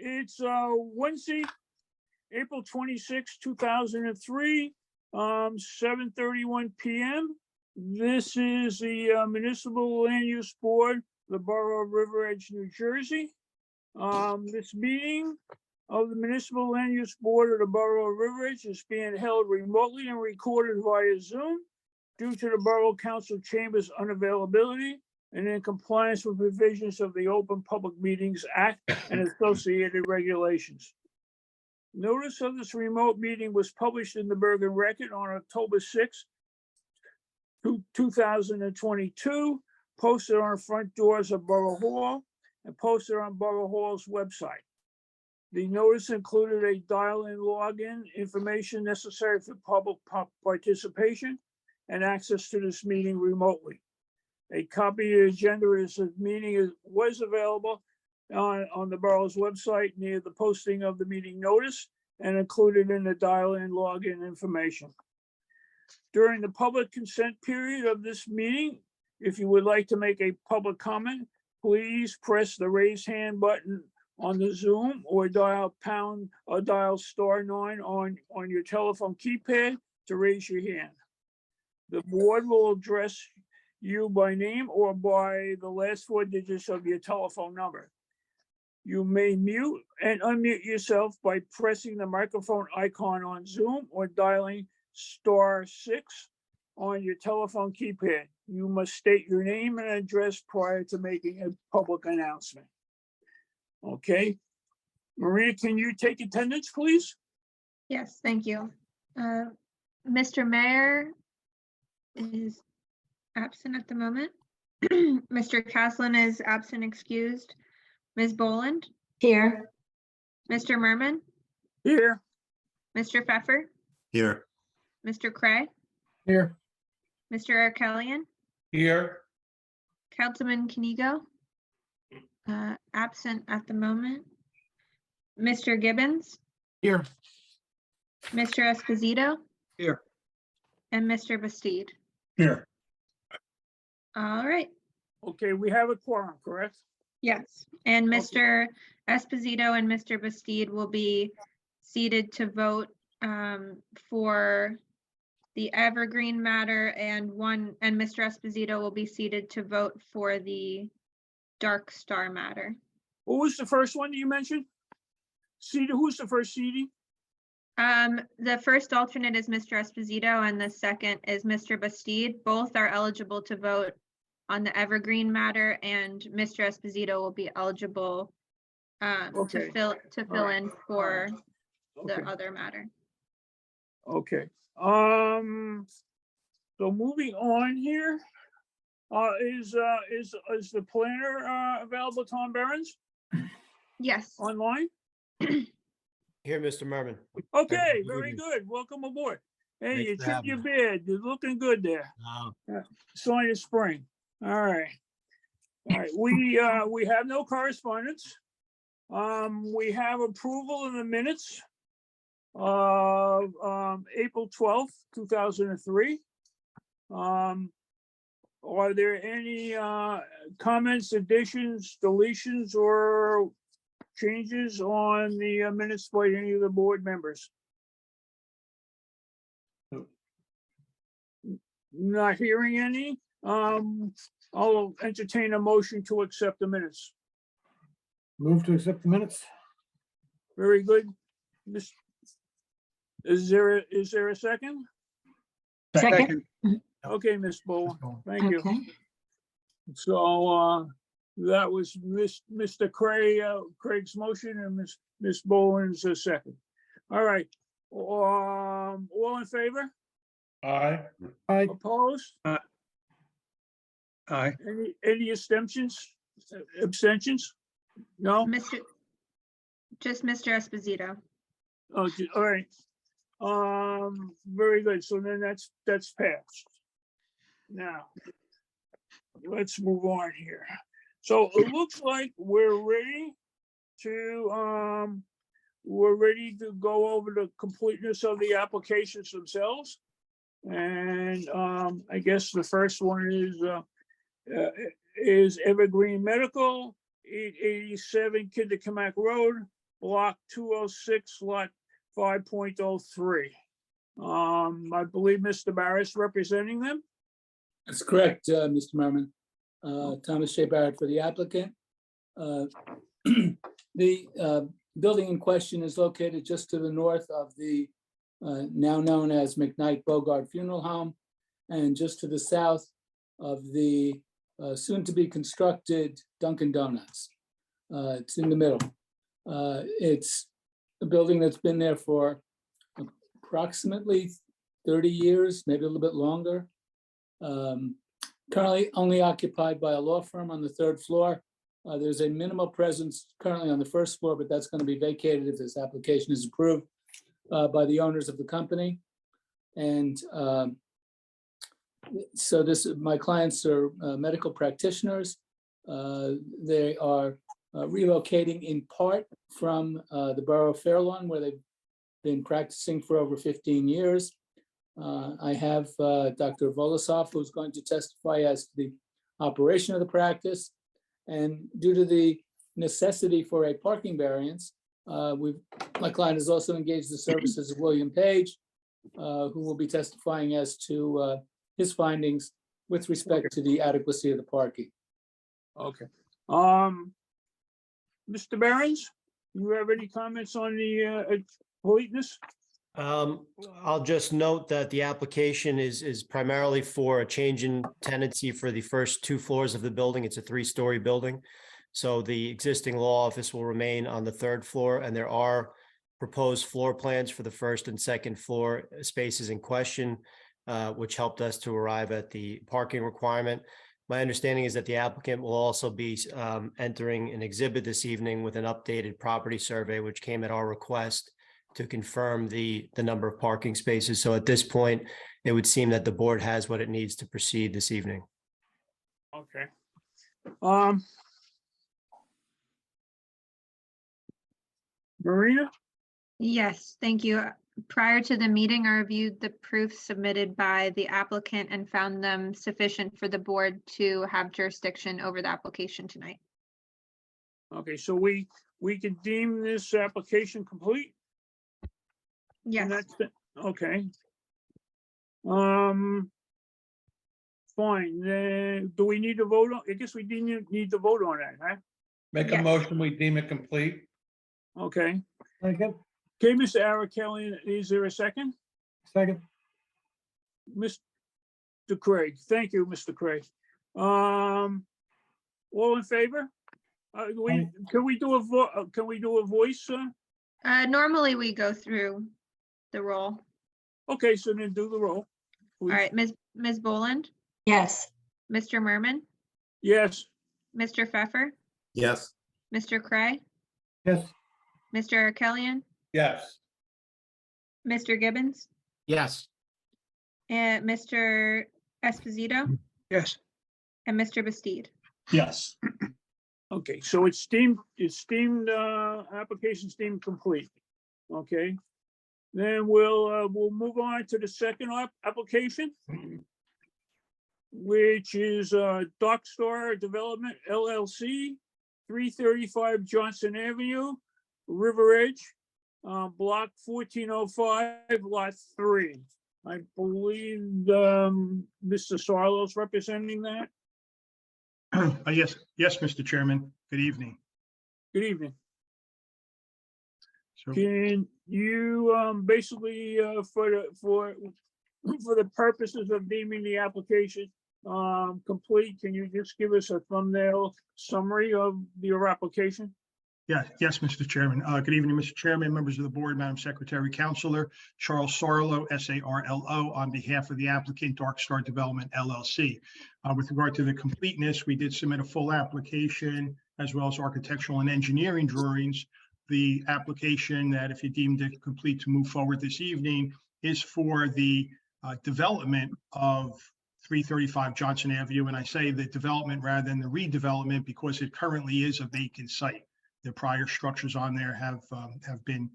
It's Wednesday, April 26, 2003, 7:31 p.m. This is the Municipal Land Use Board, the Borough of River Edge, New Jersey. This meeting of the Municipal Land Use Board of the Borough of River Edge is being held remotely and recorded via Zoom due to the Borough Council Chamber's unavailability and in compliance with provisions of the Open Public Meetings Act and associated regulations. Notice of this remote meeting was published in the Bergen Record on October 6, 2022, posted on the front doors of Borough Hall and posted on Borough Hall's website. The notice included a dial-in login information necessary for public participation and access to this meeting remotely. A copy of the agenda of this meeting was available on the borough's website near the posting of the meeting notice and included in the dial-in login information. During the public consent period of this meeting, if you would like to make a public comment, please press the raise hand button on the Zoom or dial #9 on your telephone keypad to raise your hand. The board will address you by name or by the last 4 digits of your telephone number. You may mute and unmute yourself by pressing the microphone icon on Zoom or dialing *6 on your telephone keypad. You must state your name and address prior to making a public announcement. Okay. Maria, can you take attendance, please? Yes, thank you. Mr. Mayor is absent at the moment. Mr. Caslin is absent excused. Ms. Boland? Here. Mr. Merman? Here. Mr. Pfeffer? Here. Mr. Cray? Here. Mr. Arkelian? Here. Councilman Kanigo? Absent at the moment. Mr. Gibbons? Here. Mr. Esposito? Here. And Mr. Bastide? Here. All right. Okay, we have a quorum, correct? Yes, and Okay. Mr. Esposito and Mr. Bastide will be seated to vote for the Evergreen matter, and Mr. Esposito will be seated to vote for the Dark Star matter. What was the first one you mentioned? Seating, who's the first seating? The first alternate is Mr. Esposito and the second is Mr. Bastide. Both are eligible to vote on the Evergreen matter, and Mr. Esposito will be eligible Okay. to fill in for the Okay. other matter. Okay. So moving on here, is the planner available, Tom Behrens, Yes. online? Here, Mr. Merman. Okay, Good very evening. good. Welcome aboard. Hey, Thanks you for trimmed having your me. beard. You're looking good there. Sign of spring. All right. All right, we have no correspondence. We have approval in the minutes of April 12th, 2003. Are there any comments, additions, deletions, or changes on the minutes by any of the board members? Not hearing any. I'll entertain a motion to accept the minutes. Move to accept the minutes. Very good. Is there a second? Second. Okay, Ms. Bowen, thank you. Okay. So that was Mr. Craig's motion and Ms. Bowen's second. All right. All in favor? Aye. Aye. Opposed? Aye. Any abstentions? Abstentions? No? Just Mr. Esposito. Oh, all right. Very good. So then that's passed. Now, let's move on here. So it looks like we're ready to go over the completeness of the applications themselves. And I guess the first one is Evergreen Medical, 887 Kidderkamack Road, block 206, lot 5.03. I believe Mr. Barris representing them. That's correct, Mr. Merman. Thomas J. Barrett for the applicant. The building in question is located just to the north of the now known as McKnight Bogart Funeral Home, and just to the south of the soon-to-be constructed Dunkin' Donuts. It's in the middle. It's a building that's been there for approximately 30 years, maybe a little bit longer. Currently only occupied by a law firm on the 3rd floor. There's a minimal presence currently on the 1st floor, but that's going to be vacated if this application is approved by the owners of the company. And so my clients are medical practitioners. They are relocating in part from the borough of Fair Lawn, where they've been practicing for over 15 years. I have Dr. Volosov, who's going to testify as to the operation of the practice. And due to the necessity for a parking variance, my client has also engaged the services of William Page, who will be testifying as to his findings with respect to the adequacy of the parking. Okay. Mr. Behrens, you have any comments on the completeness? I'll just note that the application is primarily for a change in tenancy for the first 2 floors of the building. It's a 3-story building. So the existing law office will remain on the 3rd floor, and there are proposed floor plans for the 1st and 2nd floor spaces in question, which helped us to arrive at the parking requirement. My understanding is that the applicant will also be entering an exhibit this evening with an updated property survey, which came at our request, to confirm the number of parking spaces. So at this point, it would seem that the board has what it needs to proceed this evening. Okay. Marina? Yes, thank you. Prior to the meeting, I reviewed the proofs submitted by the applicant and found them sufficient for the board to have jurisdiction over the application tonight. Okay, so we can deem this application complete? And Yes, that's it. Okay. Fine, do we need to vote on, I guess we didn't need to vote on that, huh? Make a Yes. motion, we deem it complete. Okay, Second, okay, Mr. Arakelian, is there a second? second, Mr. Craig, thank you, Mr. Craig. All in favor? Can we do a voice? normally we go through the roll. Okay, so then do the roll. All right, Ms. Boland, Yes. Mr. Merman, Yes, Mr. Pfeffer, Yes. Mr. Cray, yes, Mr. Arakelian, Yes. Mr. Gibbons, Yes. and Mr. Esposito, yes. and Mr. Bastide. yes. Okay, so it's deemed, application's deemed complete. Okay. Then we'll move on to the second application, which is Dock Star Development LLC, 335 Johnson Avenue, River Edge, block 1405, lot 3. I believe Mr. Sarlo's representing that. Yes, Mr. Chairman. Good evening. Good evening. So, Can you basically for the purposes of deeming the application complete, can you just give us a thumbnail summary of your application? yes, Mr. Chairman. Good evening, Mr. Chairman, members of the board, Madam Secretary, Counselor Charles Sarlo, S-A-R-L-O, on behalf of the applicant, Dark Star Development LLC. With regard to the completeness, we did submit a full application as well as architectural and engineering drawings. The application that, if you deemed it complete to move forward this evening, is for the development of 335 Johnson Avenue. And I say the development rather than the redevelopment because it currently is a vacant site. The prior structures on there have been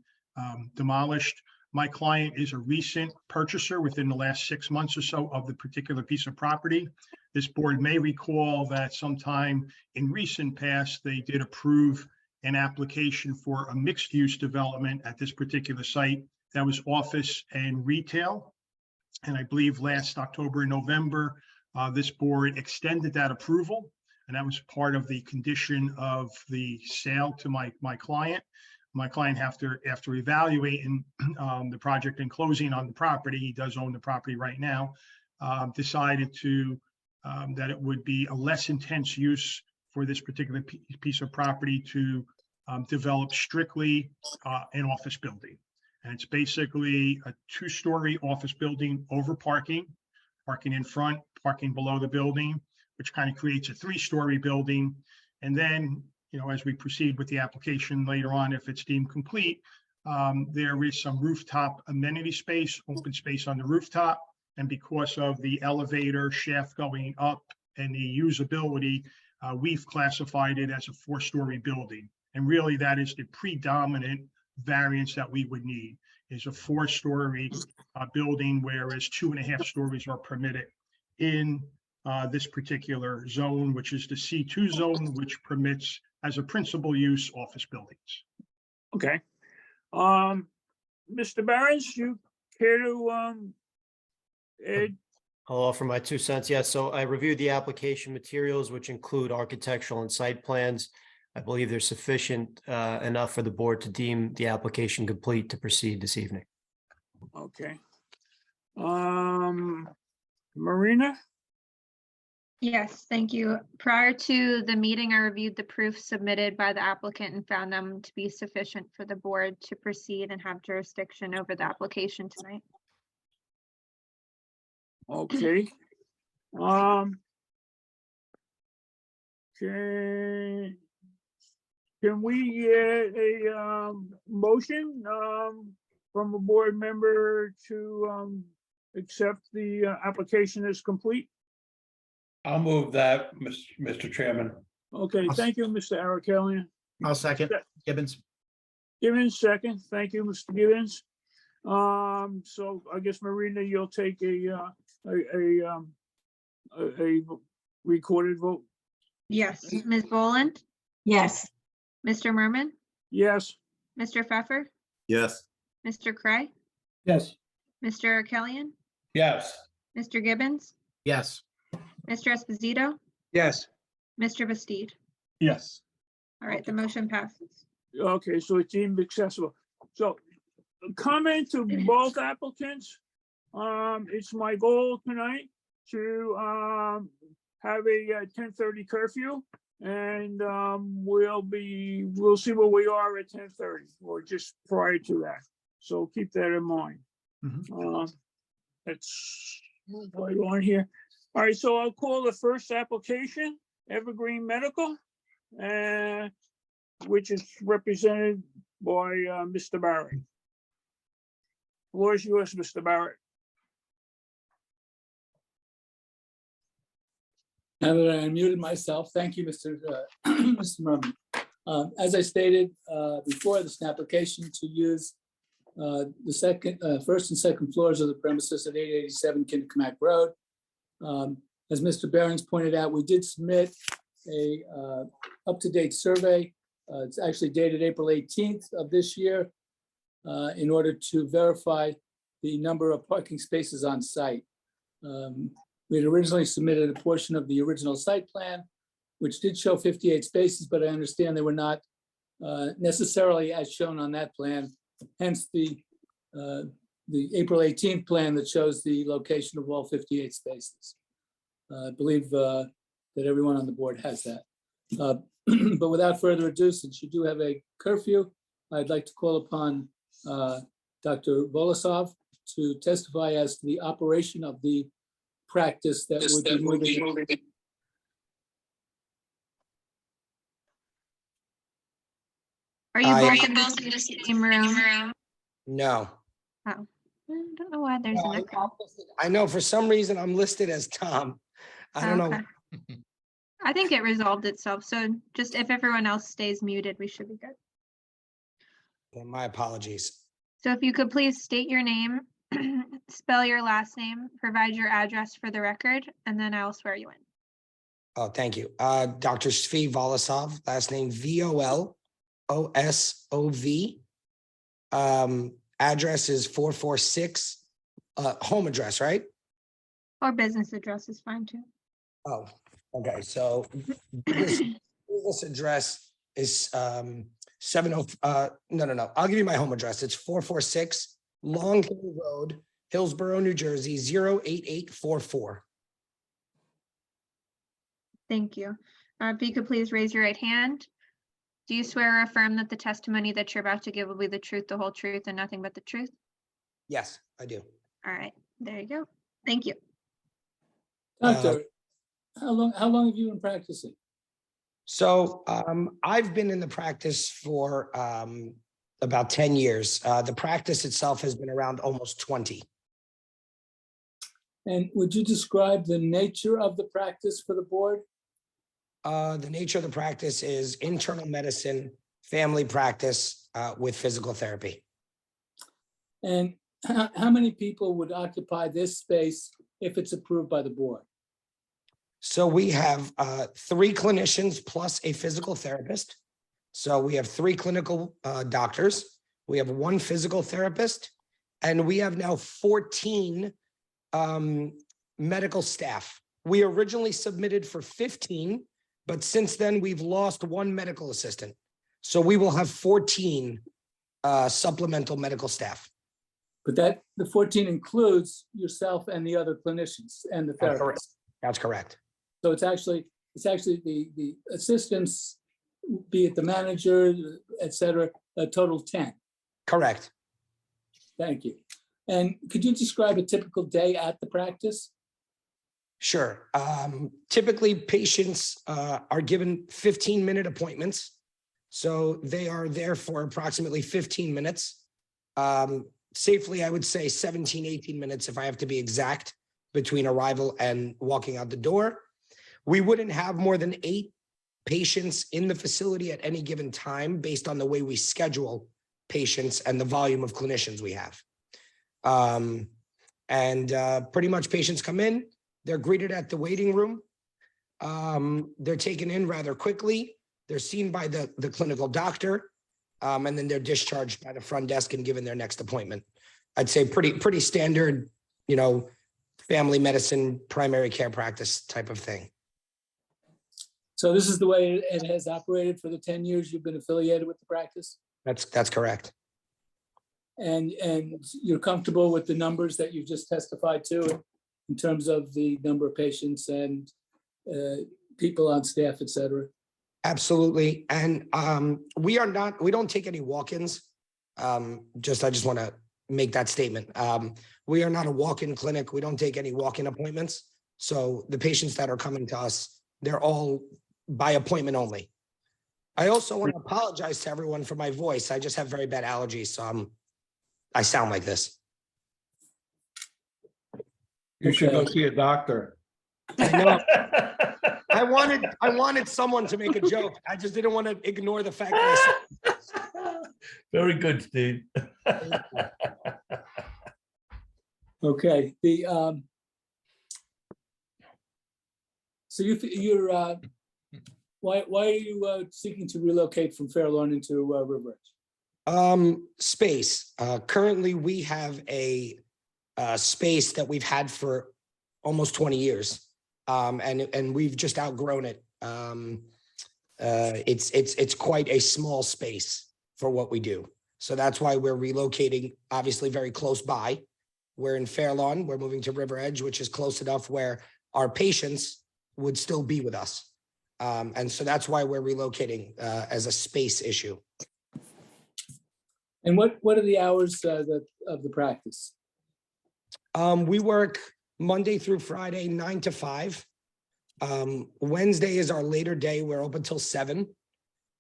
demolished. My client is a recent purchaser within the last 6 months or so of the particular piece of property. This board may recall that sometime in recent past, they did approve an application for a mixed-use development at this particular site that was office and retail. And I believe last October and November, this board extended that approval. And that was part of the condition of the sale to my client. My client, after evaluating the project and closing on the property, he does own the property right now, decided to that it would be a less intense use for this particular piece of property to develop strictly an office building. And it's basically a 2-story office building over parking in front, parking below the building, which kind of creates a 3-story building. And then, you know, as we proceed with the application later on, if it's deemed complete, there is some rooftop amenity space, open space on the rooftop. And because of the elevator shaft going up and the usability, we've classified it as a 4-story building. And really that is the predominant variance that we would need, is a 4-story building, whereas 2.5 stories are permitted in this particular zone, which is the C2 zone, which permits as a principal use office buildings. Okay. Mr. Barons, you care to add? I'll offer my 2 cents. Yes, so I reviewed the application materials, which include architectural and site plans. I believe they're sufficient enough for the board to deem the application complete to proceed this evening. Okay. Marina? Yes, thank you. Prior to the meeting, I reviewed the proofs submitted by the applicant and found them to be sufficient for the board to proceed and have jurisdiction over the application tonight. Okay. Can we get a motion from a board member to accept the application as complete? I'll move that, Mr. Chairman. Okay, thank you, Mr. Arakelian. I'll second. Gibbons. Gibbons, second. Thank you, Mr. Gibbons. So I guess Marina, you'll take a recorded vote. Yes, Ms. Boland, Yes. Mr. Merman, Yes. Mr. Pfeffer, Yes. Mr. Cray, Yes. Mr. Kelly, Yes. Mr. Gibbons, Yes. Mr. Esposito, Yes. Mr. Bastide. Yes. All right, the motion passes. Okay, so it's deemed accessible. So comment to both applicants. It's my goal tonight to have a 10:30 curfew, and we'll see where we are at 10:30 or just prior to that. So keep that in mind. That's right on here. All right, so I'll call the first application, Evergreen Medical, which is represented by Mr. Barrett. Floor is yours, Mr. Barrett. Now that I unmuted myself, thank you, Mr. Mr. Merman. As I stated before, this is an application to use the first and second floors of the premises at 887 Kindercamack Road. As Mr. Behrens pointed out, we did submit a up-to-date survey. It's actually dated April 18th of this year in order to verify the number of parking spaces on site. We had originally submitted a portion of the original site plan, which did show 58 spaces, but I understand they were not necessarily as shown on that plan. Hence the April 18th plan that shows the location of all 58 spaces. I believe that everyone on the board has that. But without further ado, since you do have a curfew, I'd like to call upon Dr. Volosov to testify as to the operation of the practice that would be moving. Are you both in the same room? No, I don't know why there's an echo. I know for some reason I'm listed as Tom. I don't know. Okay. I think it resolved itself. So just if everyone else stays muted, we should be good. My apologies. So if you could please state your name, spell your last name, provide your address for the record, and then I'll swear you in. Oh, thank you. Dr. Svi Volosov, last name OSOV. Address is 446, home address, right? Or business address is fine too. Oh, okay, so this address is 70, no, I'll give you my home address. It's 446 Long Hill Road, Hillsborough, New Jersey, 08844. Thank you. If you could please raise your right hand. Do you swear or affirm that the testimony that you're about to give will be the truth, the whole truth, and nothing but the truth? Yes, I do. All right, there you go. Thank you. Doctor, how long have you been practicing? So I've been in the practice for about 10 years. The practice itself has been around almost 20. And would you describe the nature of the practice for the board? The nature of the practice is internal medicine, family practice with physical therapy. And how many people would occupy this space if it's approved by the board? So we have 3 clinicians plus a physical therapist. So we have 3 clinical doctors. We have 1 physical therapist, and we have now 14 medical staff. We originally submitted for 15, but since then we've lost 1 medical assistant. So we will have 14 supplemental medical staff. But the 14 includes yourself and the other clinicians and the That's correct. therapists. That's correct. So it's actually the assistants, be it the manager, et cetera, a total 10. Correct. Thank you. And could you describe a typical day at the practice? Sure. Typically, patients are given 15-minute appointments. So they are there for approximately 15 minutes. Safely, I would say 17, 18 minutes if I have to be exact between arrival and walking out the door. We wouldn't have more than 8 patients in the facility at any given time based on the way we schedule patients and the volume of clinicians we have. Pretty much patients come in, they're greeted at the waiting room. They're taken in rather quickly. They're seen by the clinical doctor, and then they're discharged by the front desk and given their next appointment. I'd say pretty standard, family medicine, primary care practice type of thing. So this is the way it has operated for the 10 years you've been affiliated with the practice? That's correct. And you're comfortable with the numbers that you've just testified to in terms of the number of patients and people on staff, et cetera? Absolutely. And we don't take any walk-ins. I just want to make that statement. We are not a walk-in clinic. We don't take any walk-in appointments. So the patients that are coming to us, they're all by appointment only. I also want to apologize to everyone for my voice. I just have very bad allergies, so I sound like this. You should go see a doctor. I know. I wanted someone to make a joke. I just didn't want to ignore the fact that I said. Very good, Steve. Okay, so you're why are you seeking to relocate from Fair Lawn into River Edge? Space. Currently, we have a space that we've had for almost 20 years, and we've just outgrown it. It's quite a small space for what we do. So that's why we're relocating, obviously very close by. We're in Fair Lawn. We're moving to River Edge, which is close enough where our patients would still be with us. And so that's why we're relocating as a space issue. And what are the hours of the practice? We work Monday through Friday, 9 to 5. Wednesday is our later day. We're open till 7.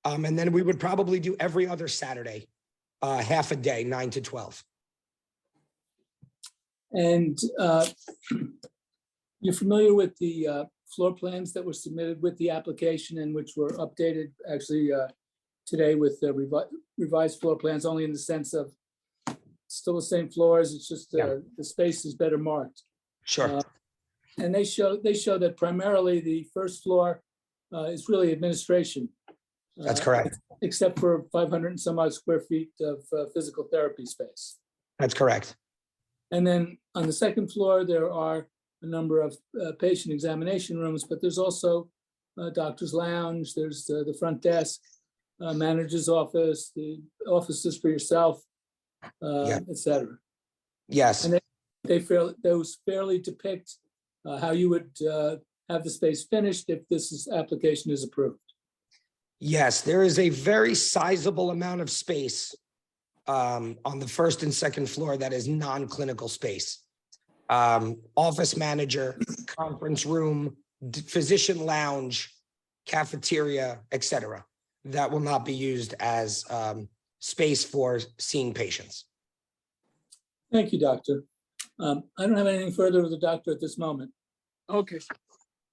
And then we would probably do every other Saturday, half a day, 9 to 12. And you're familiar with the floor plans that were submitted with the application and which were updated actually today with the revised floor plans, only in the sense of still the same floors. It's just the space is better marked. Sure. And they show that primarily the first floor is really administration. That's correct. Except for 500 and some odd square feet of physical therapy space. That's correct. And then on the second floor, there are a number of patient examination rooms, but there's also a doctor's lounge, there's the front desk, manager's office, the offices for yourself, Yeah. et cetera. Yes. And those fairly depict how you would have the space finished if application is approved. Yes, there is a very sizable amount of space on the first and second floor that is non-clinical space. Office manager, conference room, physician lounge, cafeteria, etc. That will not be used as space for seeing patients. Thank you, doctor. I don't have anything further with the doctor at this moment. Okay.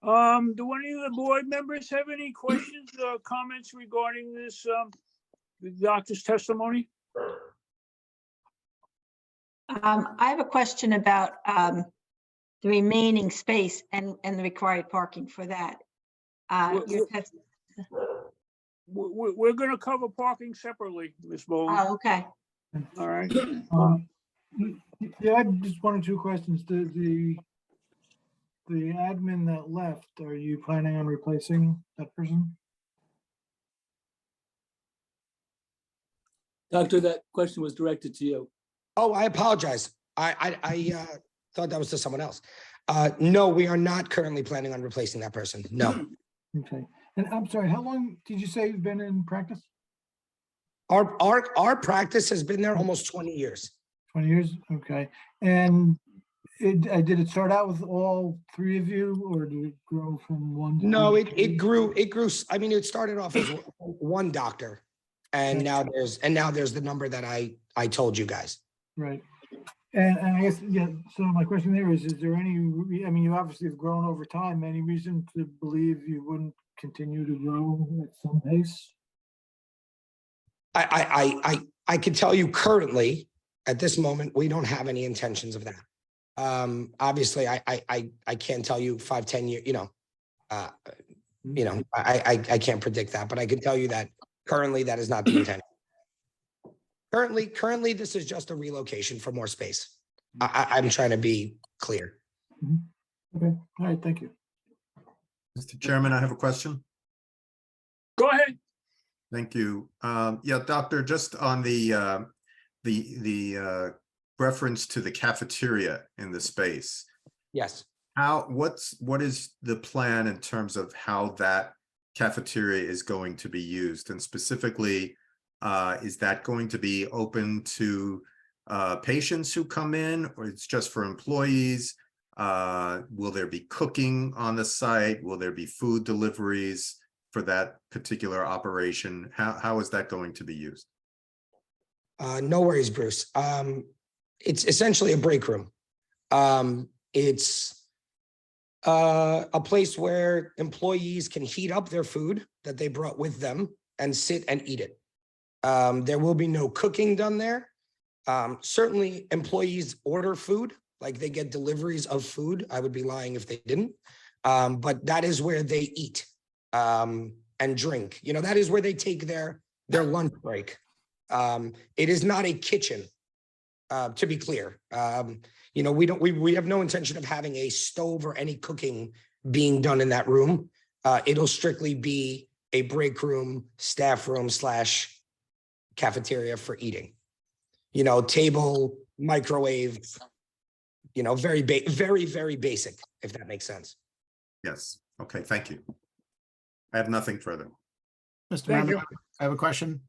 Do any of the board members have any questions or comments regarding this, the doctor's testimony? I have a question about the remaining space and the required parking for that. Your test- We're gonna cover parking separately, Ms. Bowen. Oh, okay. All right. Yeah, I have just one or two questions. The admin that left, are you planning on replacing that person? Doctor, that question was directed to you. Oh, I apologize. I thought that was to someone else. No, we are not currently planning on replacing that person. No. Okay. And I'm sorry, how long did you say you've been in practice? Our practice has been there almost 20 years. 20 years? Okay. And did it start out with all three of you, or did it grow from one? to No, two? it grew. I mean, it started off as one doctor, and Okay. now there's the number that I told you guys. Right. And I guess, yeah, so my question there is there any, I mean, you obviously have grown over time. Any reason to believe you wouldn't continue to grow at some pace? I can tell you currently, at this moment, we don't have any intentions of that. Obviously, I can't tell you 5-10 years, I can't predict that, but I can tell you that currently that is not the intention. Currently, this is just a relocation for more space. I'm trying to be clear. Okay, all right, thank you. Mr. Chairman, I have a question. Go ahead. Thank you. Yeah, Doctor, just on the reference to the cafeteria in the space. Yes. What is the plan in terms of how that cafeteria is going to be used? And specifically, is that going to be open to patients who come in, or it's just for employees? Will there be cooking on the site? Will there be food deliveries for that particular operation? How is that going to be used? No worries, Bruce. It's essentially a break room. It's a place where employees can heat up their food that they brought with them and sit and eat it. There will be no cooking done there. Certainly employees order food, like they get deliveries of food. I would be lying if they didn't. But that is where they eat and drink. That is where they take their lunch break. It is not a kitchen, to be clear. We have no intention of having a stove or any cooking being done in that room. It'll strictly be a break room, staff room / cafeteria for eating. Table, microwave, very, very basic, if that makes sense. Yes. Okay, thank you. I have nothing further. Mr. Thank Merriman, I have a question.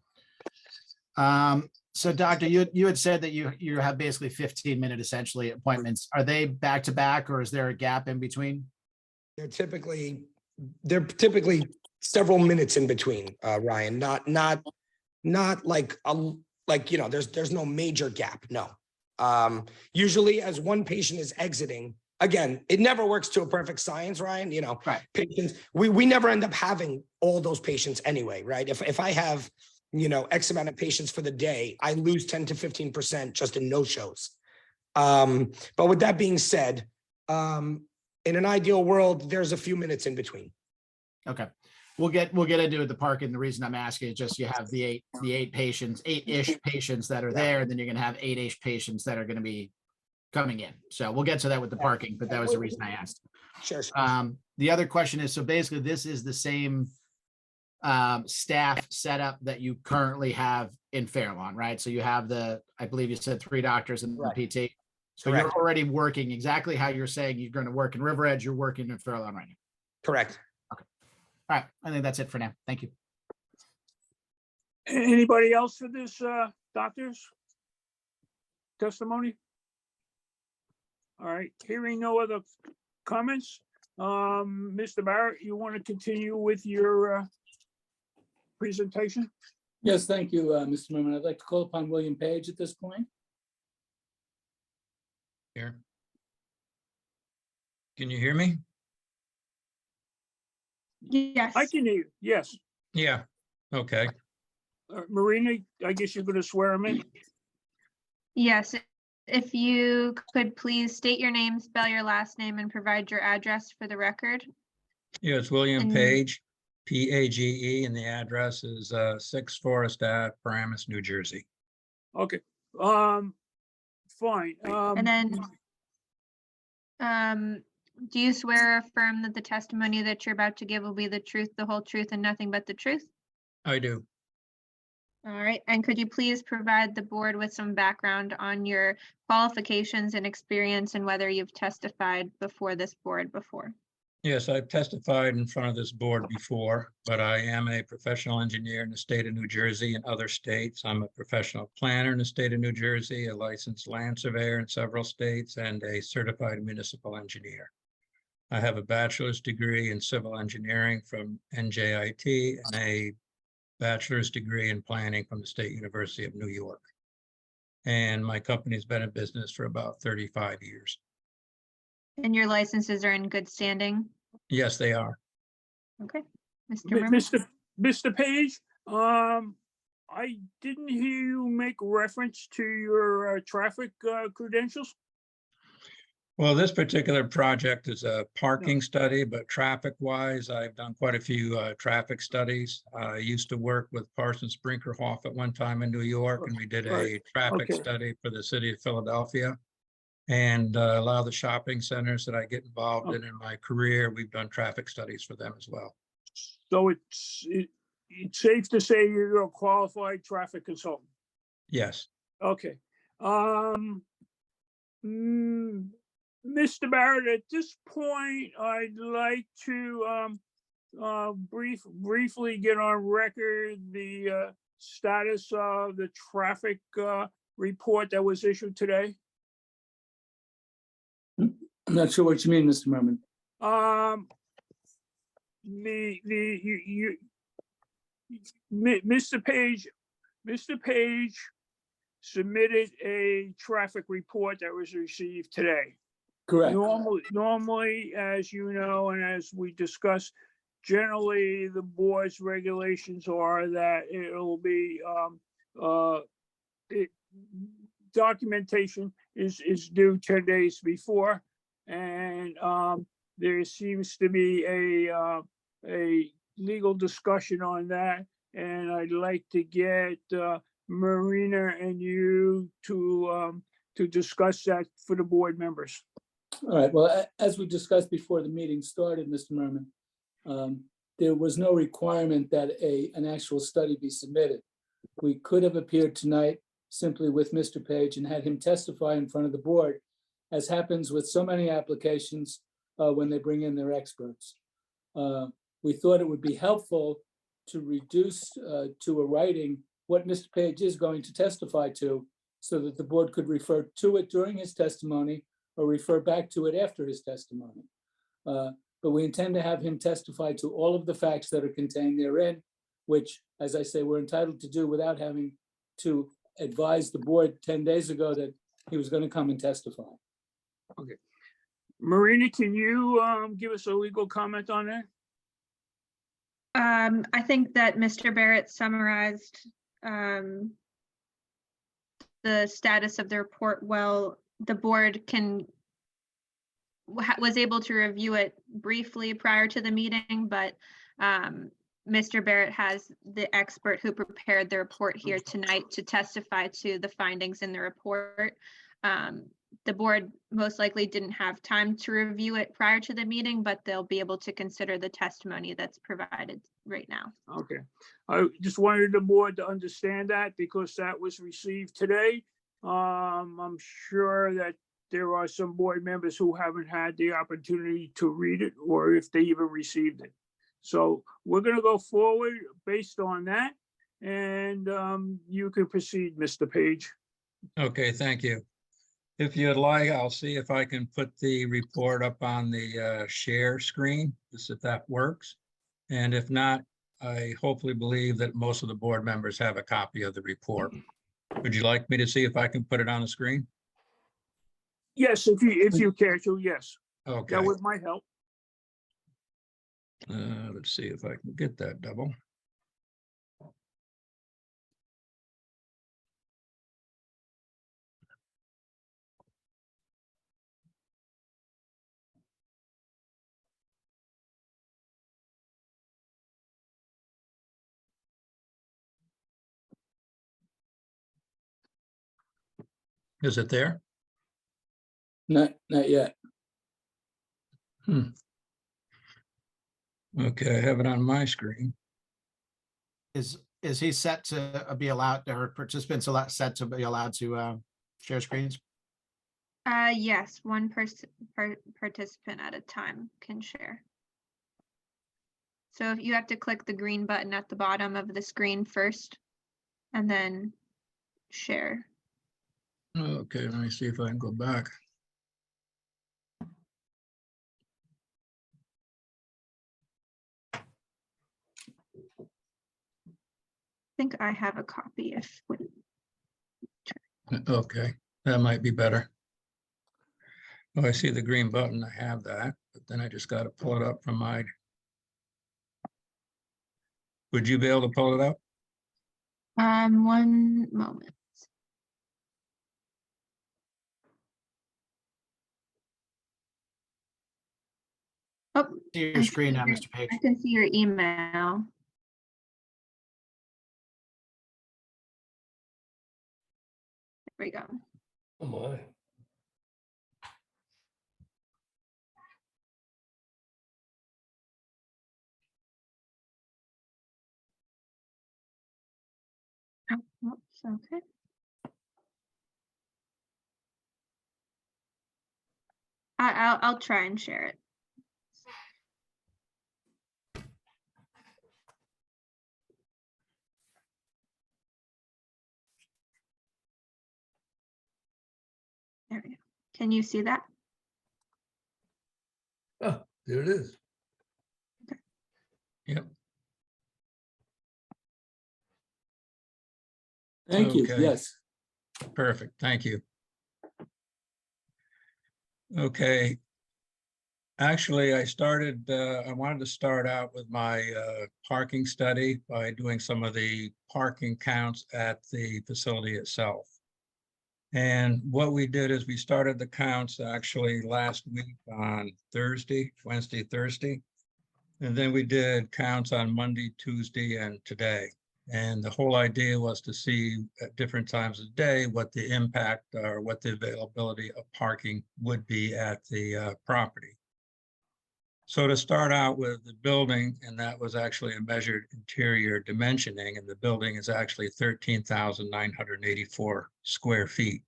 So doctor, you had said that you have basically 15-minute essentially appointments. Are they back to back, or is there a gap in between? They're typically several minutes in between, Ryan, not like there's no major gap. No. Usually as one patient is exiting, again, it never works to a perfect science, Ryan, Right. patients, we never end up having all those patients anyway, right? If I have, X amount of patients for the day, I lose 10 to 15% just in no-shows. But with that being said, in an ideal world, there's a few minutes in between. Okay. we'll get into the parking. The reason I'm asking is just you have the eight patients, eight-ish patients that are there, and then you're gonna have eight-ish patients that are gonna be coming in. So we'll get to that with the parking, but that was the reason I asked. Sure. The other question is, so basically this is the same staff setup that you currently have in Fairlawn, right? So you have I believe you said 3 doctors and the Right. PT. So Correct. you're already working exactly how you're saying you're going to work in River Edge, you're working in Fairlawn right now. Correct. All right, I think that's it for now. Thank you. Anybody else for this, doctor's testimony? All right, hearing no other comments, Mr. Barrett, you want to continue with your presentation? Yes, thank you, Mr. Merman. I'd like to call upon William Page at this point. Here. Can you hear me? Yes. I can hear you, yes. Yeah, okay. Marina, I guess you're going to swear him in? Yes. If you could please state your name, spell your last name, and provide your address for the record. Yeah, it's William And- Page, Page, and the address is 6 Forest Ave, Paramus, New Jersey. Okay, fine. And then, do you swear or affirm that the testimony that you're about to give will be the truth, the whole truth, and nothing but the truth? I do. All right, and could you please provide the board with some background on your qualifications and experience and whether you've testified before this board before? Yes, I've testified in front of this board before, but I am a professional engineer in the state of New Jersey and other states. I'm a professional planner in the state of New Jersey, a licensed land surveyor in several states, and a certified municipal engineer. I have a bachelor's degree in civil engineering from NJIT and a bachelor's degree in planning from the State University of New York. And my company's been in business for about 35 years. And your licenses are in good standing? Yes, they are. Okay, Mr. Merman? Mr. Page, I didn't hear you make reference to your traffic credentials. Well, this particular project is a parking study, but traffic-wise, I've done quite a few traffic studies. I used to work with Parsons Brinkerhoff at one time in New York, and we did a Right. traffic Okay. study for the city of Philadelphia. And a lot of the shopping centers that I get involved in my career, we've done traffic studies for them as well. So it's safe to say you're a qualified traffic consultant. Yes. Okay. Mr. Barrett, at this point, I'd like to briefly get on record the status of the traffic report that was issued today. I'm not sure what you mean, Mr. Merman. Mr. Page submitted a traffic report that was received today. Correct. Normally, as you know, and as we discussed, generally the board's regulations are that it'll be documentation is due 10 days before, and there seems to be a legal discussion on that, and I'd like to get Marina and you to discuss that for the board members. All right, well, as we discussed before the meeting started, Mr. Merman, there was no requirement that an actual study be submitted. We could have appeared tonight simply with Mr. Page and had him testify in front of the board, as happens with so many applications when they bring in their experts. We thought it would be helpful to reduce to a writing what Mr. Page is going to testify to, so that the board could refer to it during his testimony or refer back to it after his testimony. But we intend to have him testify to all of the facts that are contained therein, which, as I say, we're entitled to do without having to advise the board 10 days ago that he was going to come and testify. Okay. Marina, can you give us a legal comment on that? I think that Mr. Barrett summarized the status of the report well. The board was able to review it briefly prior to the meeting, but Mr. Barrett has the expert who prepared the report here tonight to testify to the findings in the report. The board most likely didn't have time to review it prior to the meeting, but they'll be able to consider the testimony that's provided right now. Okay, I just wanted the board to understand that because that was received today. I'm sure that there are some board members who haven't had the opportunity to read it or if they even received it. So we're gonna go forward based on that. And you can proceed, Mr. Page. Okay, thank you. If you'd like, I'll see if I can put the report up on the share screen, just if that works. And if not, I hopefully believe that most of the board members have a copy of the report. Would you like me to see if I can put it on the screen? Yes, if you care to, yes, Okay, that would might help. let's see if I can get that double. Is it there? Not yet. Okay, I have it on my screen. Is he set to be allowed, or participants set to be allowed to share screens? Yes, one person participant at a time can share. So if you have to click the green button at the bottom of the screen first and then share. Okay, let me see if I can go back. I think I have a copy if. Okay, that might be better. Oh, I see the green button. I have that, but then I just got to pull it up from my. Would you be able to pull it up? One moment. Oh, See your screen now, Mr. Page. I can see your email. There we go. Oh my. Oh, whoops, okay. I'll try and share it. There we go. Can you see that? Oh, there it is. Yep. Thank you. Okay. Yes. Perfect. Thank you. Okay. Actually, I wanted to start out with my parking study by doing some of the parking counts at the facility itself. And what we did is we started the counts actually last week on Wednesday, Thursday. And then we did counts on Monday, Tuesday, and today. And the whole idea was to see at different times of the day what the impact or what the availability of parking would be at the property. So to start out with the building, and that was actually a measured interior dimensioning, and the building is actually 13,984 square feet.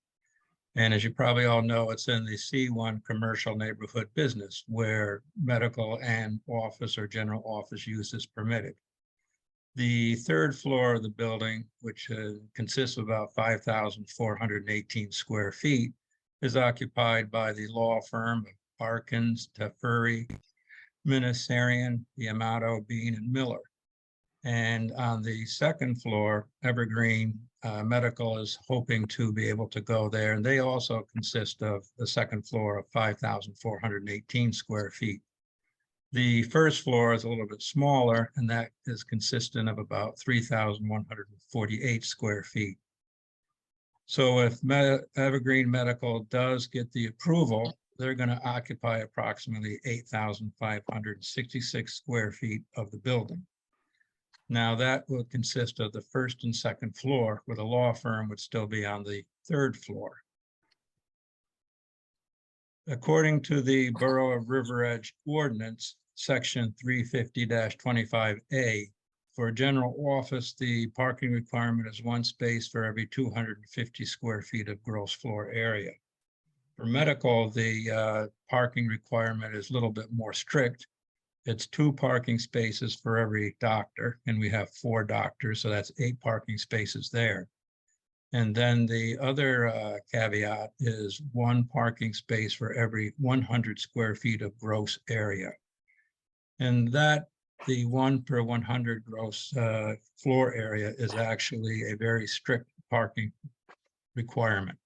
And as you probably all know, it's in the C1 commercial neighborhood business where medical and office or general office use is permitted. The third floor of the building, which consists of about 5,418 square feet, is occupied by the law firm of Parkins, Teferi, Ministerian, Yamato, Bean, and Miller. And on the second floor, Evergreen Medical is hoping to be able to go there. And they also consist of the second floor of 5,418 square feet. The first floor is a little bit smaller, and that is consistent of about 3,148 square feet. So if Evergreen Medical does get the approval, they're going to occupy approximately 8,566 square feet of the building. Now that will consist of the first and second floor, where the law firm would still be on the third floor. According to the Borough of River Edge Ordinance, Section 350-25A, for a general office, the parking requirement is one space for every 250 square feet of gross floor area. For medical, the parking requirement is a little bit more strict. It's 2 parking spaces for every doctor, and we have 4 doctors, so that's 8 parking spaces there. And then the other caveat is 1 parking space for every 100 square feet of gross area. And that, the 1 per 100 gross floor area is actually a very strict parking requirement.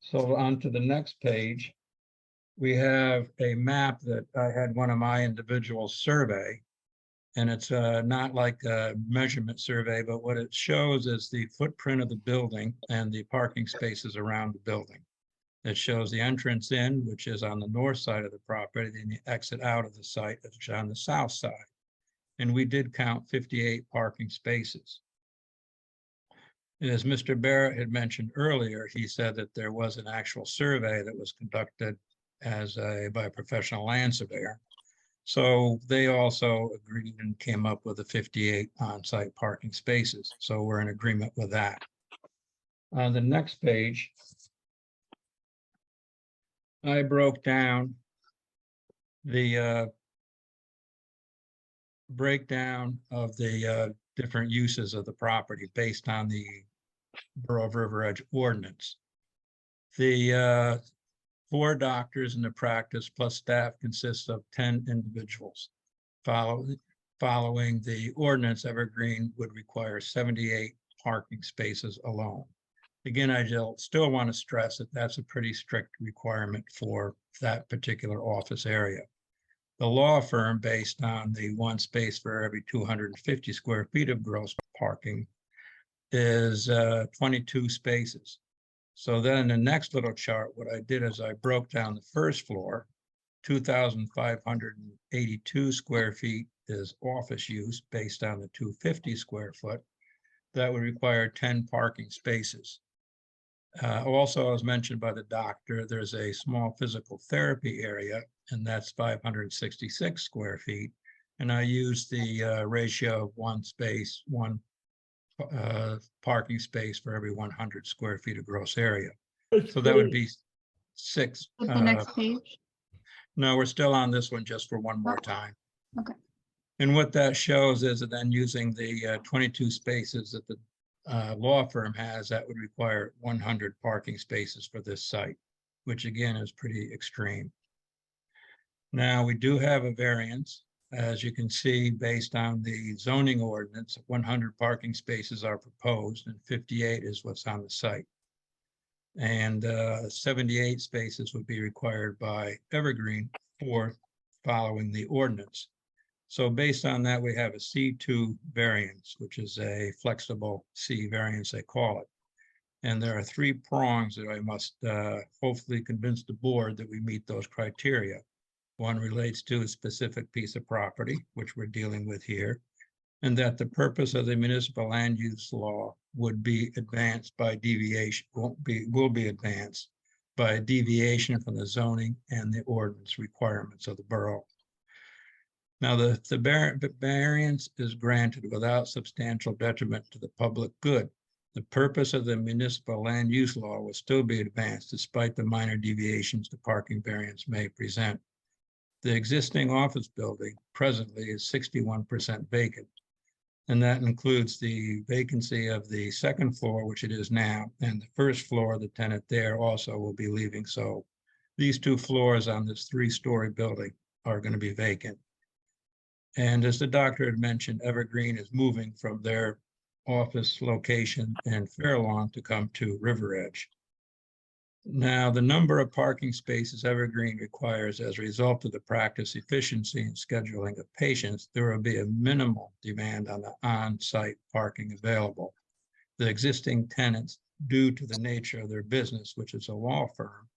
So on to the next page, we have a map that I had one of my individuals survey. And it's not like a measurement survey, but what it shows is the footprint of the building and the parking spaces around the building. It shows the entrance in, which is on the north side of the property, and the exit out of the site, which is on the south side. And we did count 58 parking spaces. And as Mr. Barrett had mentioned earlier, he said that there was an actual survey that was conducted by a professional land surveyor. So they also agreed and came up with the 58 on-site parking spaces. So we're in agreement with that. On the next page, I broke down the breakdown of the different uses of the property based on the Borough of River Edge ordinance. The 4 doctors in the practice plus staff consists of 10 individuals. Following the ordinance, Evergreen would require 78 parking spaces alone. Again, I still want to stress that that's a pretty strict requirement for that particular office area. The law firm, based on the 1 space for every 250 square feet of gross parking, is 22 spaces. So then the next little chart, what I did is I broke down the first floor, 2,582 square feet is office use based on the 250 square foot. That would require 10 parking spaces. Also, as mentioned by the doctor, there's a small physical therapy area, and that's 566 square feet. And I used the ratio of 1 parking space for every 100 square feet of gross area. So that would be 6. What's the next page? No, we're still on this one just for one more time. Okay. And what that shows is that then using the 22 spaces that the law firm has, that would require 100 parking spaces for this site, which again is pretty extreme. Now, we do have a variance. As you can see, based on the zoning ordinance, 100 parking spaces are proposed and 58 is what's on the site. And 78 spaces would be required by Evergreen for following the ordinance. So based on that, we have a C2 variance, which is a flexible C variance, they call it. And there are 3 prongs that I must hopefully convince the board that we meet those criteria. One relates to a specific piece of property, which we're dealing with here, and that the purpose of the municipal land use law would be advanced by deviation, will be advanced by deviation from the zoning and the ordinance requirements of the borough. Now, the variance is granted without substantial detriment to the public good. The purpose of the municipal land use law will still be advanced despite the minor deviations the parking variance may present. The existing office building presently is 61% vacant. And that includes the vacancy of the second floor, which it is now, and the first floor, the tenant there also will be leaving. So these 2 floors on this 3-story building are going to be vacant. And as the doctor had mentioned, Evergreen is moving from their office location in Fairlawn to come to River Edge. Now, the number of parking spaces Evergreen requires as a result of the practice efficiency and scheduling of patients, there will be a minimal demand on the on-site parking available. The existing tenants, due to the nature of their business, which is a law firm,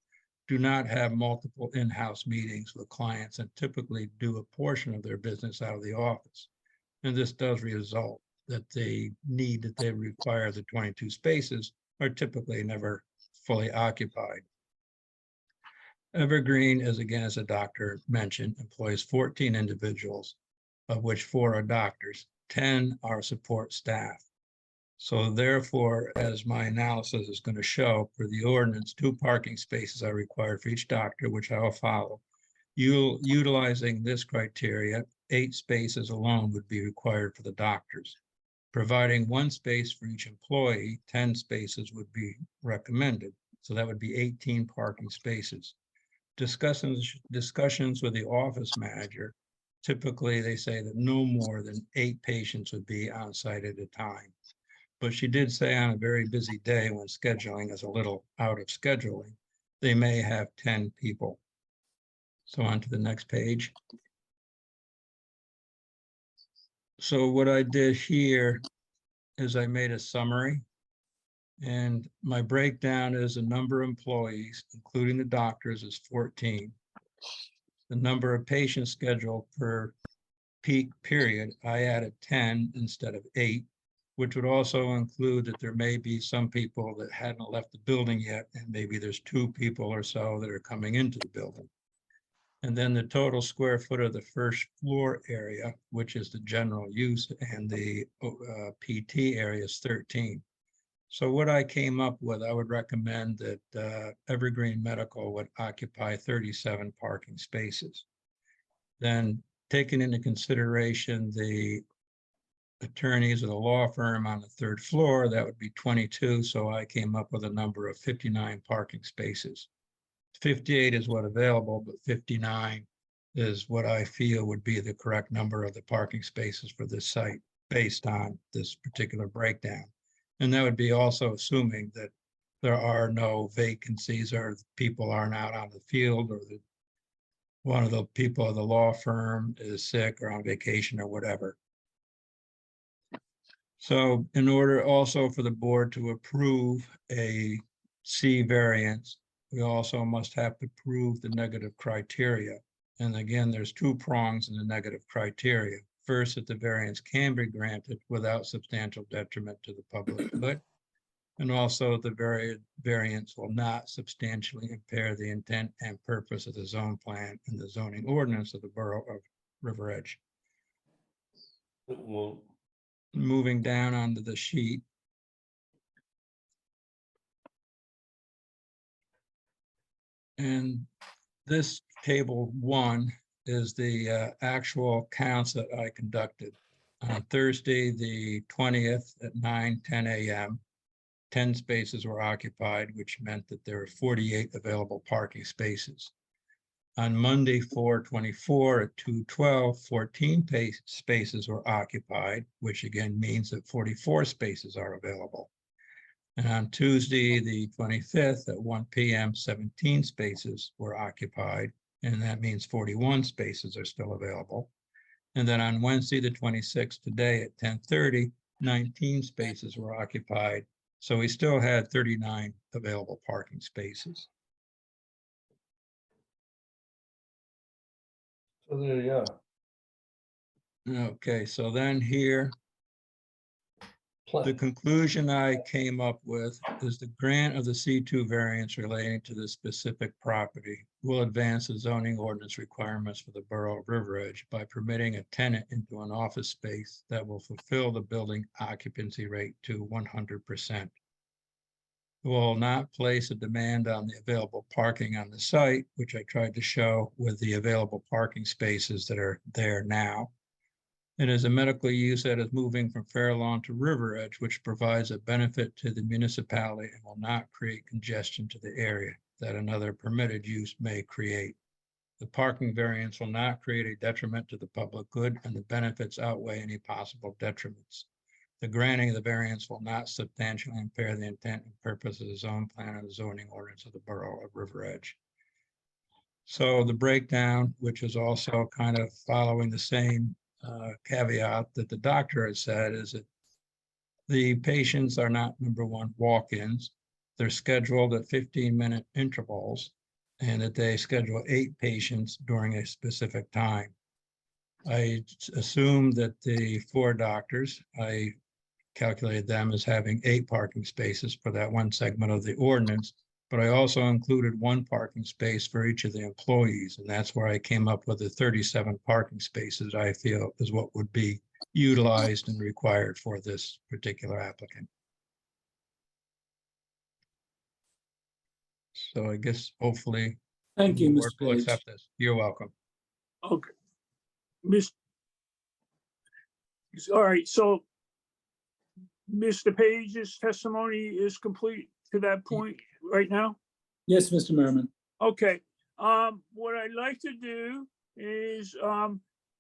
do not have multiple in-house meetings with clients and typically do a portion of their business out of the office. And this does result that the need that they require, the 22 spaces, are typically never fully occupied. Evergreen is, again, as the doctor mentioned, employs 14 individuals, of which 4 are doctors, 10 are support staff. So therefore, as my analysis is going to show, for the ordinance, 2 parking spaces are required for each doctor, which I will follow. Utilizing this criteria, 8 spaces alone would be required for the doctors. Providing 1 space for each employee, 10 spaces would be recommended. So that would be 18 parking spaces. Discussions with the office manager, typically they say that no more than 8 patients would be on site at a time. But she did say on a very busy day when scheduling is a little out of scheduling, they may have 10 people. So on to the next page. So what I did here is I made a summary, and my breakdown is the number of employees, including the doctors, is 14. The number of patients scheduled per peak period, I added 10 instead of 8, which would also include that there may be some people that hadn't left the building yet, and maybe there's 2 people or so that are coming into the building. And then the total square foot of the first floor area, which is the general use, and the PT area is 13. So what I came up with, I would recommend that Evergreen Medical would occupy 37 parking spaces. Then taking into consideration the attorneys of the law firm on the 3rd floor, that would be 22. So I came up with a number of 59 parking spaces. 58 is what available, but 59 is what I feel would be the correct number of the parking spaces for this site based on this particular breakdown. And that would be also assuming that there are no vacancies or people aren't out on the field, or that one of the people of the law firm is sick or on vacation or whatever. So in order also for the board to approve a C variance, we also must have to prove the negative criteria. And again, there's 2 prongs in the negative criteria. First, that the variance can be granted without substantial detriment to the public good. And also the variance will not substantially impair the intent and purpose of the zone plan and the zoning ordinance of the Borough of River Edge. Moving down onto the sheet. And this table 1 is the actual counts that I conducted. On Thursday, the 20th at 9:10 a.m., 10 spaces were occupied, which meant that there were 48 available parking spaces. On Monday, 4/24 at 2:12, 14 spaces were occupied, which again means that 44 spaces are available. And on Tuesday, the 25th at 1 p.m., 17 spaces were occupied, and that means 41 spaces are still available. And then on Wednesday, the 26th, today at 10:30, 19 spaces were occupied. So we still had 39 available parking spaces. So there you go. Okay, so then here, the conclusion I came up with is the grant of the C2 variance relating to the specific property will advance the zoning ordinance requirements for the Borough of River Edge by permitting a tenant into an office space that will fulfill the building occupancy rate to 100%. It will not place a demand on the available parking on the site, which I tried to show with the available parking spaces that are there now. It is a medical use that is moving from Fairlawn to River Edge, which provides a benefit to the municipality and will not create congestion to the area that another permitted use may create. The parking variance will not create a detriment to the public good, and the benefits outweigh any possible detriments. The granting of the variance will not substantially impair the intent and purpose of the zone plan and the zoning ordinance of the Borough of River Edge. So the breakdown, which is also kind of following the same caveat that the doctor has said, is that the patients are not, number one, walk-ins. They're scheduled at 15-minute intervals, and that they schedule 8 patients during a specific time. I assumed that the 4 doctors, I calculated them as having 8 parking spaces for that one segment of the ordinance, but I also included 1 parking space for each of the employees, and that's where I came up with the 37 parking spaces I feel is what would be utilized and required for this particular applicant. So I guess hopefully Thank you, the Mr. board will Page. accept this. You're welcome. Okay. All right, so Mr. Page's testimony is complete to that point right now? Yes, Mr. Merriman. Okay, what I'd like to do is,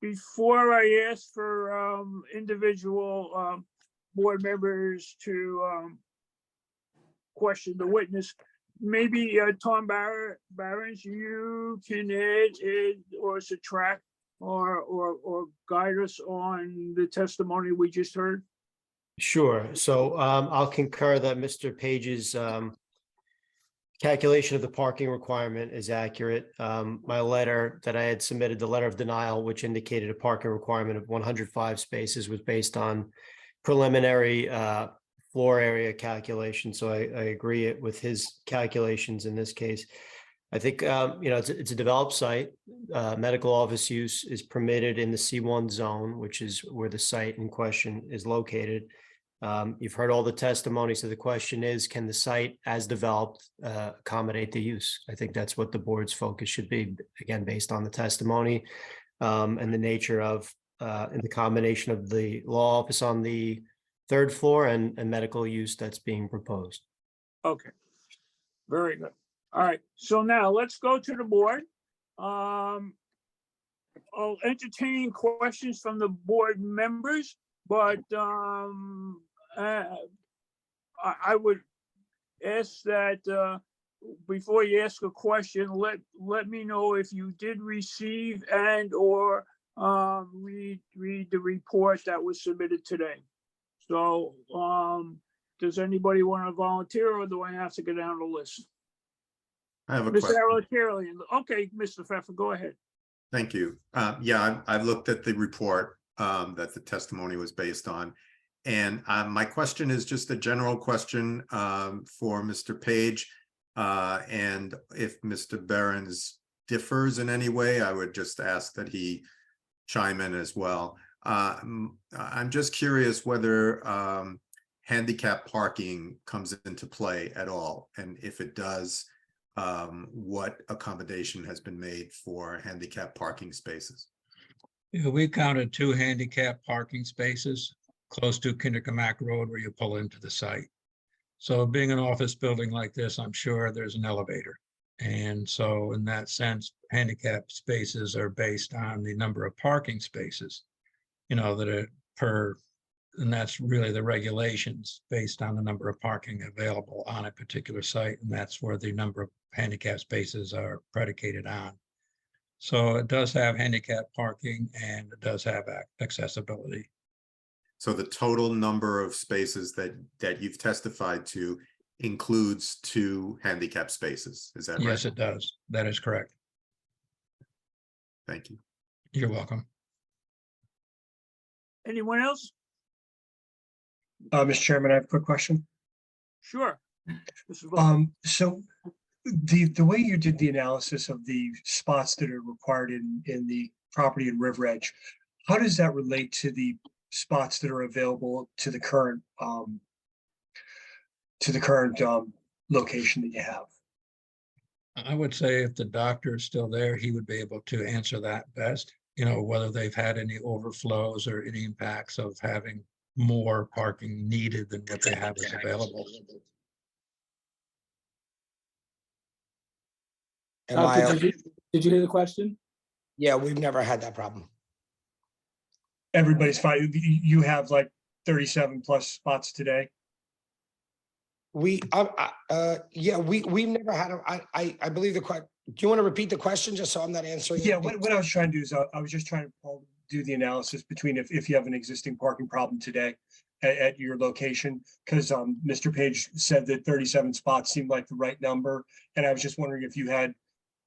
before I ask for, individual, board members to, question the witness, maybe, Tom Barons, you can add or subtract or guide us on the testimony we just heard? Sure. So I'll concur that Mr. Page's calculation of the parking requirement is accurate. My letter that I had submitted, the letter of denial, which indicated a parking requirement of 105 spaces, was based on preliminary floor area calculation. So I agree with his calculations in this case. I think, it's a developed site. Medical office use is permitted in the C1 zone, which is where the site in question is located. You've heard all the testimony. So the question is, can the site as developed accommodate the use? I think that's what the board's focus should be, again, based on the testimony and the nature of and the combination of the law office on the 3rd floor and medical use that's being proposed. Okay, very good. All right, so now let's go to the board. I'll entertain questions from the board members, but I would ask that before you ask a question, let me know if you did receive and or read the report that was submitted today. So does anybody want to volunteer, or do I have to go down the list? I have a Mr. question. Okay, Mr. Pfeffer, go ahead. Thank you. Yeah, I've looked at the report that the testimony was based on. And my question is just a general question for Mr. Page. And if Mr. Behrens differs in any way, I would just ask that he chime in as well. I'm just curious whether handicap parking comes into play at all. And if it does, what accommodation has been made for handicap parking spaces? Yeah, we counted 2 handicap parking spaces close to Kinderkamack Road where you pull into the site. So being an office building like this, I'm sure there's an elevator. And so in that sense, handicap spaces are based on the number of parking spaces, that are per, and that's really the regulations based on the number of parking available on a particular site. And that's where the number of handicap spaces are predicated on. So it does have handicap parking and it does have accessibility. So the total number of spaces that you've testified to includes 2 handicap spaces, is that right? Yes, it does. That is correct. Thank you. You're welcome. Anyone else? Mr. Chairman, I have a quick question. Sure. Mr. Vogel. So the way you did the analysis of the spots that are required in the property in River Edge, how does that relate to the spots that are available to the current location that you have? I would say if the doctor is still there, he would be able to answer that best, whether they've had any overflows or any impacts of having more parking needed than what they have is available. Did you hear the question? Yeah, we've never had that problem. Everybody's fine. You have like 37 plus spots today. We've never had I believe the question. Do you want to repeat the question just so I'm not answering? Yeah, what I was trying to do is I was just trying to do the analysis between if you have an existing parking problem today at your location, because Mr. Page said that 37 spots seemed like the right number. And I was just wondering if you had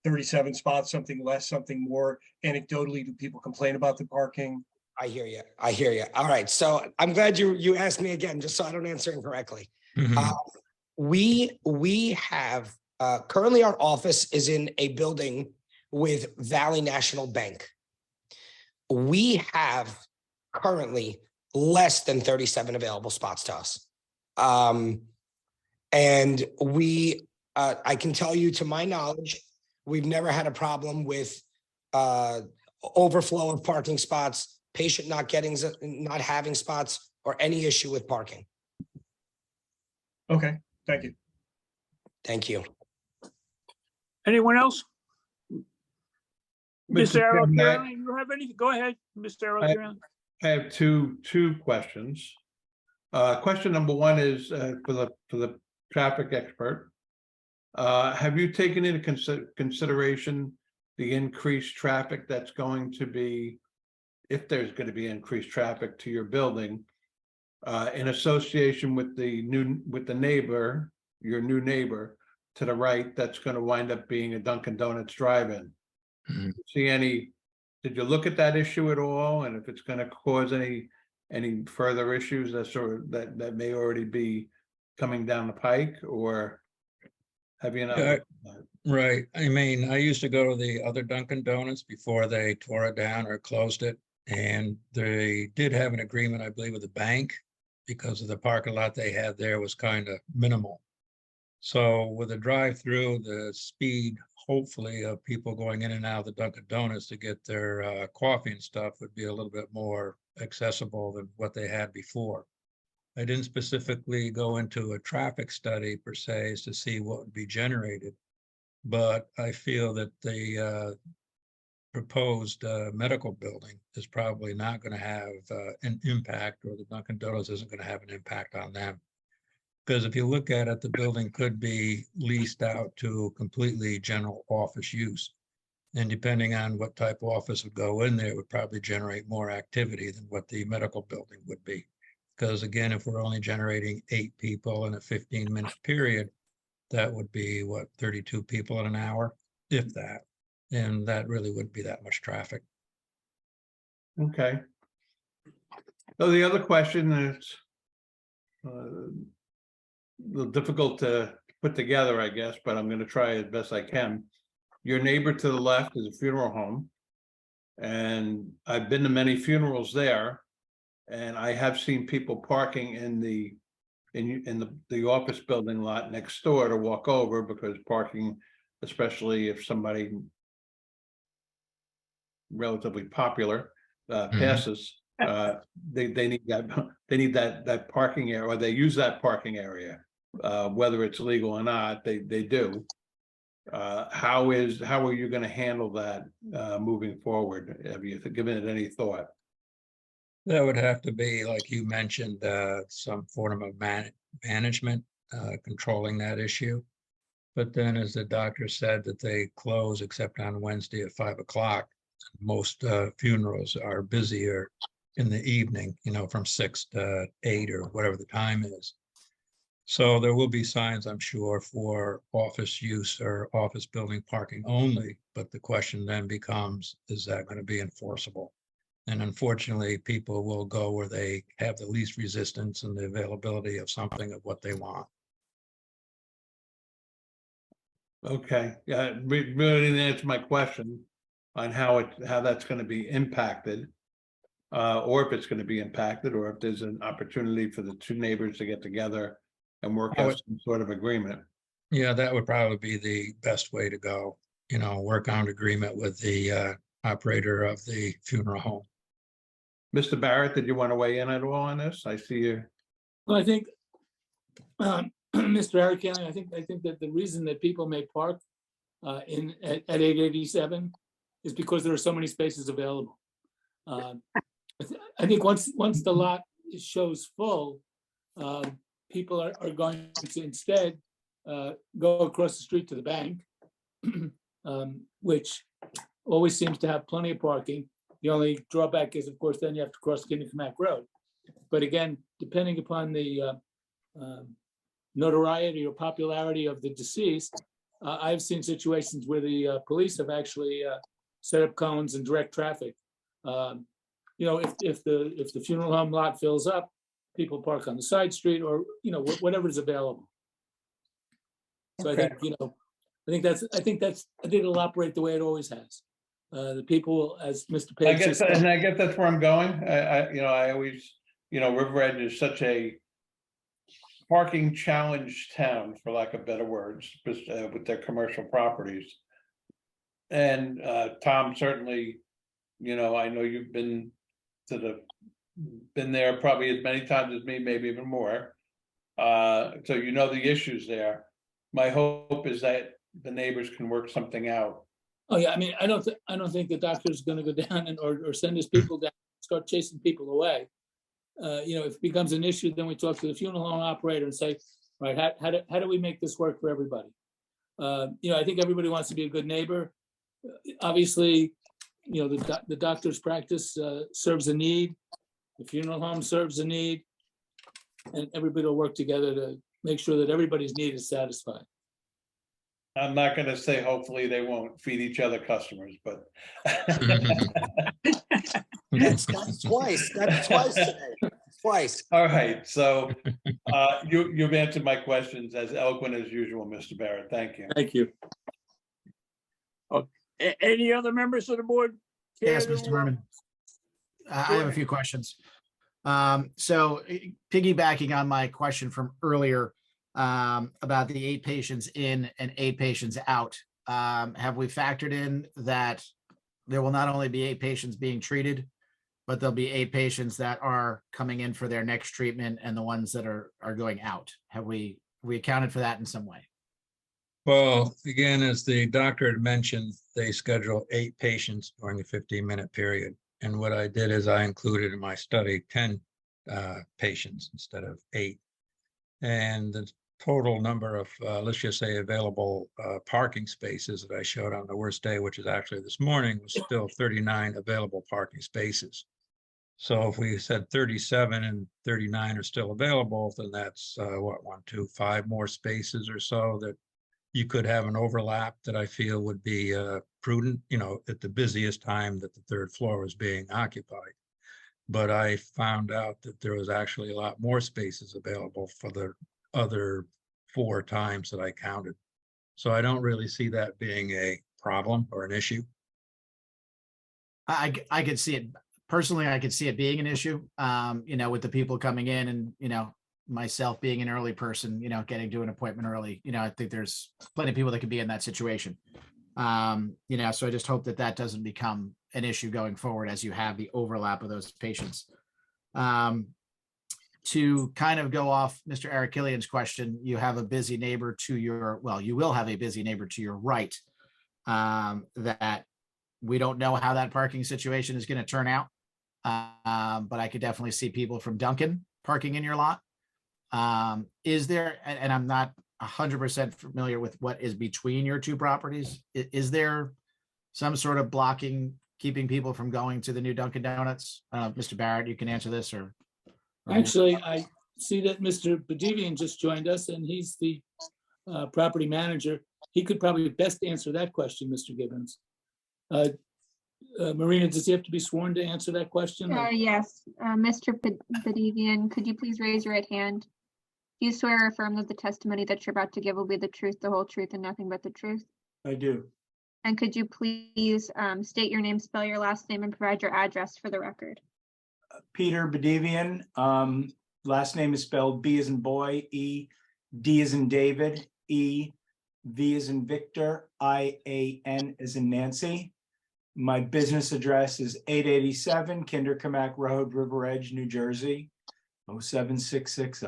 37 spots, something less, something more? Anecdotally, do people complain about the parking? I hear you. I hear you. All right. So I'm glad you asked me again, just so I don't answer incorrectly. Mhm. We have, currently our office is in a building with Valley National Bank. We have currently less than 37 available spots to us. And I can tell you, to my knowledge, we've never had a problem with overflow of parking spots, patient not having spots, or any issue with parking. Okay, thank you. Thank you. Anyone else? Mr. Chairman, Arrow, you have anything? Go ahead, Mr. Arrow. I have two questions. Question number one is for the traffic expert. Have you taken into consideration the increased traffic that's going to be, if there's going to be increased traffic to your building, in association with the neighbor, your new neighbor to the right, that's going to wind up being a Dunkin' Donuts drive-in? Mhm. Did you look at that issue at all? And if it's going to cause any further issues that may already be coming down the pike, or have you not? Yeah, right. I mean, I used to go to the other Dunkin' Donuts before they tore it down or closed it. And they did have an agreement, I believe, with the bank, because of the parking lot they had there was kind of minimal. So with a drive-through, the speed, hopefully, of people going in and out of the Dunkin' Donuts to get their coffee and stuff would be a little bit more accessible than what they had before. I didn't specifically go into a traffic study per se as to see what would be generated, but I feel that the proposed medical building is probably not going to have an impact, or the Dunkin' Donuts isn't going to have an impact on them. Because if you look at it, the building could be leased out to completely general office use. And depending on what type of office would go in there, it would probably generate more activity than what the medical building would be. Because again, if we're only generating 8 people in a 15-minute period, that would be what, 32 people in an hour, if that. And that really wouldn't be that much traffic. Okay. So the other question is a little difficult to put together, I guess, but I'm going to try as best I can. Your neighbor to the left is a funeral home, and I've been to many funerals there, and I have seen people parking in the office building lot next door to walk over, because parking, especially if somebody relatively popular passes, they need that parking area, or they use that parking area, whether it's legal or not. They do. How are you going to handle that moving forward? Have you given it any thought? That would have to be, like you mentioned, some form of management controlling that issue. But then, as the doctor said, that they close except on Wednesday at 5 o'clock. Most funerals are busier in the evening, from 6 to 8 or whatever the time is. So there will be signs, I'm sure, for office use or office building parking only. But the question then becomes, is that going to be enforceable? And unfortunately, people will go where they have the least resistance and the availability of something of what they want. Okay, yeah, really didn't answer my question on how that's going to be impacted, or if it's going to be impacted, or if there's an opportunity for the two neighbors to get together and work out some sort of agreement. Yeah, that would probably be the best way to go. Work on an agreement with the operator of the funeral home. Mr. Barrett, did you want to weigh in at all on this? I see you. Well, I think, Mr. Harry Kelly, I think that the reason that people may park at 887 is because there are so many spaces available. I think once the lot shows full, people are going to instead go across the street to the bank, which always seems to have plenty of parking. The only drawback is, of course, then you have to cross Kinnicamack Road. But again, depending upon the notoriety or popularity of the deceased, I've seen situations where the police have actually set up cones and direct traffic. You know, if the funeral home lot fills up, people park on the side street or, you know, whatever is available. So I think, you know, I think it'll operate the way it always has. The people, as Mr. I Page guess, said, and I guess that's where I'm going. I always, River Edge is such a parking challenged town, for lack of better words, with their commercial properties. And Tom, certainly, I know you've been there probably as many times as me, maybe even more. So you know the issues there. My hope is that the neighbors can work something out. oh yeah, I mean, I don't think the doctor's gonna go down or send his people down, start chasing people away. You know, if it becomes an issue, then we talk to the funeral home operator and say, right, how do we make this work for everybody? You know, I think everybody wants to be a good neighbor. Obviously, you know, the doctor's practice serves a need, the funeral home serves a need, and everybody will work together to make sure that everybody's need is satisfied. I'm not gonna say hopefully they won't feed each other customers, but. That's twice today, twice. All right, so you've answered my questions as eloquent as usual, Mr. Barrett. Thank you. Thank you. Any other members of the board? Yes, care Mr. to- Berman. I have a few questions. So piggybacking on my question from earlier about the 8 patients in and 8 patients out, have we factored in that there will not only be 8 patients being treated, but there'll be 8 patients that are coming in for their next treatment and the ones that are going out? Have we accounted for that in some way? Well, again, as the doctor had mentioned, they schedule 8 patients during a 15-minute period. And what I did is I included in my study 10 patients instead of 8. And the total number of, let's just say, available parking spaces that I showed on the worst day, which is actually this morning, was still 39 available parking spaces. So if we said 37 and 39 are still available, then that's 5 more spaces or so that you could have an overlap that I feel would be prudent, at the busiest time that the 3rd floor is being occupied. But I found out that there was actually a lot more spaces available for the other 4 times that I counted. So I don't really see that being a problem or an issue. I could see it personally. I could see it being an issue, with the people coming in and, myself being an early person, getting to an appointment early, I think there's plenty of people that could be in that situation. So I just hope that doesn't become an issue going forward as you have the overlap of those patients. To kind of go off Mr. Eric Killian's question, you have a busy neighbor to your, you will have a busy neighbor to your right, that we don't know how that parking situation is going to turn out. But I could definitely see people from Dunkin' parking in your lot. Is there, and I'm not 100% familiar with what is between your 2 properties, is there some sort of blocking, keeping people from going to the new Dunkin' Donuts? Mr. Barrett, you can answer this or. Actually, I see that Mr. Bedivian just joined us and he's the property manager. He could probably best answer that question, Mr. Gibbons. Marina, does he have to be sworn to answer that question? Yes, Mr. Bedivian, could you please raise your right hand? Do you swear or affirm that the testimony that you're about to give will be the truth, the whole truth, and nothing but the truth? I do. And could you please state your name, spell your last name, and provide your address for the record? Peter Bedivian. Last name is spelled B as in boy, E, D as in David, E, V as in Victor, I-A-N as in Nancy. My business address is 887 Kinderkamak Road, River Edge, New Jersey, 07660.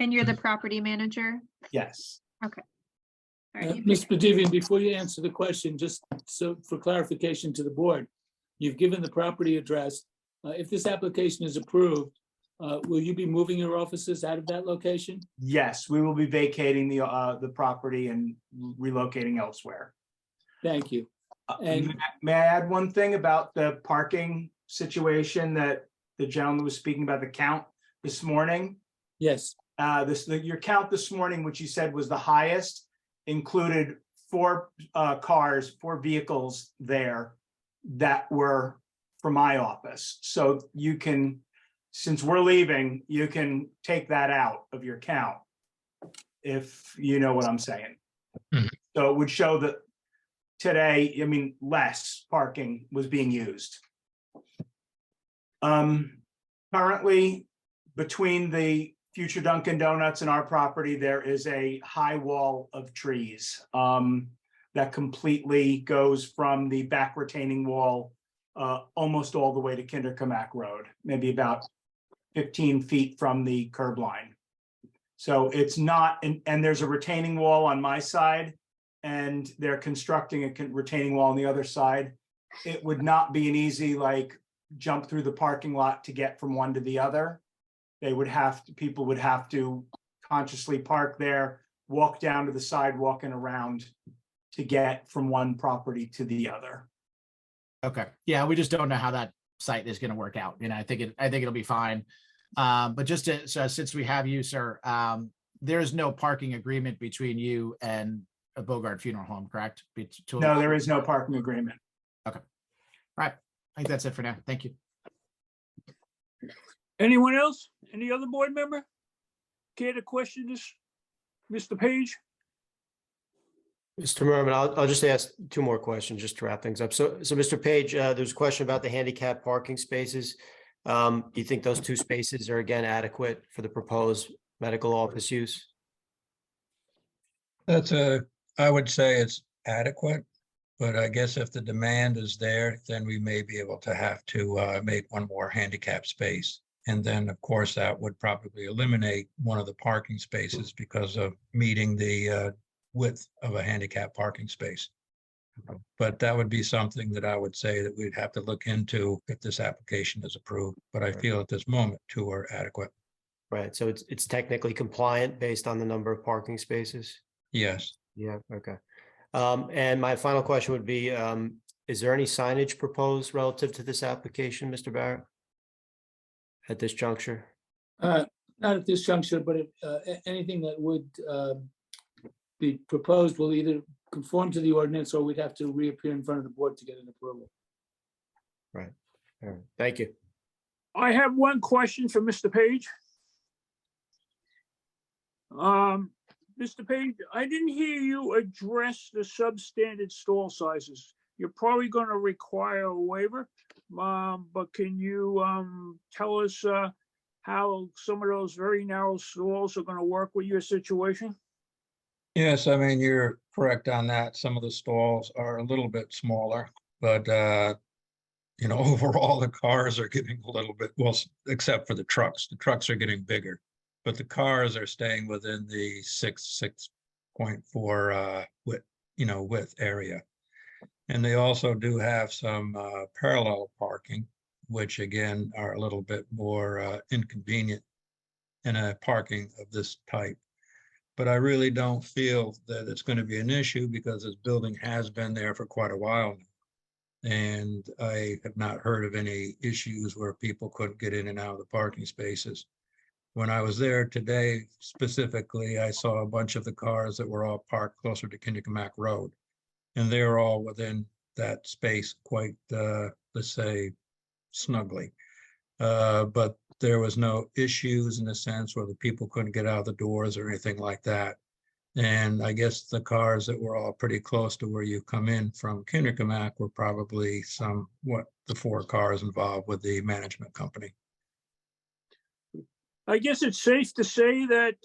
And you're the property manager? Yes. Okay. All right, Ms. Bedivian, before you answer the question, just so for clarification to the board, you've given the property address. If this application is approved, will you be moving your offices out of that location? Yes, we will be vacating the property and relocating elsewhere. Thank you. And May I add one thing about the parking situation that the gentleman was speaking about, the count this morning? yes, Your count this morning, which you said was the highest, included four vehicles there that were from my office. So you can, since we're leaving, you can take that out of your count, if you know what I'm saying. Mhm. So it would show that today, I mean, less parking was being used. Currently, between the future Dunkin' Donuts and our property, there is a high wall of trees that completely goes from the back retaining wall almost all the way to Kinderkamak Road, maybe about 15 feet from the curb line. So it's not, and there's a retaining wall on my side, and they're constructing a retaining wall on the other side. It would not be an easy, like, jump through the parking lot to get from one to the other. They would have to, people would have to consciously park there, walk down to the sidewalk and around to get from one property to the other. Okay, yeah, we just don't know how that site is gonna work out. You know, I think it'll be fine. But just to, so since we have you, sir, there is no parking agreement between you and a Bogart Funeral Home, correct? No, there is no parking agreement. Okay. All right, I think that's it for now. Thank you. Anyone else? Any other board member? Care to question this? Mr. Page? Mr. Merman, I'll just ask two more questions just to wrap things up. So Mr. Page, there's a question about the handicap parking spaces. Do you think those two spaces are again adequate for the proposed medical office use? I would say it's adequate, but I guess if the demand is there, then we may be able to have to make one more handicap space. And then, of course, that would probably eliminate one of the parking spaces because of meeting the width of a handicap parking space. But that would be something that I would say that we'd have to look into if this application is approved. But I feel at this moment two are adequate. Right, so it's technically compliant based on the number of parking spaces? Yes. Yeah, okay. And my final question would be, is there any signage proposed relative to this application, Mr. Barrett? At this juncture? Not at this juncture, but anything that would be proposed will either conform to the ordinance or we'd have to reappear in front of the board to get an approval. Right. All right. Thank you. I have one question for Mr. Page. Mr. Page, I didn't hear you address the substandard stall sizes. You're probably going to require a waiver, but can you tell us how some of those very narrow stalls are going to work with your situation? Yes, I mean, you're correct on that. Some of the stalls are a little bit smaller, but you know, overall the cars are getting a little bit, well, except for the trucks. The trucks are getting bigger, but the cars are staying within the 6.4 width area. And they also do have some parallel parking, which again are a little bit more inconvenient in a parking of this type. But I really don't feel that it's going to be an issue because this building has been there for quite a while now. And I have not heard of any issues where people couldn't get in and out of the parking spaces. When I was there today, specifically, I saw a bunch of the cars that were all parked closer to Kinderkamak Road. And they're all within that space quite, let's say, snugly. But there was no issues in the sense where the people couldn't get out of the doors or anything like that. And I guess the cars that were all pretty close to where you come in from Kinderkamak were probably the 4 cars involved with the management company. I guess it's safe to say that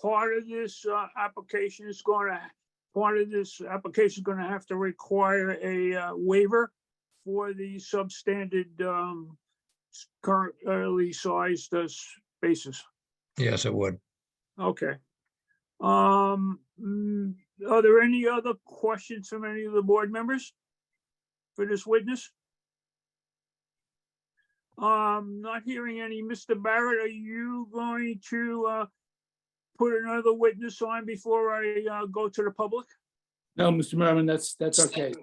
part of this application is going to have to require a waiver for the substandard currently sized spaces. Yes, it would. Okay. Are there any other questions from any of the board members for this witness? Not hearing any. Mr. Barrett, are you going to put another witness on before I go to the public? No, Mr. Merman, that's okay.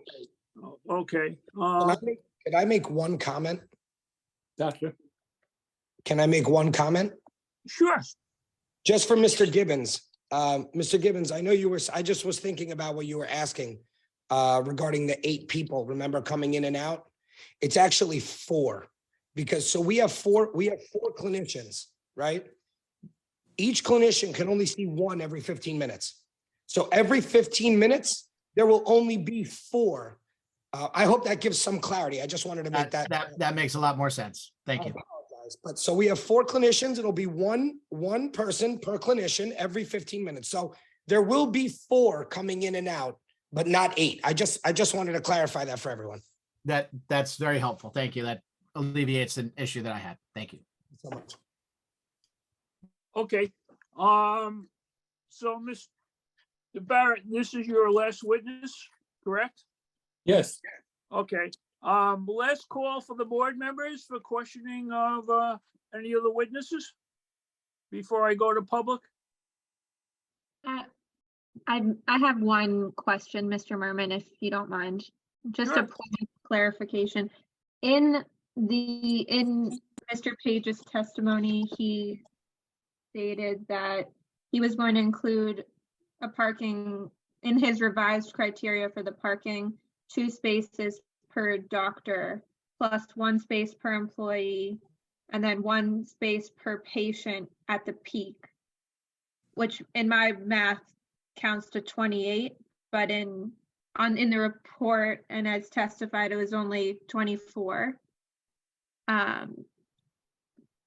Okay. Could I make one comment? Doctor? Can I make one comment? Sure. Just for Mr. Gibbons. Mr. Gibbons, I know I just was thinking about what you were asking regarding the 8 people, remember coming in and out? It's actually 4, because so we have four clinicians, right? Each clinician can only see 1 every 15 minutes. So every 15 minutes, there will only be 4. I hope that gives some clarity. I just wanted to make That makes a lot more sense. Thank I you. apologize, but so we have 4 clinicians. It'll be one person per clinician every 15 minutes. So there will be 4 coming in and out, but not 8. I just wanted to clarify that for everyone. That's very helpful. Thank you. That alleviates an issue that I had. Thank you. So much. Okay, so Mr. Barrett, this is your last witness, correct? Yes. Okay, last call for the board members for questioning of, any of the witnesses before I go to public. I have one question, Mr. Merman, if you don't mind. Just a Sure. point of clarification. In Mr. Page's testimony, he stated that he was going to include a parking in his revised criteria for the parking, 2 spaces per doctor, plus 1 space per employee, and then 1 space per patient at the peak, which in my math counts to 28, but in the report and as testified, it was only 24.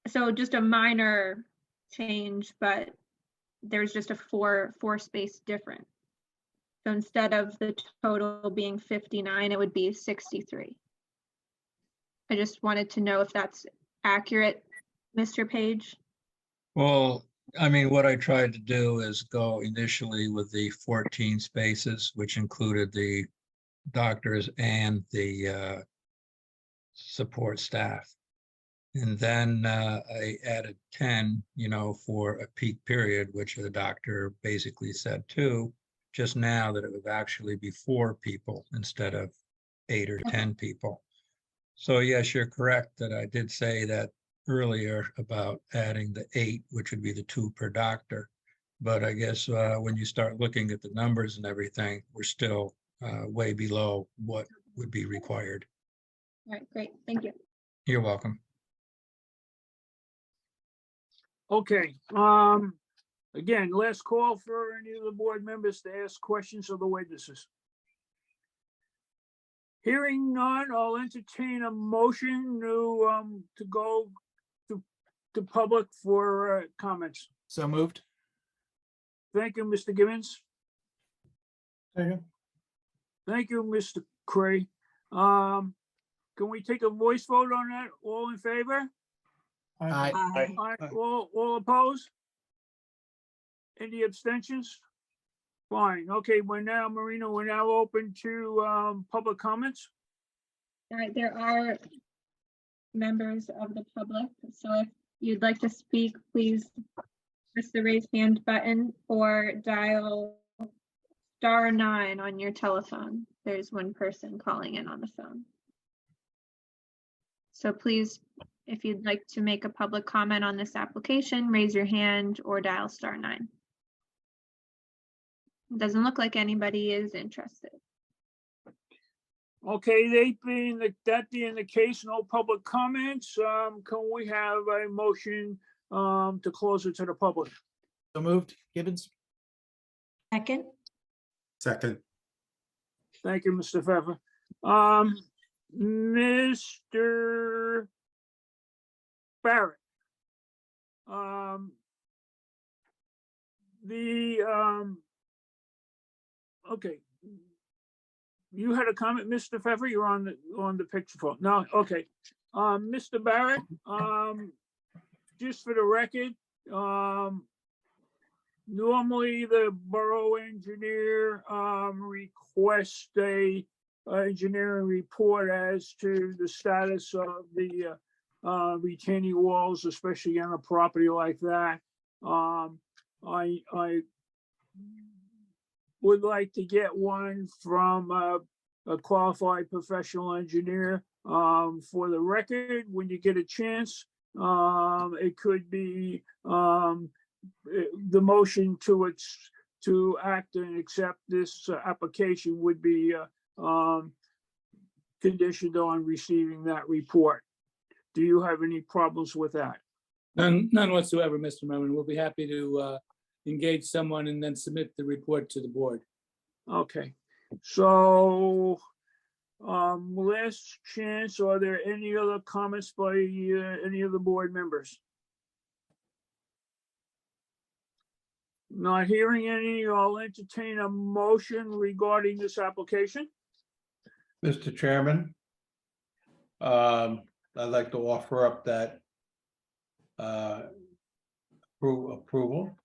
So just a minor change, but there's just a four space difference. So instead of the total being 59, it would be 63. I just wanted to know if that's accurate, Mr. Page. Well, I mean, what I tried to do is go initially with the 14 spaces, which included the doctors and the support staff. And then I added 10, for a peak period, which the doctor basically said too, just now that it would actually be 4 people instead of 8 or 10 people. So yes, you're correct that I did say that earlier about adding the 8, which would be the 2 per doctor. But I guess when you start looking at the numbers and everything, we're still way below what would be required. All right, great. Thank you. You're welcome. Okay, again, last call for any of the board members to ask questions of the witnesses. Hearing none, I'll entertain a motion to go to public for comments. So moved. Thank you, Mr. Gibbons. Second. Thank you, Mr. Cray. Can we take a voice vote on that? All in favor? Aye. Aye. All opposed? Any abstentions? Fine. Okay, Marina, we're now open to public comments. All right, there are members of the public. So if you'd like to speak, please press the raise hand button or dial *9 on your telephone. There's one person calling in on the phone. So please, if you'd like to make a public comment on this application, raise your hand or dial *9. It doesn't look like anybody is interested. Okay, that being the case, no public comments. Can we have a motion to close it to the public? So moved. Gibbons. Second. Second, Thank you, Mr. Pfeffer. Mr. Barrett. Okay. You had a comment, Mr. Pfeffer? You're on the picture phone. No, okay. Mr. Barrett, just for the record, normally the borough engineer requests a engineering report as to the status of the retaining walls, especially on a property like that. I would like to get one from a qualified professional engineer. For the record, when you get a chance, it could be the motion to act and accept this application would be conditioned on receiving that report. Do you have any problems with that? None whatsoever, Mr. Merman. We'll be happy to engage someone and then submit the report to the board. Okay, so last chance, are there any other comments by any of the board members? Not hearing any, I'll entertain a motion regarding this application. Mr. Chairman, I'd like to offer up that approval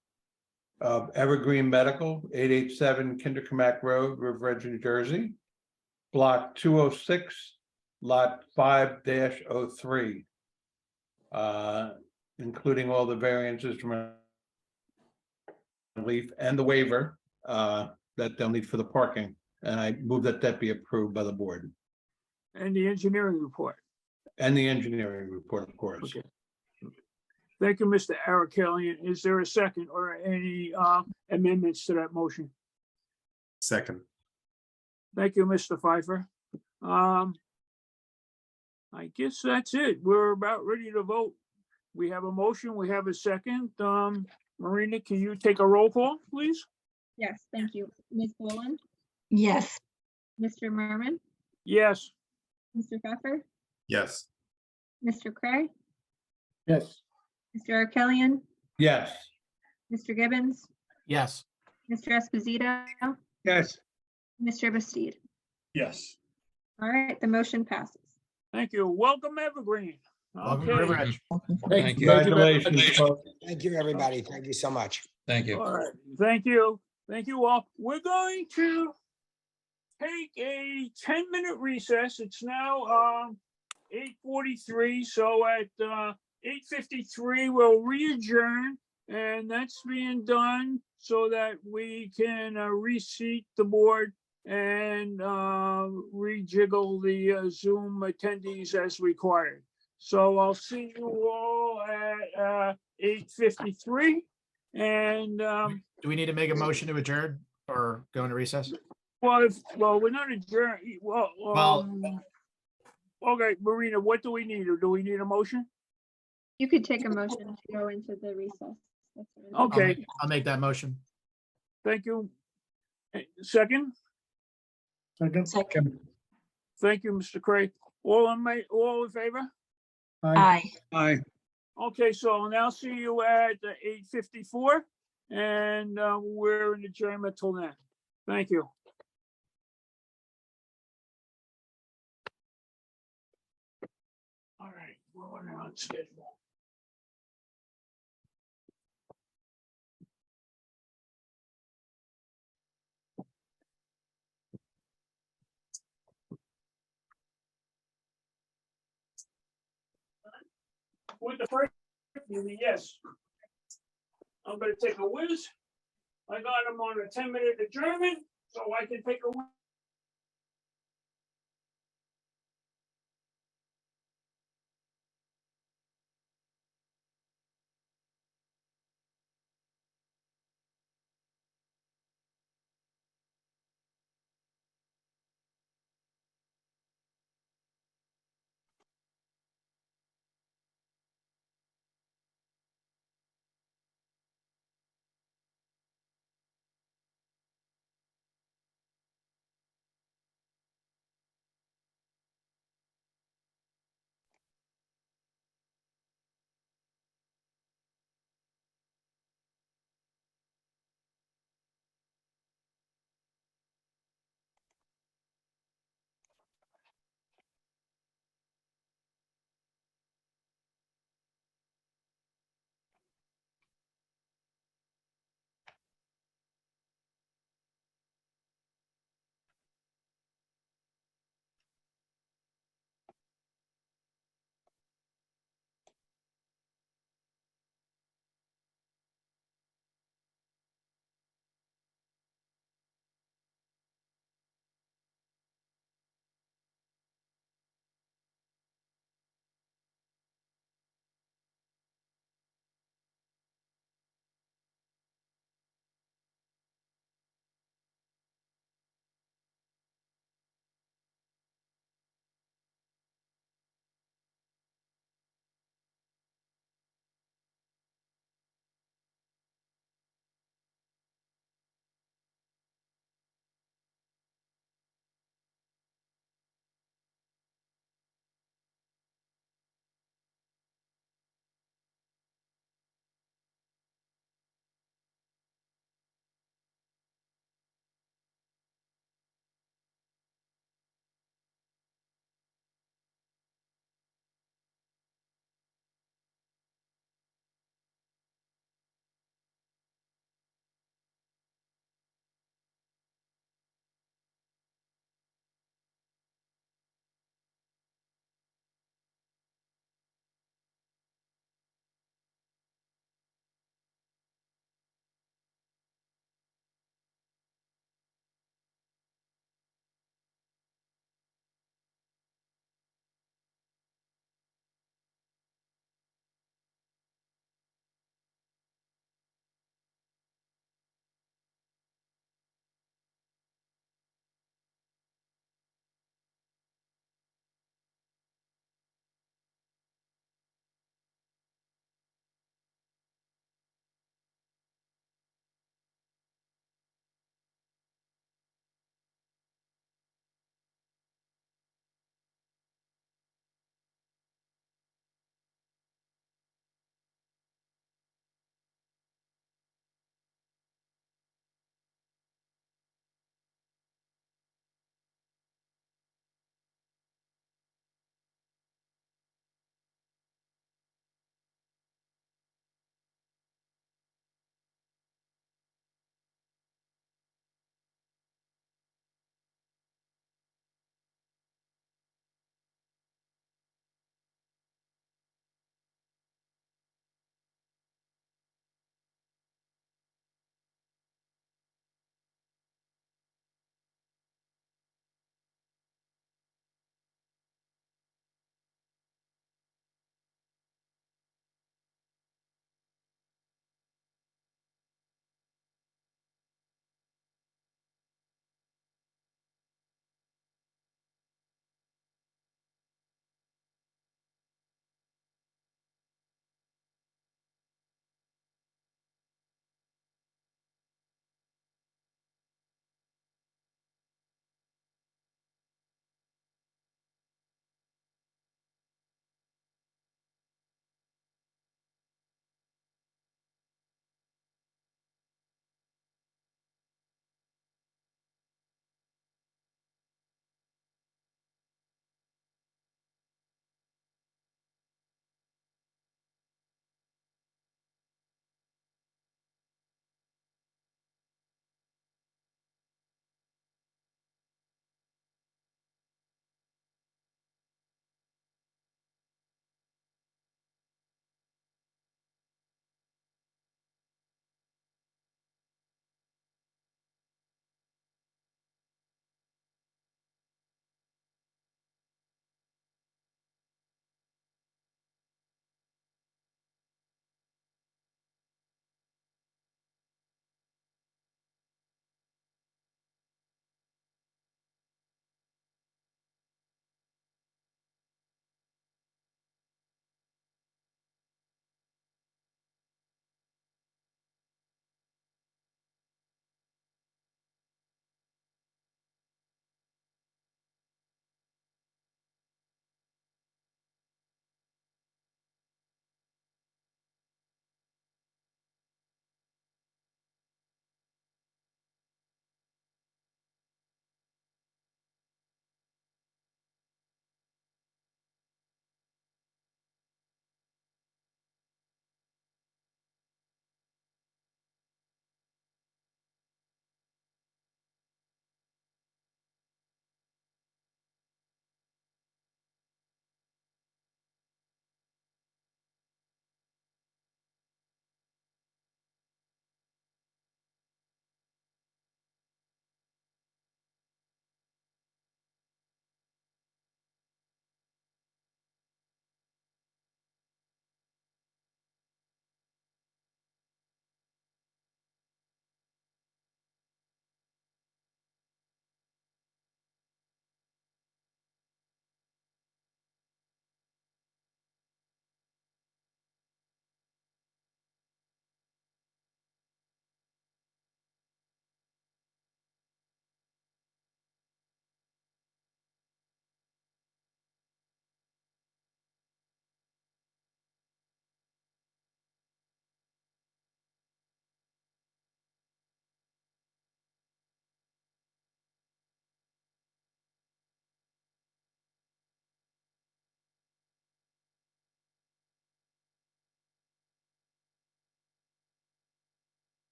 of Evergreen Medical, 887 Kindercamack Road, River Edge, New Jersey, block 206, lot 5-03, including all the variances from relief and the waiver that they'll need for the parking. And I move that that be approved by the board. And the engineering report. And the engineering report, of course. Okay. Thank you, Mr. Arakelian. Is there a second or any amendments to that motion? Second. Thank you, Mr. Pfeiffer. I guess that's it. We're about ready to vote. We have a motion, we have a second. Marina, can you take a roll call, please? Yes, thank you. Ms. Boland, Yes. Mr. Merman, Yes. Mr. Pfeffer, Yes. Mr. Cray, Yes. Mr. Arkelian, Yes. Mr. Gibbons, Yes. Mr. Esposito, Yes. Mr. Bastide. Yes. All right, the motion passes. Thank you. Welcome, Evergreen. Welcome to Okay. River Edge. Thank you. Thank you very much. Congratulations, folks. Thank you, everybody. Thank you so much. Thank you. All right, thank you. Thank you all. We're going to take a 10-minute recess. It's now 8:43, so at 8:53, we'll re-adjourn, and that's being done so that we can reseat the board and rejiggle the Zoom attendees as required. So I'll see you all at 8:53. And Do we need to make a motion to adjourn or go into recess? well, we're not adjourned. Well- Okay, Marina, what do we need? Or do we need a motion? You could take a motion to go into the recess. That's fine. Okay, I'll make that motion. thank you. Second, Second. thank you, Mr. Craig. All in favor? Aye. Aye. Okay, so I'll now see you at 8:54, and we're in adjournment till then. Thank you. All right, we're on schedule. With the first, yes. I'm gonna take a whiz. I got him on a 10-minute adjournment, so I can take a whiz.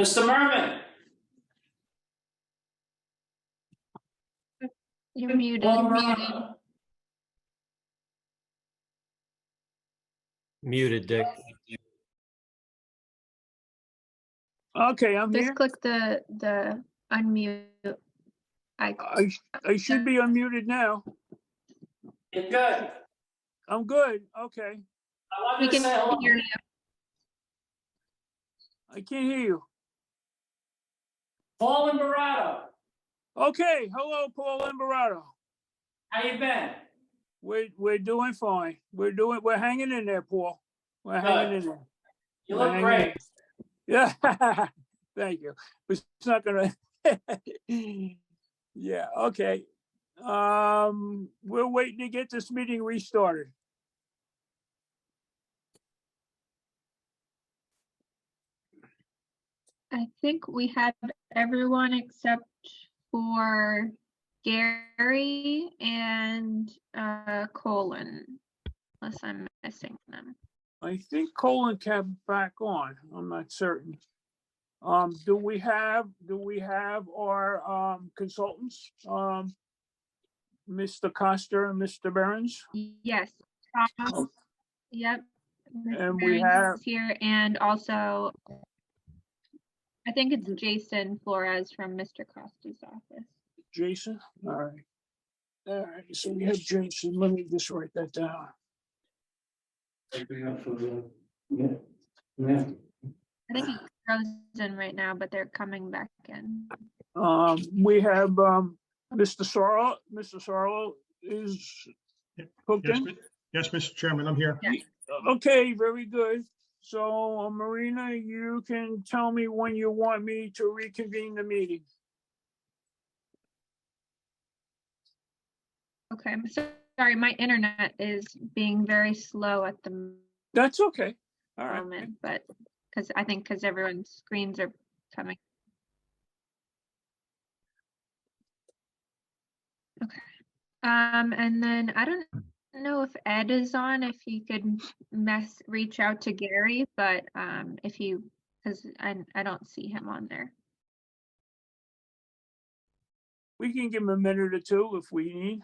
Mr. Merman. You're muted. Paul Merman. Muted, Dick. Okay, I'm Just here. click the unmute icon. I should be unmuted now. You're good. I'm good. Okay. I want We you to can say hello. hear you. I can't hear you. Paul Imperato. Okay. Hello, Paul Lamberto. How you been? We're doing fine. We're hanging in there, Paul. We're hanging in there. You We're look hanging great. in. Yeah. Thank you. It's not gonna. Yeah. Okay. We're waiting to get this meeting restarted. I think we have everyone except for Gary and Colin, unless I'm missing them. I think Colin came back on. I'm not certain. Do we have our consultants? Mr. Costa and Mr. Burns? Yes. Oh. Yep. Mr. And we Burns have- is here, and also I think it's Jason Flores from Mr. Costa's office. Jason? All right. All right, so we have Jason. Let me just write that down. I think he's frozen right now, but they're coming back in. We have Mr. Sorrell. Mr. Sorrell is hooked Yes, in. yes, Mr. Chairman, I'm here. Okay, very good. So Marina, you can tell me when you want me to reconvene the meeting. Okay, I'm sorry, my internet is being very slow at the That's okay. All right. moment, but because everyone's screens are coming. Okay. And then I don't know if Ed is on, if he could reach out to Gary, but if you, because I don't see him on there. We can give him a minute or two if we need.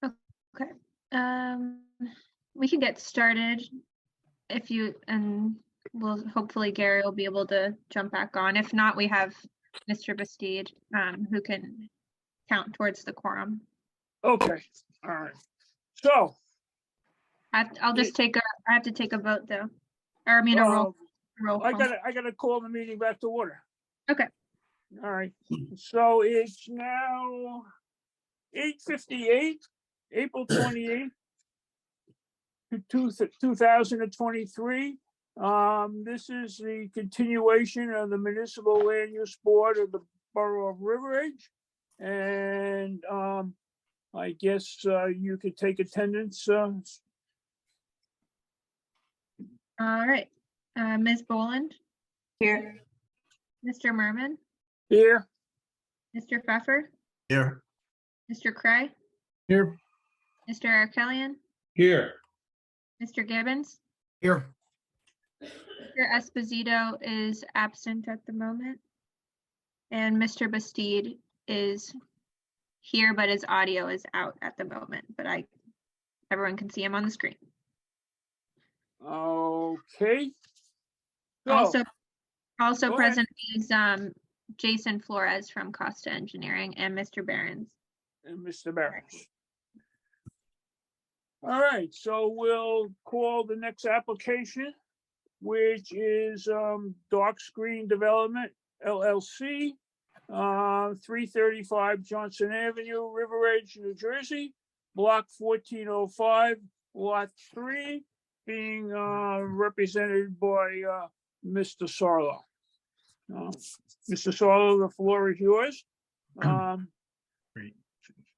Okay. We can get started if you, and Well, hopefully Gary will be able to jump back on. If not, we have Mr. Bastide, who can count towards the quorum. Okay, all right. So, I'll just take a, I have to take a vote though. Or I mean, a roll I call. gotta call the meeting back to order. Okay. All right, so it's now 8:58, April 28th, 2023. This is the continuation of the Municipal Land Use Board of the Borough of River Edge. And I guess you could take attendance. All right. Ms. Boland, Here. Mr. Merman, Here. Mr. Pfeffer, Here. Mr. Cray, Here. Mr. Arkelian, Here. Mr. Gibbons. Here. Mr. Esposito is absent at the moment. And Mr. Bastide is here, but his audio is out at the moment, but everyone can see him on the screen. Okay. So, Also go present is Jason Flores from Costa Engineering and Mr. Behrens. and Mr. Barrett. All right, so we'll call the next application, which is Dark Screen Development LLC, 335 Johnson Avenue, River Edge, New Jersey, block 1405, lot 3, being represented by Mr. Sarlo. Mr. Sarlo, the floor is yours. Great.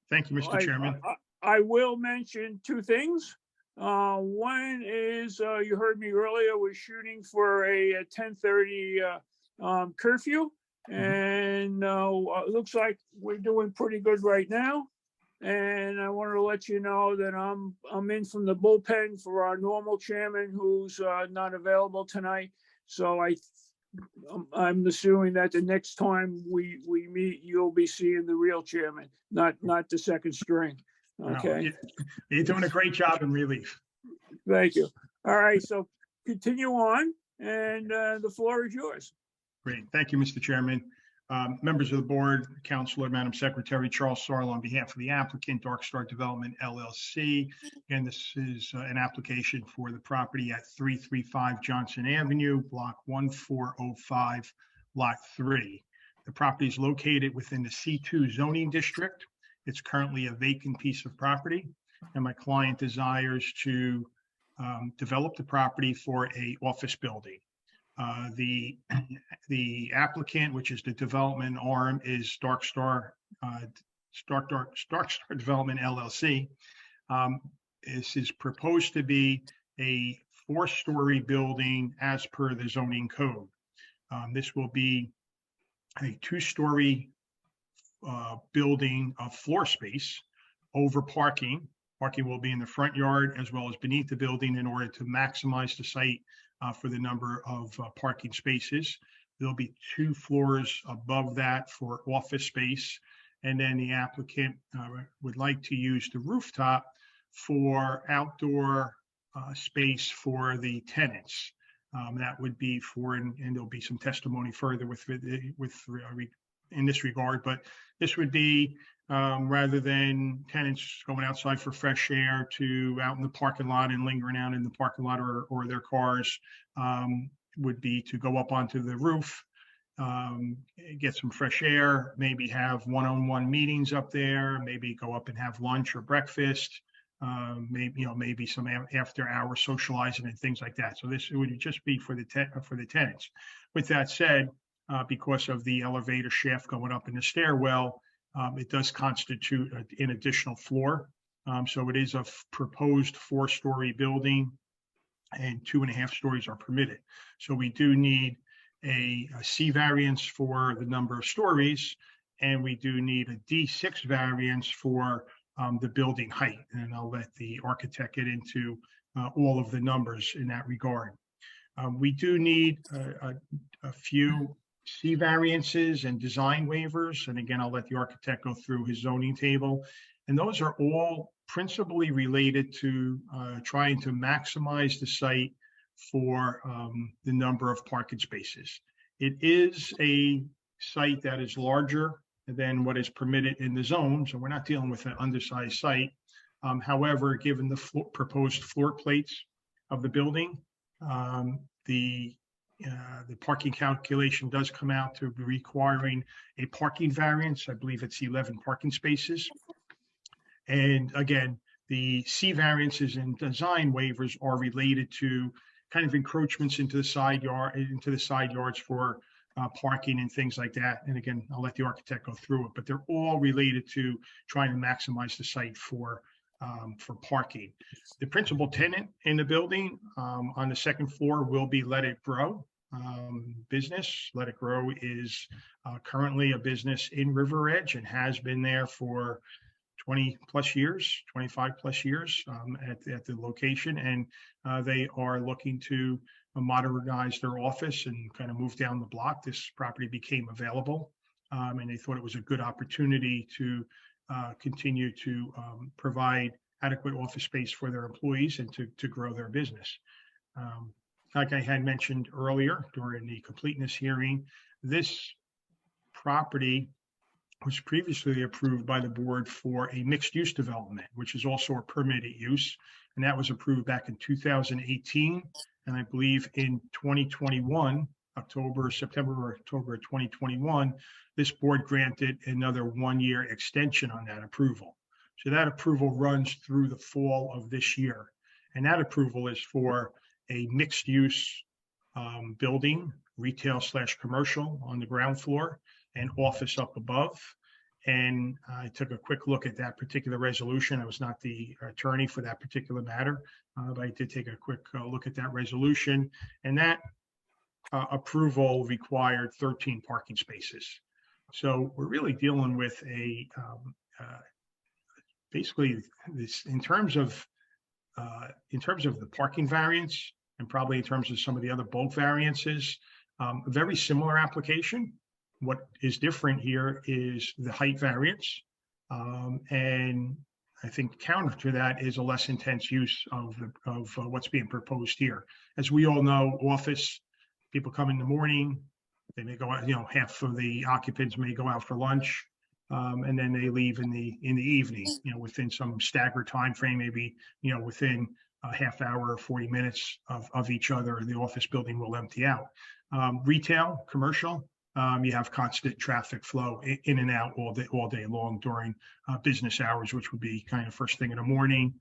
Thank you, Mr. Chairman. I will mention two things. One is, you heard me earlier, we're shooting for a 10:30 curfew. And it looks like we're doing pretty good right now. And I want to let you know that I'm in from the bullpen for our normal chairman who's not available tonight. So I'm assuming that the next time we meet, you'll be seeing the real chairman, not the second string. Okay. You're doing a great job in relief. Thank you. All right, so continue on, and the floor is yours. Great. Thank you, Mr. Chairman. Members of the board, Counselor, Madam Secretary, Charles Sarlo on behalf of the applicant, Dark Star Development LLC. Again, this is an application for the property at 335 Johnson Avenue, block 1405, lot 3. The property is located within the C2 zoning district. It's currently a vacant piece of property, and my client desires to develop the property for an office building. The applicant, which is the development arm, is Dark Star Development LLC. This is proposed to be a 4-story building as per the zoning code. This will be a 2-story building of floor space over parking. Parking will be in the front yard as well as beneath the building in order to maximize the site for the number of parking spaces. There'll be 2 floors above that for office space. And then the applicant would like to use the rooftop for outdoor space for the tenants. That would be for, and there'll be some testimony further in this regard, but this would be rather than tenants going outside for fresh air to out in the parking lot and lingering out in the parking lot or their cars, would be to go up onto the roof, get some fresh air, maybe have one-on-one meetings up there, maybe go up and have lunch or breakfast, maybe some after hour socializing and things like that. So this would just be for the tenants. With that said, because of the elevator shaft going up in the stairwell, it does constitute an additional floor. So it is a proposed 4-story building, and 2.5 stories are permitted. So we do need a C variance for the number of stories, and we do need a D6 variance for the building height. And I'll let the architect get into all of the numbers in that regard. We do need a few C variances and design waivers. And again, I'll let the architect go through his zoning table. And those are all principally related to trying to maximize the site for the number of parking spaces. It is a site that is larger than what is permitted in the zone, so we're not dealing with an undersized site. However, given the proposed floor plates of the building, the parking calculation does come out to be requiring a parking variance. I believe it's 11 parking spaces. And again, the C variances and design waivers are related to kind of encroachments into the side yards for parking and things like that. And again, I'll let the architect go through it, but they're all related to trying to maximize the site for parking. The principal tenant in the building on the second floor will be Let It Grow business. Let It Grow is currently a business in River Edge and has been there for 20 plus years, 25 plus years at the location. And they are looking to modernize their office and kind of move down the block. This property became available and they thought it was a good opportunity to continue to provide adequate office space for their employees and to grow their business. Like I had mentioned earlier during the completeness hearing, this property was previously approved by the board for a mixed-use development, which is also a permitted use, and that was approved back in 2018. And I believe in 2021, September or October of 2021, this board granted another 1-year extension on that approval. So that approval runs through the fall of this year. And that approval is for a mixed-use building, retail/commercial on the ground floor and office up above. And I took a quick look at that particular resolution. I was not the attorney for that particular matter, but I did take a quick look at that resolution. And that approval required 13 parking spaces. So we're really dealing with basically this in terms of the parking variance and probably in terms of some of the other bulk variances, a very similar application. What is different here is the height variance. And I think counter to that is a less intense use of what's being proposed here. As we all know, office people come in the morning, they may go out, half of the occupants may go out for lunch, and then they leave in the evening, within some staggered time frame, maybe, within a half hour or 40 minutes of each other, the office building will empty out. Retail, commercial, you have constant traffic flow in and out all day long during business hours, which would be kind of first thing in the morning,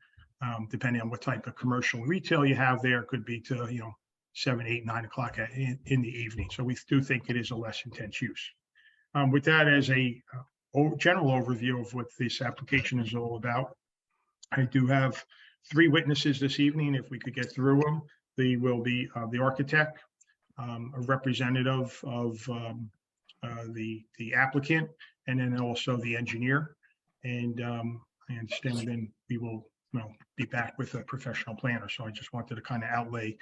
depending on what type of commercial retail you have there, could be to 7, 8, 9 o'clock in the evening. So we do think it is a less intense use. With that as a general overview of what this application is all about, I do have 3 witnesses this evening. If we could get through them, they will be the architect, a representative of the applicant, and then also the engineer. And I understand then we will be back with a professional planner. So I just wanted to kind of outlay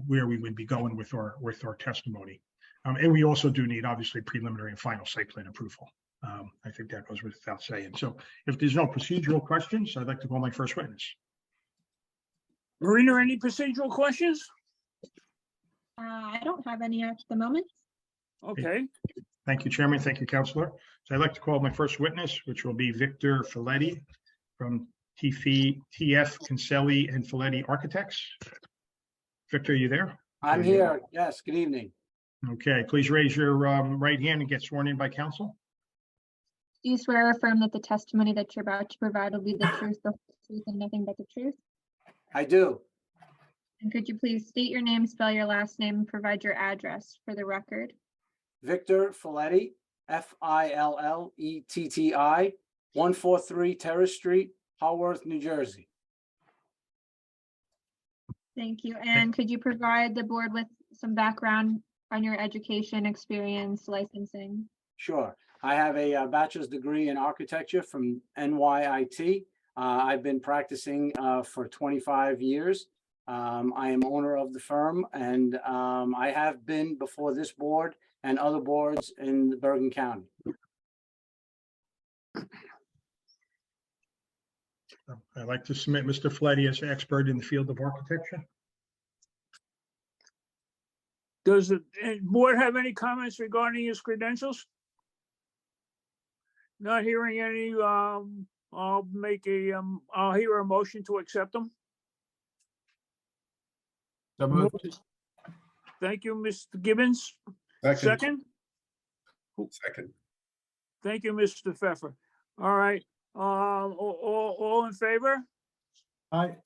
where we would be going with our testimony. And we also do need obviously preliminary and final site plan approval. I think that goes without saying. So if there's no procedural questions, I'd like to call my first witness. Marina, any procedural questions? I don't have any at the moment. Okay. Thank you, Chairman. Thank you, Counselor. So I'd like to call my first witness, which will be Victor Folletti from TF Kinselli and Folletti Architects. Victor, are you there? I'm here. Yes, good evening. Okay, please raise your right hand and get sworn in by counsel. Do you swear or affirm that the testimony that you're about to provide will be the truth, the whole truth, and nothing but the truth? I do. And could you please state your name, spell your last name, and provide your address for the record? Victor Folletti, Filletti, 143 Terrace Street, Haworth, New Jersey. Thank you. And could you provide the board with some background on your education, experience, licensing? Sure. I have a bachelor's degree in architecture from NYIT. I've been practicing for 25 years. I am owner of the firm, and I have been before this board and other boards in Bergen County. I'd like to submit Mr. Folletti as an expert in the field of architecture. Does the board have any comments regarding his credentials? Not hearing any, I'll hear a motion to accept them. So moved. Thank you, Mr. Gibbons. Second? Second. Thank you, Mr. Pfeffer. All right, all in favor? Aye.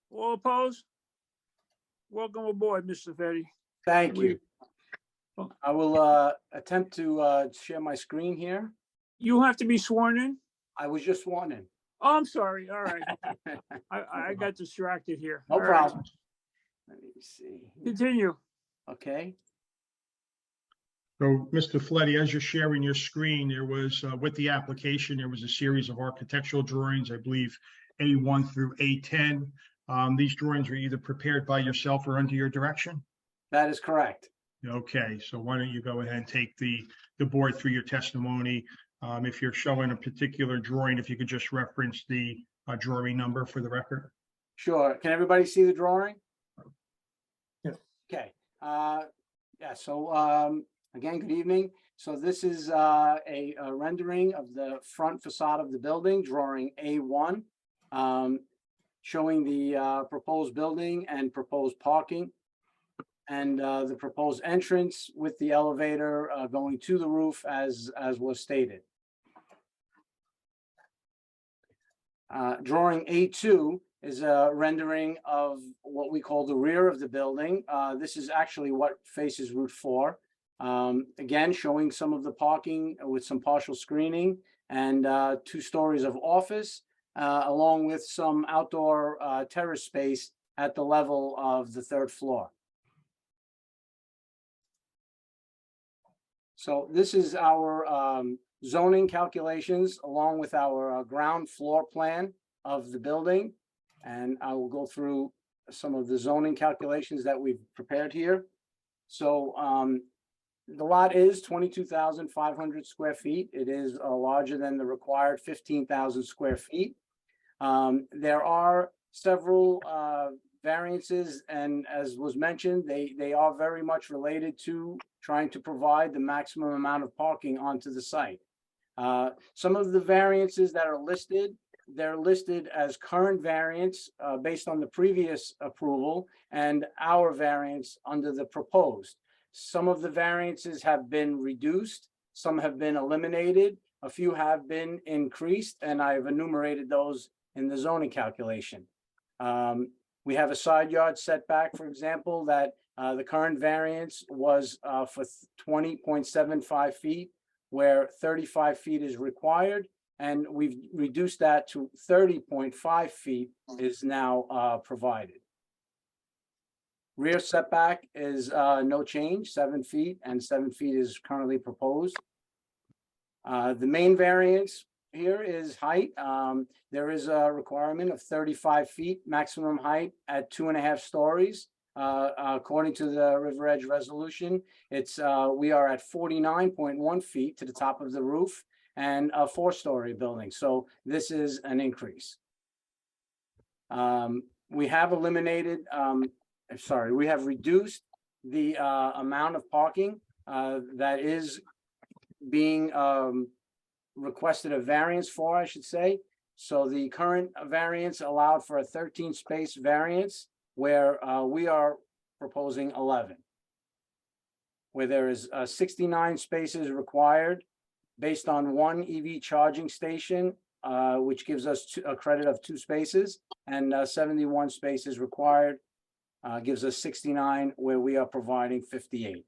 All opposed? Welcome aboard, Mr. Fetty. Thank We- you. I will attempt to share my screen here. You have to be sworn in? I was just sworn in. Oh, I'm sorry, all right. I got distracted here. No All right, problem. Let me see. Continue. Okay, So, Mr. Fletty, as you're sharing your screen, there was, with the application, there was a series of architectural drawings, I believe, A1 through A10. These drawings were either prepared by yourself or under your direction? that is correct. Okay, so why don't you go ahead and take the board through your testimony? If you're showing a particular drawing, if you could just reference the drawing number for the record. Sure. Can everybody see the drawing? Yes. Okay. Yeah, so again, good evening. So this is a rendering of the front facade of the building, drawing A1, showing the proposed building and proposed parking, and the proposed entrance with the elevator going to the roof as was stated. Drawing A2 is a rendering of what we call the rear of the building. This is actually what faces Route 4. Again, showing some of the parking with some partial screening and 2 stories of office, along with some outdoor terrace space at the level of the 3rd floor. So this is our zoning calculations along with our ground floor plan of the building. And I will go through some of the zoning calculations that we've prepared here. So the lot is 22,500 square feet. It is larger than the required 15,000 square feet. There are several variances, and as was mentioned, they are very much related to trying to provide the maximum amount of parking onto the site. Some of the variances that are listed, they're listed as current variance based on the previous approval and our variance under the proposed. Some of the variances have been reduced, some have been eliminated, a few have been increased, and I've enumerated those in the zoning calculation. We have a side yard setback, for example, that the current variance was for 20.75 feet, where 35 feet is required, and we've reduced that to 30.5 feet is now provided. Rear setback is no change, 7 feet, and 7 feet is currently proposed. The main variance here is height. There is a requirement of 35 feet maximum height at 2.5 stories. According to the River Edge resolution, we are at 49.1 feet to the top of the roof and a 4-story building. So this is an increase. We have we have reduced the amount of parking that is being requested a variance for, I should say. So the current variance allowed for a 13 space variance, where we are proposing 11. Where there is 69 spaces required based on 1 EV charging station, which gives us a credit of 2 spaces, and 71 spaces required gives us 69, where we are providing 58.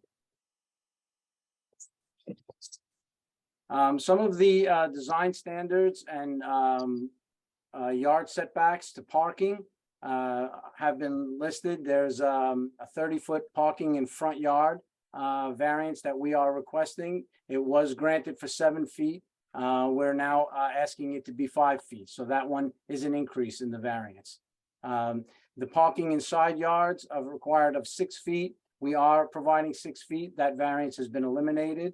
Some of the design standards and yard setbacks to parking have been listed. There's a 30-foot parking in front yard variance that we are requesting. It was granted for 7 feet. We're now asking it to be 5 feet. So that one is an increase in the variance. The parking in side yards are required of 6 feet. We are providing 6 feet. That variance has been eliminated.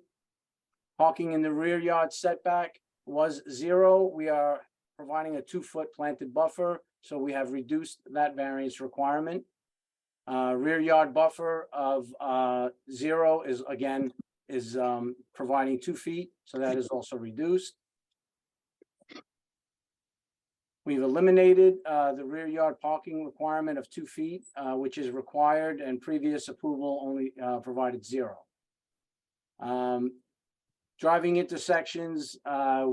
Parking in the rear yard setback was 0. We are providing a 2-foot planted buffer, so we have reduced that variance requirement. Rear yard buffer of 0 is providing 2 feet, so that is also reduced. We've eliminated the rear yard parking requirement of 2 feet, which is required, and previous approval only provided 0. Driving intersections,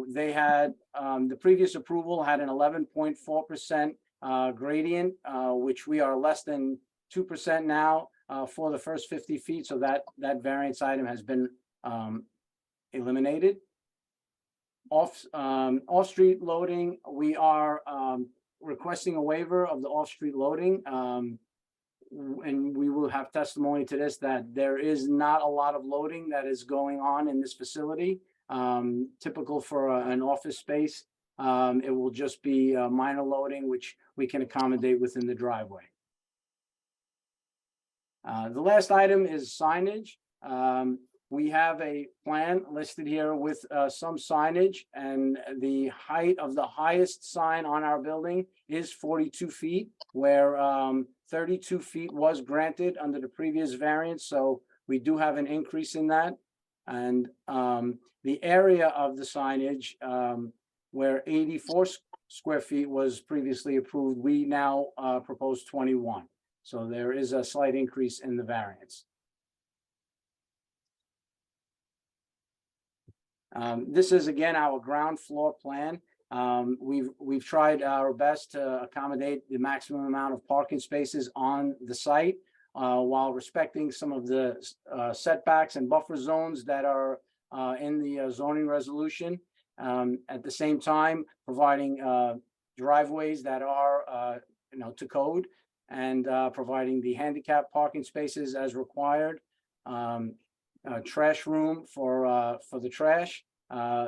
they had, the previous approval had an 11.4% gradient, which we are less than 2% now for the first 50 feet. So that variance item has been eliminated. Off-street loading, we are requesting a waiver of the off-street loading. And we will have testimony to this, that there is not a lot of loading that is going on in this facility. Typical for an office space. It will just be minor loading, which we can accommodate within the driveway. The last item is signage. We have a plan listed here with some signage, and the height of the highest sign on our building is 42 feet, where 32 feet was granted under the previous variance. So we do have an increase in that. And the area of the signage, where 84 square feet was previously approved, we now propose 21. So there is a slight increase in the variance. This is again our ground floor plan. We've tried our best to accommodate the maximum amount of parking spaces on the site while respecting some of the setbacks and buffer zones that are in the zoning resolution. At the same time, providing driveways that are to code, and providing the handicap parking spaces as required. Trash room for the trash,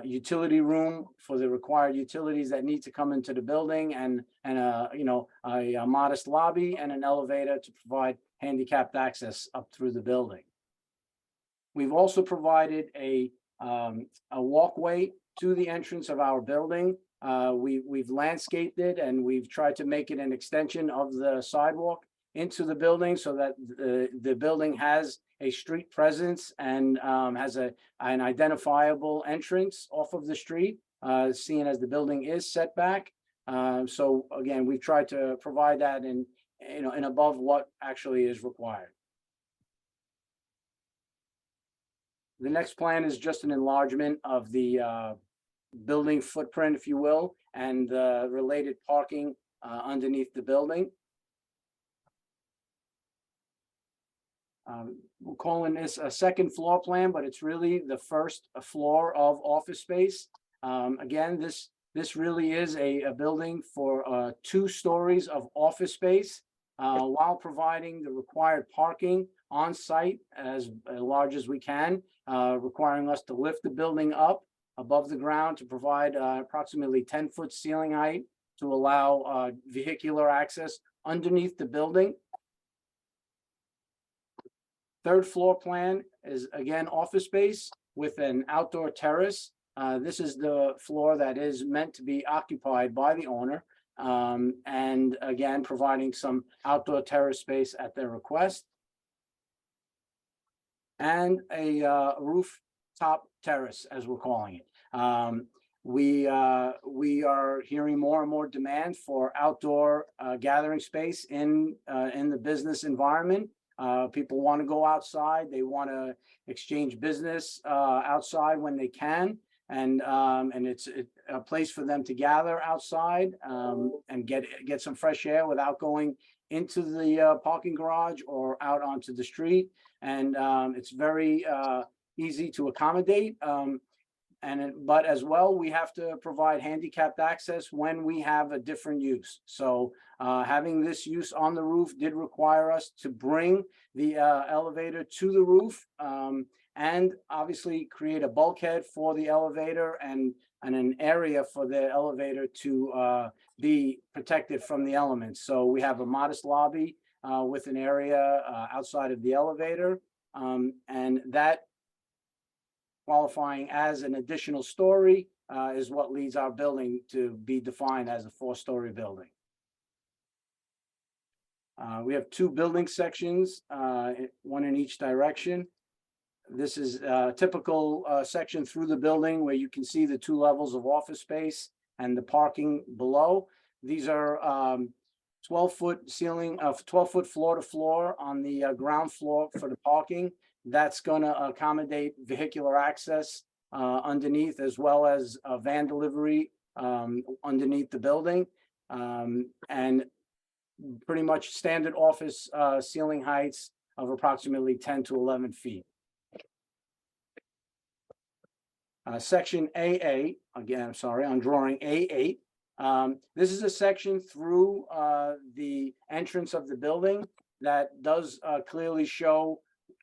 utility room for the required utilities that need to come into the building, and a modest lobby and an elevator to provide handicapped access up through the building. We've also provided a walkway to the entrance of our building. We've landscaped it, and we've tried to make it an extension of the sidewalk into the building, so that the building has a street presence and has an identifiable entrance off of the street, seeing as the building is set back. So again, we've tried to provide that in above what actually is required. The next plan is just an enlargement of the building footprint, if you will, and the related parking underneath the building. We're calling this a second floor plan, but it's really the first floor of office space. Again, this really is a building for 2 stories of office space, while providing the required parking on site as large as we can, requiring us to lift the building up above the ground to provide approximately 10-foot ceiling height to allow vehicular access underneath the building. Third floor plan is again office space with an outdoor terrace. This is the floor that is meant to be occupied by the owner, and again providing some outdoor terrace space at their request, and a rooftop terrace, as we're calling it. We are hearing more and more demand for outdoor gathering space in the business environment. People want to go outside. They want to exchange business outside when they can, and it's a place for them to gather outside and get some fresh air without going into the parking garage or out onto the street. And it's very easy to accommodate. But as well, we have to provide handicapped access when we have a different use. So having this use on the roof did require us to bring the elevator to the roof, and obviously create a bulkhead for the elevator and an area for the elevator to be protected from the elements. So we have a modest lobby with an area outside of the elevator, and that qualifying as an additional story is what leads our building to be defined as a 4-story building. We have two building sections, one in each direction. This is a typical section through the building where you can see the two levels of office space and the parking below. These are 12-foot ceiling of 12-foot floor to floor on the ground floor for the parking. That's going to accommodate vehicular access underneath, as well as van delivery underneath the building. And pretty much standard office ceiling heights of approximately 10 to 11 feet. Section AA, again, I'm sorry, on drawing A8. This is a section through the entrance of the building that does clearly show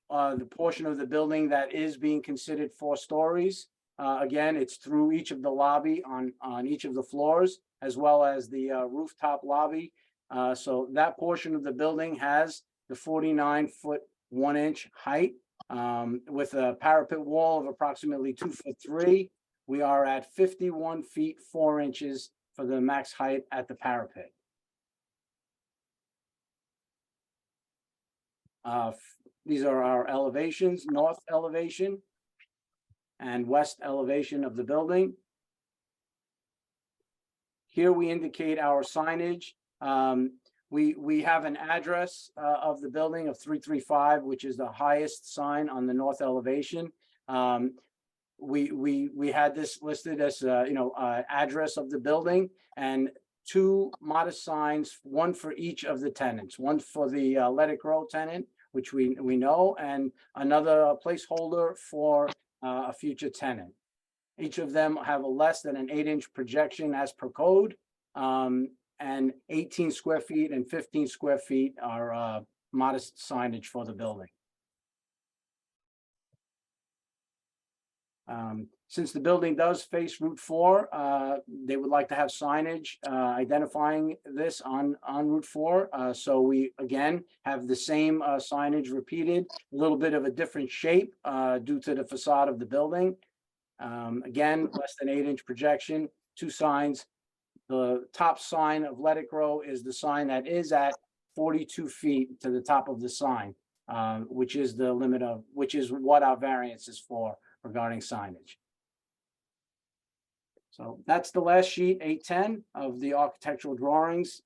the portion of the building that is being considered 4 stories. Again, it's through each of the lobby on each of the floors, as well as the rooftop lobby. So that portion of the building has the 49-foot 1-inch height. With a parapet wall of approximately 2'3", we are at 51 feet 4 inches for the max height at the parapet. These are our elevations: north elevation and west elevation of the building. Here we indicate our signage. We have an address of the building of 335, which is the highest sign on the north elevation. We had this listed as address of the building, and 2 modest signs, one for each of the tenants, one for the Let It Grow tenant, which we know, and another placeholder for a future tenant. Each of them have a less than an 8-inch projection as per code. And 18 square feet and 15 square feet are modest signage for the building. Since the building does face Route 4, they would like to have signage identifying this on Route 4. So we, again, have the same signage repeated, a little bit of a different shape due to the facade of the building. Again, less than 8-inch projection, 2 signs. The top sign of Let It Grow is the sign that is at 42 feet to the top of the sign, which is the limit of, which is what our variance is for regarding signage. So that's the last sheet, 810 of the architectural drawings.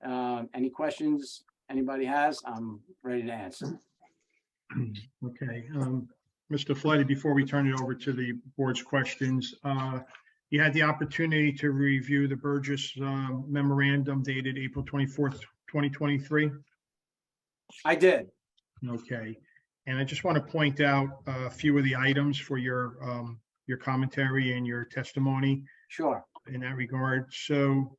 Any questions anybody has, I'm ready to answer. Okay, Mr. Flighty, before we turn it over to the board's questions, you had the opportunity to review the Burgess memorandum dated April 24th, 2023? I did. Okay, and I just want to point out a few of the items for your commentary and your testimony. Sure. In that regard. So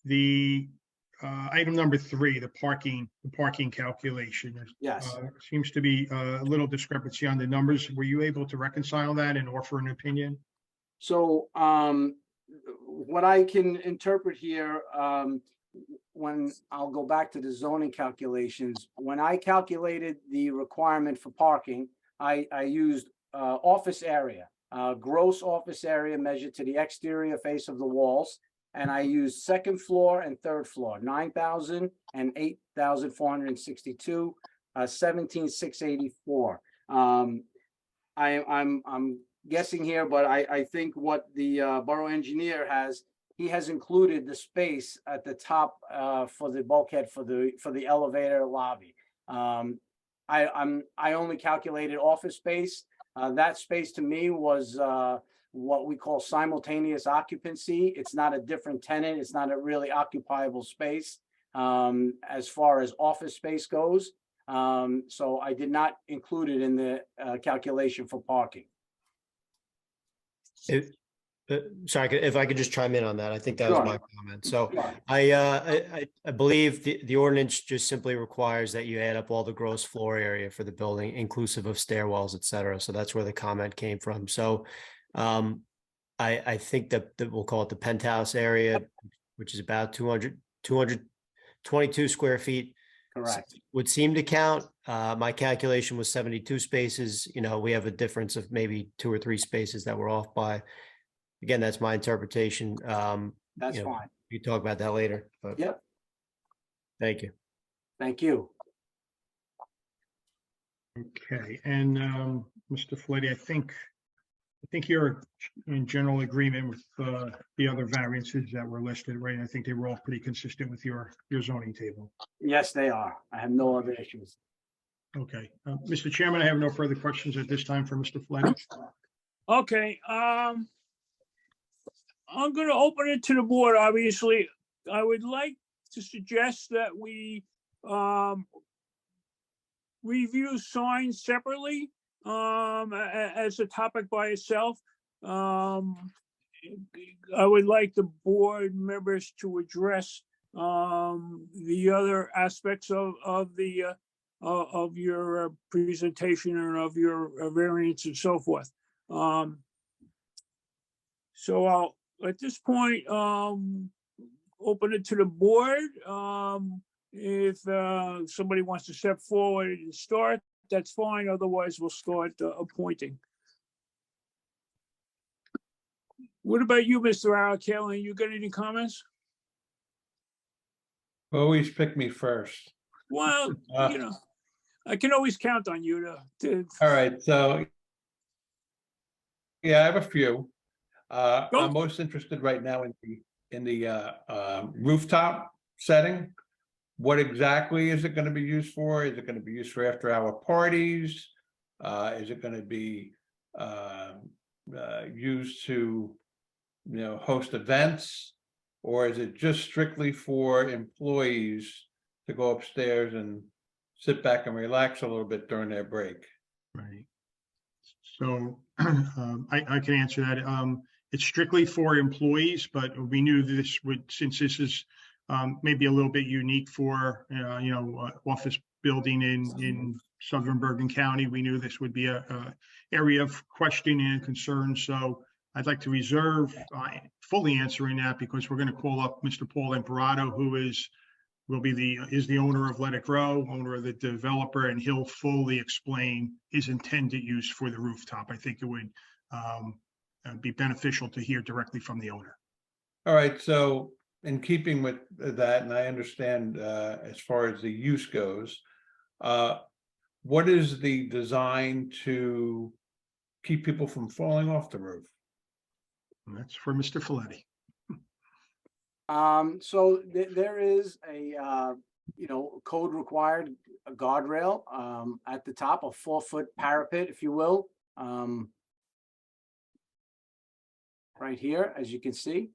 the item number 3, the parking calculation. Yes. Seems to be a little discrepancy on the numbers. Were you able to reconcile that and offer an opinion? So what I can interpret here, when I'll go back to the zoning calculations, when I calculated the requirement for parking, I used office area, gross office area measured to the exterior face of the walls. And I used second floor and third floor, 9,000 and 8,462, 17,684. I'm guessing here, but I think what the borough engineer has, he has included the space at the top for the bulkhead for the elevator lobby. I only calculated office space. That space to me was what we call simultaneous occupancy. It's not a different tenant. It's not a really occupiable space as far as office space goes. So I did not include it in the calculation for parking. Sorry, if I could just chime in on that, I think that was Sure. my comment. So Sure. I believe the ordinance just simply requires that you add up all the gross floor area for the building, inclusive of stairwells, et cetera. So that's where the comment came from. So I think that we'll call it the penthouse area, which is about 222 square feet. Correct. Would seem to count. My calculation was 72 spaces. You know, we have a difference of maybe 2 or 3 spaces that we're off by. Again, that's my interpretation. That's fine. We can talk about that later. But Yep. Thank you. Thank you. Okay, and Mr. Folletti, I think you're in general agreement with the other variances that were listed, right? I think they were all pretty consistent with your zoning table. Yes, they are. I have no other issues. Okay, Mr. Chairman, I have no further questions at this time for Mr. Folletti. Okay, I'm gonna open it to the board, obviously. I would like to suggest that we review signs separately as a topic by itself. I would like the board members to address the other aspects of your presentation and of your variance and so forth. So I'll, at this point, open it to the board. If somebody wants to step forward and start, that's fine. Otherwise, we'll start appointing. What about you, Mr. Arakalian? You got any comments? Always pick me first. Well, you know, I can always count on you to. All right, so. Yeah, I have a few. Go. I'm most interested right now in the rooftop setting. What exactly is it going to be used for? Is it going to be used for after-hour parties? Is it going to be used to, host events? Or is it just strictly for employees to go upstairs and sit back and relax a little bit during their break? Right. So I can answer that. It's strictly for employees, but we knew this would, since this is maybe a little bit unique for, office building in Southern Bergen County, we knew this would be a area of questioning and concern. So I'd like to reserve fully answering that, because we're going to call up Mr. Paul Imperato, who is the owner of Let It Grow, owner of the developer, and he'll fully explain his intended use for the rooftop. I think it would be beneficial to hear directly from the owner. All right, so in keeping with that, and I understand as far as the use goes, what is the design to keep people from falling off the roof? And that's for Mr. Folletti. So there is a, code required a guardrail at the top, a 4-foot parapet, if you will. Right here, as you can see,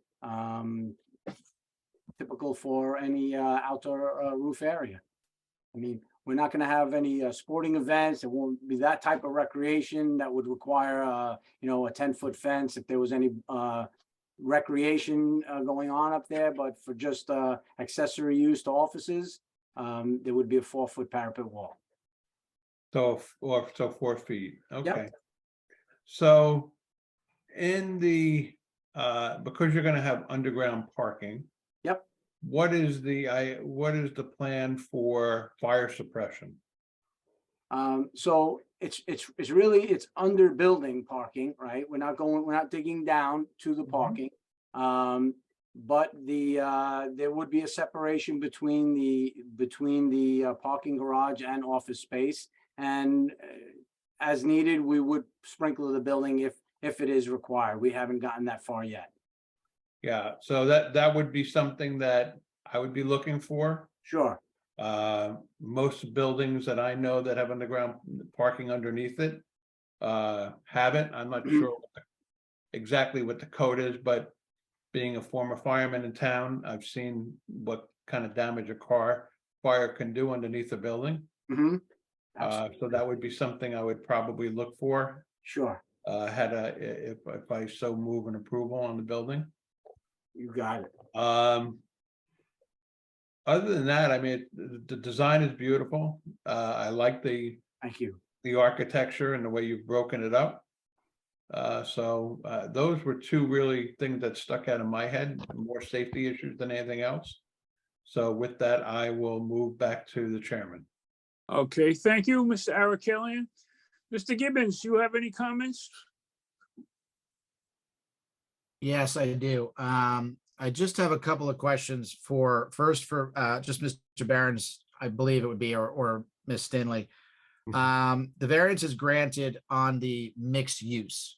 typical for any outdoor roof area. I mean, we're not going to have any sporting events. It won't be that type of recreation that would require, a 10-foot fence if there was any recreation going on up there. But for just accessory use to offices, there would be a 4-foot parapet wall. So 4 feet, okay. So in the, because you're going to have underground parking. Yep. What is the plan for fire suppression? So it's really under building parking, right? We're not digging down to the parking. But there would be a separation between the parking garage and office space. And as needed, we would sprinkle the building if it is required. We haven't gotten that far yet. Yeah, so that would be something that I would be looking for. Sure. Most buildings that I know that have underground parking underneath it haven't. I'm not sure exactly what the code is, but being a former fireman in town, I've seen what kind of damage a fire can do underneath a building. So that would be something I would probably look for. Sure. If I so move an approval on the building. You got it. Other than that, I mean, the design is beautiful. I like Thank you. the architecture and the way you've broken it up. So those were two really things that stuck out in my head, more safety issues than anything else. So with that, I will move back to the chairman. Okay, thank you, Mr. Arakalian. Mr. Gibbons, you have any comments? Yes, I do. I just have a couple of questions for, first for just Mr. Barron's, I believe it would be, or Ms. Stanley. The variance is granted on the mixed use.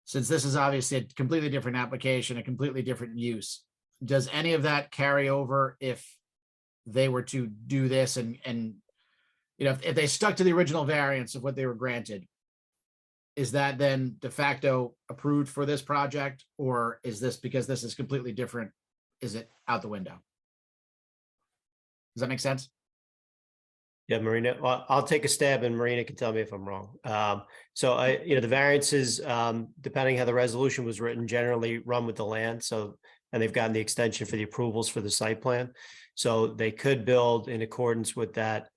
Since this is obviously a completely different application, a completely different use, does any of that carry over if they were to do this and you know, if they stuck to the original variance of what they were granted? Is that then de facto approved for this project, or is this, because this is completely different, is it out the window? Does that make sense? Yeah, Marina, well, I'll take a stab and Marina can tell me if I'm wrong. So the variances, depending how the resolution was written, generally run with the land. So, and they've gotten the extension for the approvals for the site plan. So they could build in accordance with that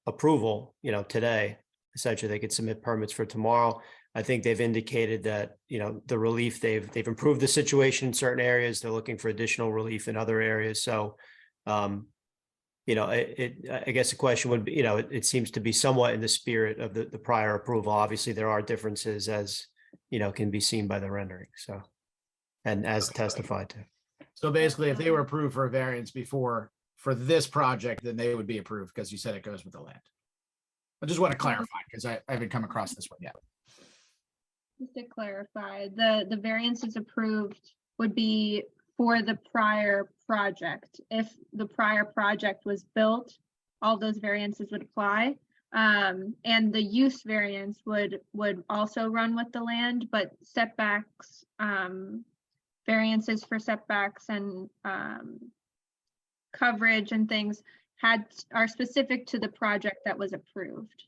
approval, today. Essentially, they could submit permits for tomorrow. I think they've indicated that, the relief, they've improved the situation in certain areas. They're looking for additional relief in other areas. So, I guess the question would be, it seems to be somewhat in the spirit of the prior approval. Obviously, there are differences as, can be seen by the rendering. So, and as testified to. So basically, if they were approved for a variance before for this project, then they would be approved because you said it goes with the land. I just want to clarify because I haven't come across this one yet. Just to clarify, the variances approved would be for the prior project. If the prior project was built, all those variances would apply. And the use variance would also run with the land, but setbacks, variances for setbacks and coverage and things are specific to the project that was approved.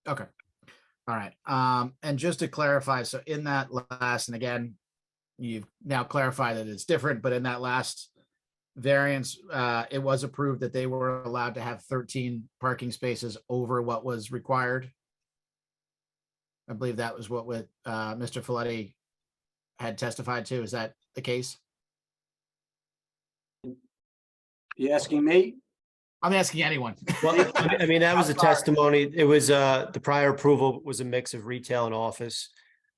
Okay. All right. And just to clarify, so in that last, and again, you've now clarified that it's different, but in that last variance, it was approved that they were allowed to have 13 parking spaces over what was required. I believe that was what Mr. Folletti had testified to. Is that the case? You asking me? I'm asking anyone. Well, I mean, that was a testimony. It was the prior approval was a mix of retail and office.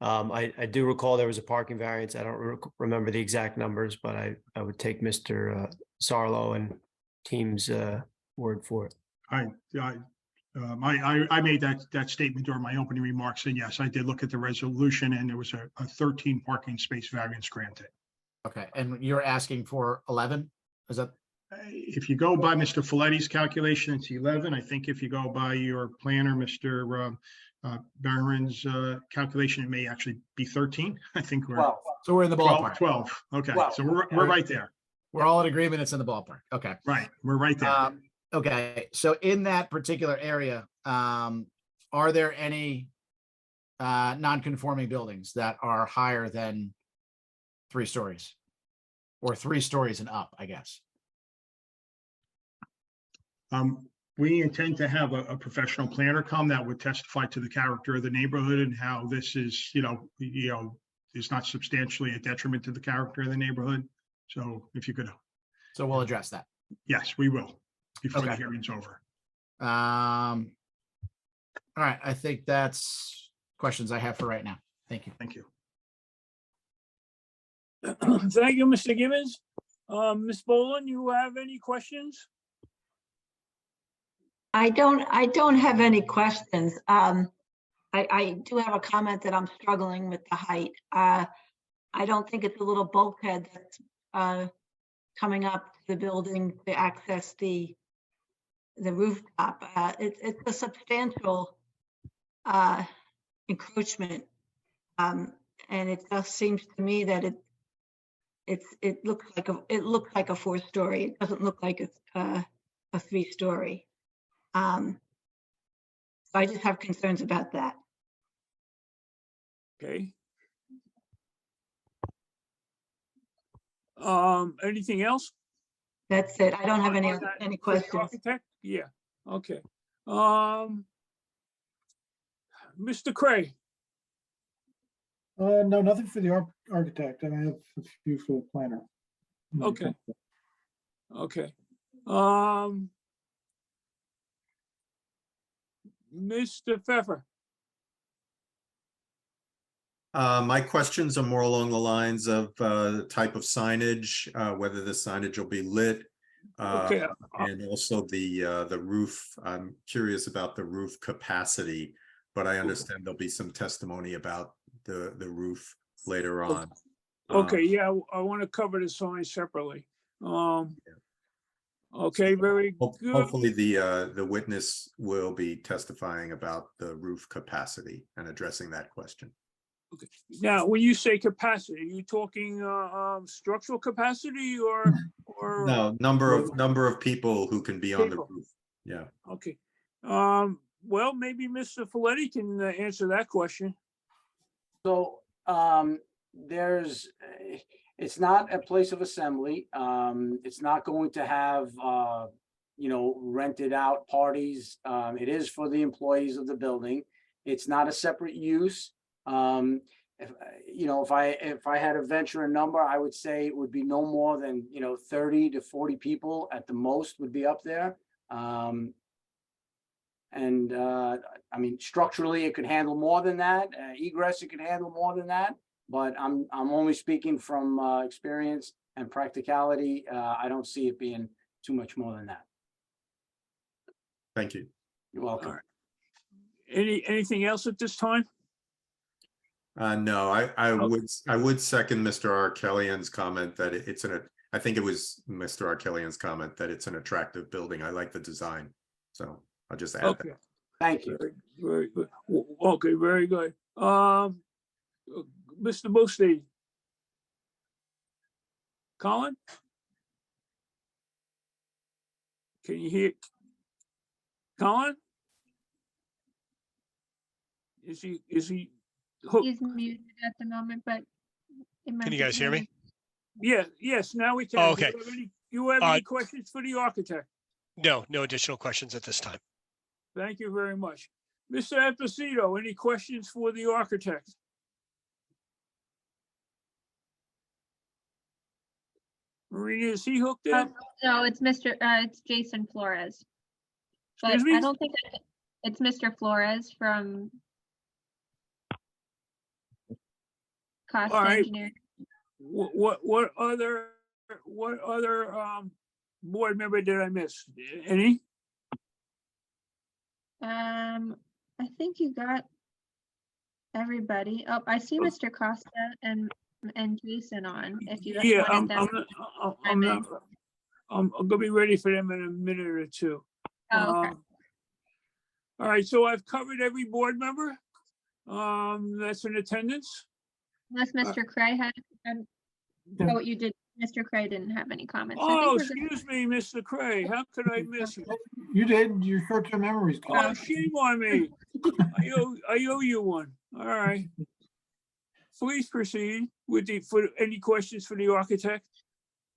I do recall there was a parking variance. I don't remember the exact numbers, but I would take Mr. Sarlo and team's word for it. I made that statement during my opening remarks, and yes, I did look at the resolution, and there was a 13 parking space variance granted. Okay, and you're asking for 11? Is that? If you go by Mr. Folletti's calculation, it's 11. I think if you go by your planner, Mr. Barron's calculation, it may actually be 13. I think we're 12. So we're in the ballpark. 12. Okay, 12. so we're right there. We're all in agreement. It's in the ballpark. Okay. Right, we're right there. Okay, so in that particular area, are there any non-conforming buildings that are higher than 3 stories? Or 3 stories and up, I guess? We intend to have a professional planner come that would testify to the character of the neighborhood and how this is, is not substantially a detriment to the character of the neighborhood. So if you could. So we'll address that. Yes, we will before the Okay. hearing's over. All right, I think that's questions I have for right now. Thank you. Thank you. Thank you, Mr. Gibbons. Ms. Boland, you have any questions? I don't have any questions. I do have a comment that I'm struggling with the height. I don't think it's a little bulkhead that's coming up to the building to access the rooftop. It's a substantial encroachment. And it just seems to me that it looks like a 4-story. It doesn't look like it's a 3-story. So I just have concerns about that. Okay. Anything else? That's it. I don't have any For the questions. architect? Yeah, okay. Mr. Cray, No, nothing for the architect. I have a few for the planner. okay. Okay. Mr. Pfeffer, My questions are more along the lines of the type of signage, whether the signage will be lit. Okay, And also the roof. I'm curious about the roof capacity, but I understand there'll be some testimony about the roof later on. okay, yeah, I want to cover the sign separately. Okay, very good. Hopefully the witness will be testifying about the roof capacity and addressing that question. Now, when you say capacity, are you talking structural capacity or? No, number of people who can be on the People. roof. Yeah. Okay. Well, maybe Mr. Folletti can answer that question. So there's, it's not a place of assembly. It's not going to have, rented out parties. It is for the employees of the building. It's not a separate use. If I had to venture a number, I would say it would be no more than, 30 to 40 people at the most would be up there. Structurally, it could handle more than that. Egress, it could handle more than that. But I'm only speaking from experience and practicality. I don't see it being too much more than that. Thank you. You're welcome. All right. Anything else at this time? No, I would second Mr. Arkelian's comment that I think it was Mr. Arkelian's comment that it's an attractive building. I like the design. So I'll just add Okay. that. Thank you. Very good. Okay, very good. Mr. Boosty. Colin? Can you hear? Colin? Is he hooked? He's muted at the moment, but. Can you guys hear me? Yeah, yes, now we can. Oh, okay. You have any questions for the architect? No additional questions at this time. Thank you very much. Mr. Esposito, any questions for the architect? Marina, is he hooked in? No, it's it's Jason Flores. But Excuse me? I don't think it's Mr. Flores from Cost All right. Engineering. What other board member did I miss? Any? I think you got everybody. Oh, I see Mr. Costa and Jason on. If you Yeah, wanted them. I'm gonna be ready for them in a minute or two. Oh, okay. All right, so I've covered every board member that's in attendance. Unless Mr. Cray had, oh, you did, Mr. Cray didn't have any comments. I think Oh, we're good. excuse me, Mr. Cray, how could I miss you? You did, your short-term memory's Oh, gone. shame on me. I owe you one. All right. Please proceed with for any questions for the architect.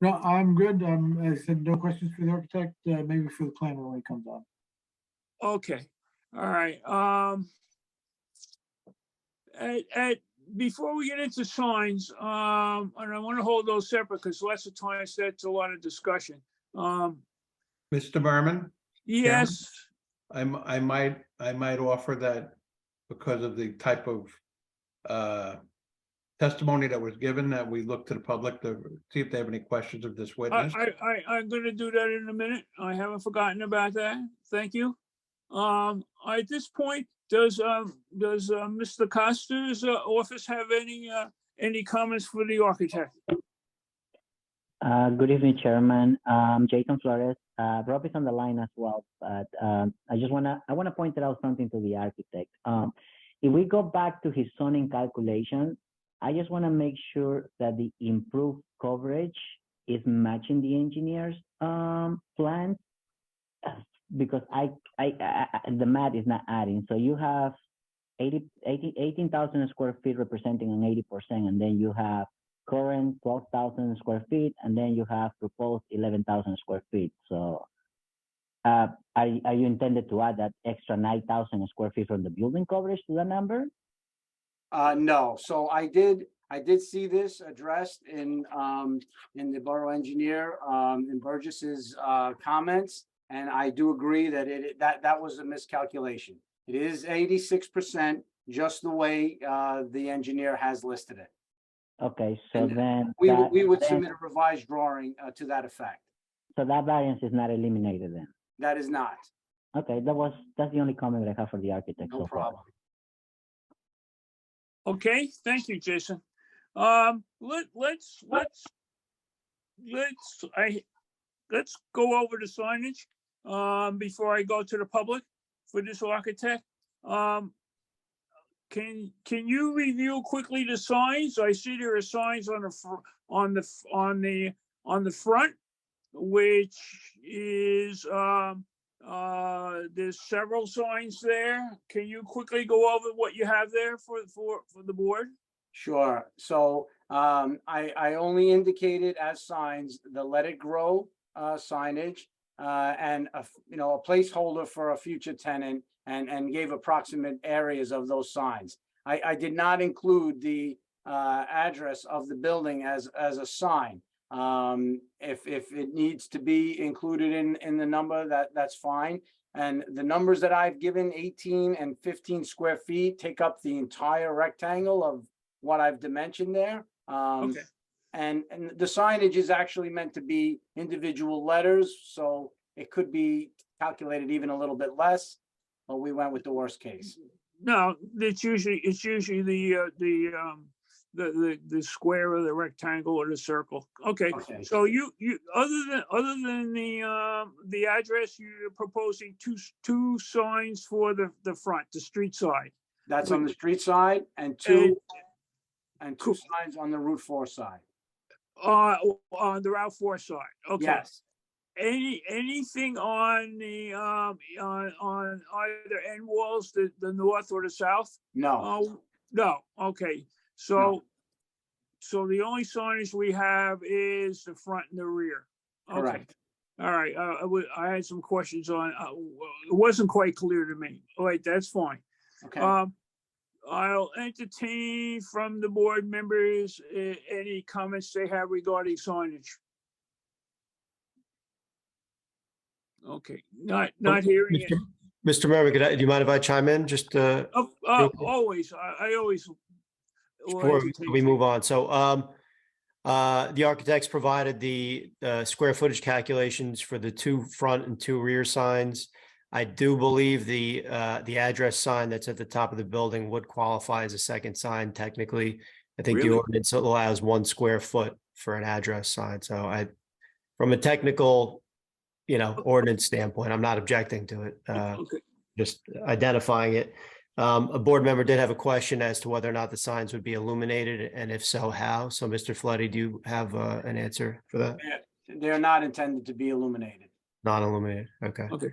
No, I'm good. I said no questions for the architect, maybe for the planner when he comes on. Okay, all right. Before we get into signs, and I want to hold those separate because lots of times that's a lot of discussion. Mr. Berman? Yes, I might offer that because of the type of testimony that was given, that we look to the public to see if they have any questions of this witness. I'm gonna do that in a minute. I haven't forgotten about that. Thank you. At this point, does Mr. Costa's office have any comments for the architect? Good evening, Chairman. Jason Flores. Rob is on the line as well, but I wanna point out something to the architect. If we go back to his zoning calculation, I just wanna make sure that the improved coverage is matching the engineer's plans, because the math is not adding. So you have 18,000 square feet representing an 80%, and then you have current 12,000 square feet, and then you have proposed 11,000 square feet. So are you intended to add that extra 9,000 square feet from the building coverage to that number? No, so I did see this addressed in the borough engineer, in Burgess's comments. And I do agree that that was a miscalculation. It is 86% just the way the engineer has listed it. Okay, so And then We that, would then- submit a revised drawing to that effect. so that variance is not eliminated then. That is not, Okay, that's the only comment that I have for the architect no so far. problem. Okay, thank you, Jason. Let's go over the signage, before I go to the public for this architect. Can you review quickly the signs? I see there are signs on the front, which is, there's several signs there. Can you quickly go over what you have there for the board? Sure. So I only indicated as signs the Let It Grow signage and a placeholder for a future tenant and gave approximate areas of those signs. I did not include the address of the building as a sign. If it needs to be included in the number, that's fine. And the numbers that I've given, 18 and 15 square feet, take up the entire rectangle of what I've dimensioned there. Okay. And the signage is actually meant to be individual letters, so it could be calculated even a little bit less, but we went with the worst case. No, it's usually the square or the rectangle or the circle. Okay, Okay. so you other than the address, you're proposing two signs for the front, the street side. That's on the street side and two signs on the Route 4 side. On the Route 4 side. Okay. Yes. Anything on the on either end walls, the north or the south? No. No. Okay. So the only signage we have is the front and the rear. Okay. Correct. All right. I had some questions on. It wasn't quite clear to me. All right, that's fine. Okay. I'll entertain from the board members any comments they have regarding signage. Okay, not hearing it. Mr. Merriman, do you mind if I chime in? Just real quick? Always, I always. will Before entertain we things. move on, so the architects provided the square footage calculations for the two front and two rear signs. I do believe the address sign that's at the top of the building would qualify as a second sign technically. I think the Really? ordinance allows 1 square foot for an address sign. So from a technical, ordinance standpoint, I'm not objecting to it. Okay. Just identifying it. A board member did have a question as to whether or not the signs would be illuminated, and if so, how? So, Mr. Floody, do you have an answer for that? They're not intended to be illuminated. Non-illuminated, okay. Okay.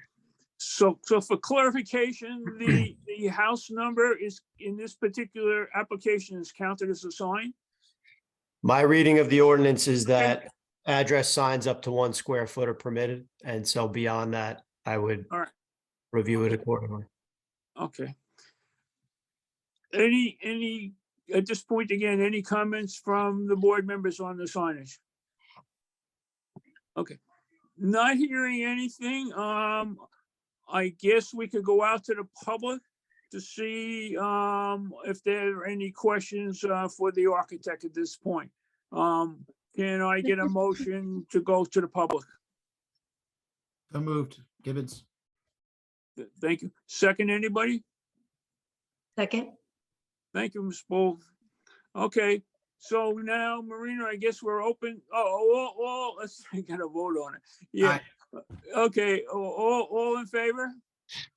So for clarification, the house number is in this particular application is counted as a sign? My reading of the ordinance is that address signs up to 1 square foot are permitted, and so beyond that, I would All right. review it accordingly. Okay. Any, at this point, again, any comments from the board members on the signage? Okay, not hearing anything, I guess we could go out to the public to see, if there are any questions, for the architect at this point. Can I get a motion to go to the public? So moved. Gibbons. Thank you. Second, anybody? Second. Thank you, Ms. Bold. Okay, so now, Marina, I guess we're open. Let's get a vote on it. Yeah. Okay, all in favor?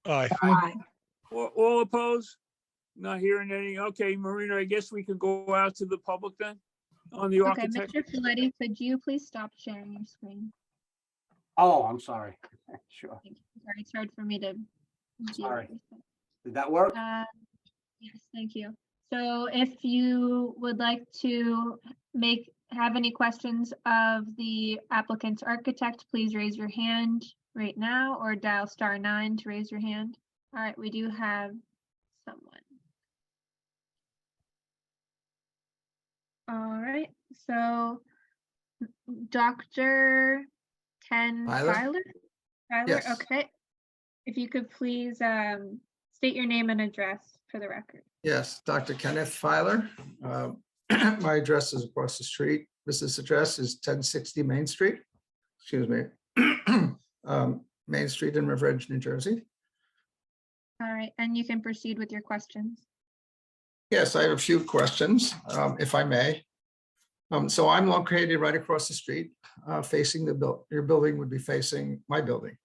Aye. Aye. All opposed? Not hearing any. Okay, Marina, I guess we could go out to the public then on the Okay, architect. Mr. Folletti, could you please stop sharing your screen? Oh, I'm sorry. Sure. Thank you. Sorry, it's hard for me to. see Sorry. everything. Did that work? Yes, thank you. So if you would like to have any questions of the applicant's architect, please raise your hand right now or dial *9 to raise your hand. All right, we do have someone. All right, so Dr. Ken Tyler? Tyler? Yes. Okay. If you could please State your name and address for the record. Yes, Dr. Kenneth Filer. My address is across the street. Business address is 1060 Main Street. Excuse me. Main Street in River Edge, New Jersey. All right, and you can proceed with your questions. Yes, I have a few questions, if I may. So I'm located right across the street, facing your building would be facing my building.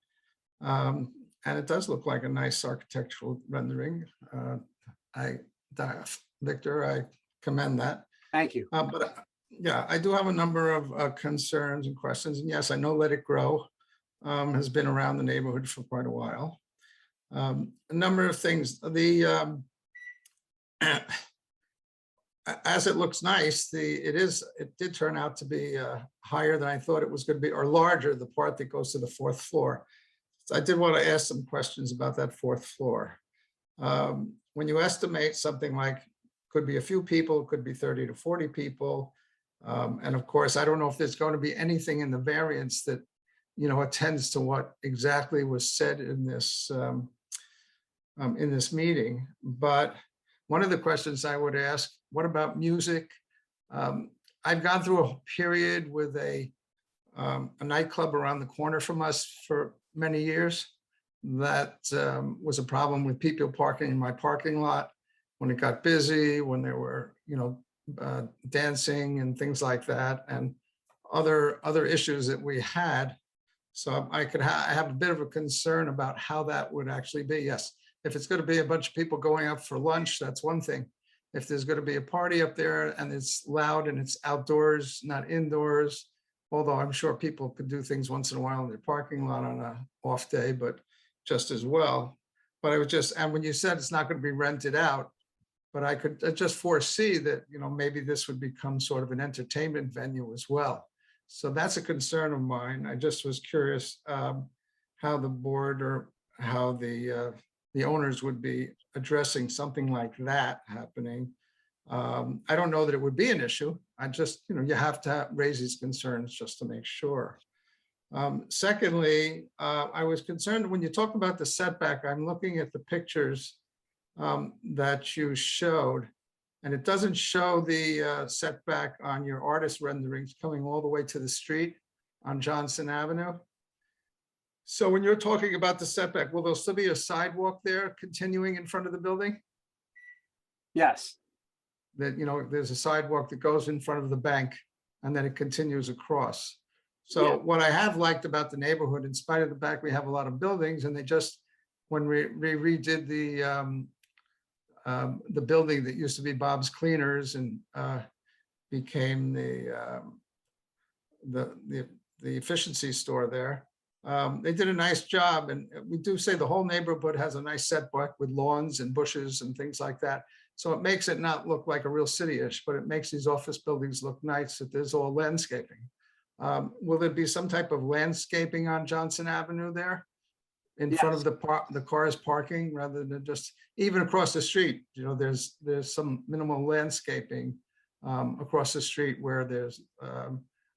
And it does look like a nice architectural rendering. Victor, I commend that. Thank you. But yeah, I do have a number of concerns and questions. And yes, I know Let It Grow has been around the neighborhood for quite a while. A number of things. As it looks nice, it did turn out to be higher than I thought it was going to be, or larger, the part that goes to the 4th floor. So I did want to ask some questions about that 4th floor. When you estimate something like, could be a few people, could be 30 to 40 people. And of course, I don't know if there's going to be anything in the variance that, attends to what exactly was said in this meeting. But one of the questions I would ask, what about music? I've gone through a period with a nightclub around the corner from us for many years. That was a problem with people parking in my parking lot when it got busy, when there were, dancing and things like that, and other issues that we had. So I have a bit of a concern about how that would actually be. Yes, if it's going to be a bunch of people going up for lunch, that's one thing. If there's going to be a party up there and it's loud and it's outdoors, not indoors, although I'm sure people could do things once in a while in their parking lot on an off day, but just as well. But I was and when you said it's not going to be rented out, but I could just foresee that, maybe this would become sort of an entertainment venue as well. So that's a concern of mine. I just was curious how the board or how the owners would be addressing something like that happening. I don't know that it would be an issue. I just, you have to raise these concerns just to make sure. Secondly, I was concerned when you talk about the setback, I'm looking at the pictures that you showed, and it doesn't show the setback on your artist renderings coming all the way to the street on Johnson Avenue. So when you're talking about the setback, will there still be a sidewalk there continuing in front of the building? Yes. That, there's a sidewalk that goes in front of the bank and then it continues across. So Yeah. what I have liked about the neighborhood, in spite of the fact we have a lot of buildings, and they just, when we redid the building that used to be Bob's Cleaners and became the efficiency store there. They did a nice job, and we do say the whole neighborhood has a nice setback with lawns and bushes and things like that. So it makes it not look like a real city-ish, but it makes these office buildings look nice that there's all landscaping. Will there be some type of landscaping on Johnson Avenue there in front of the cars parking, rather than just even across the street? There's some minimal landscaping across the street where there's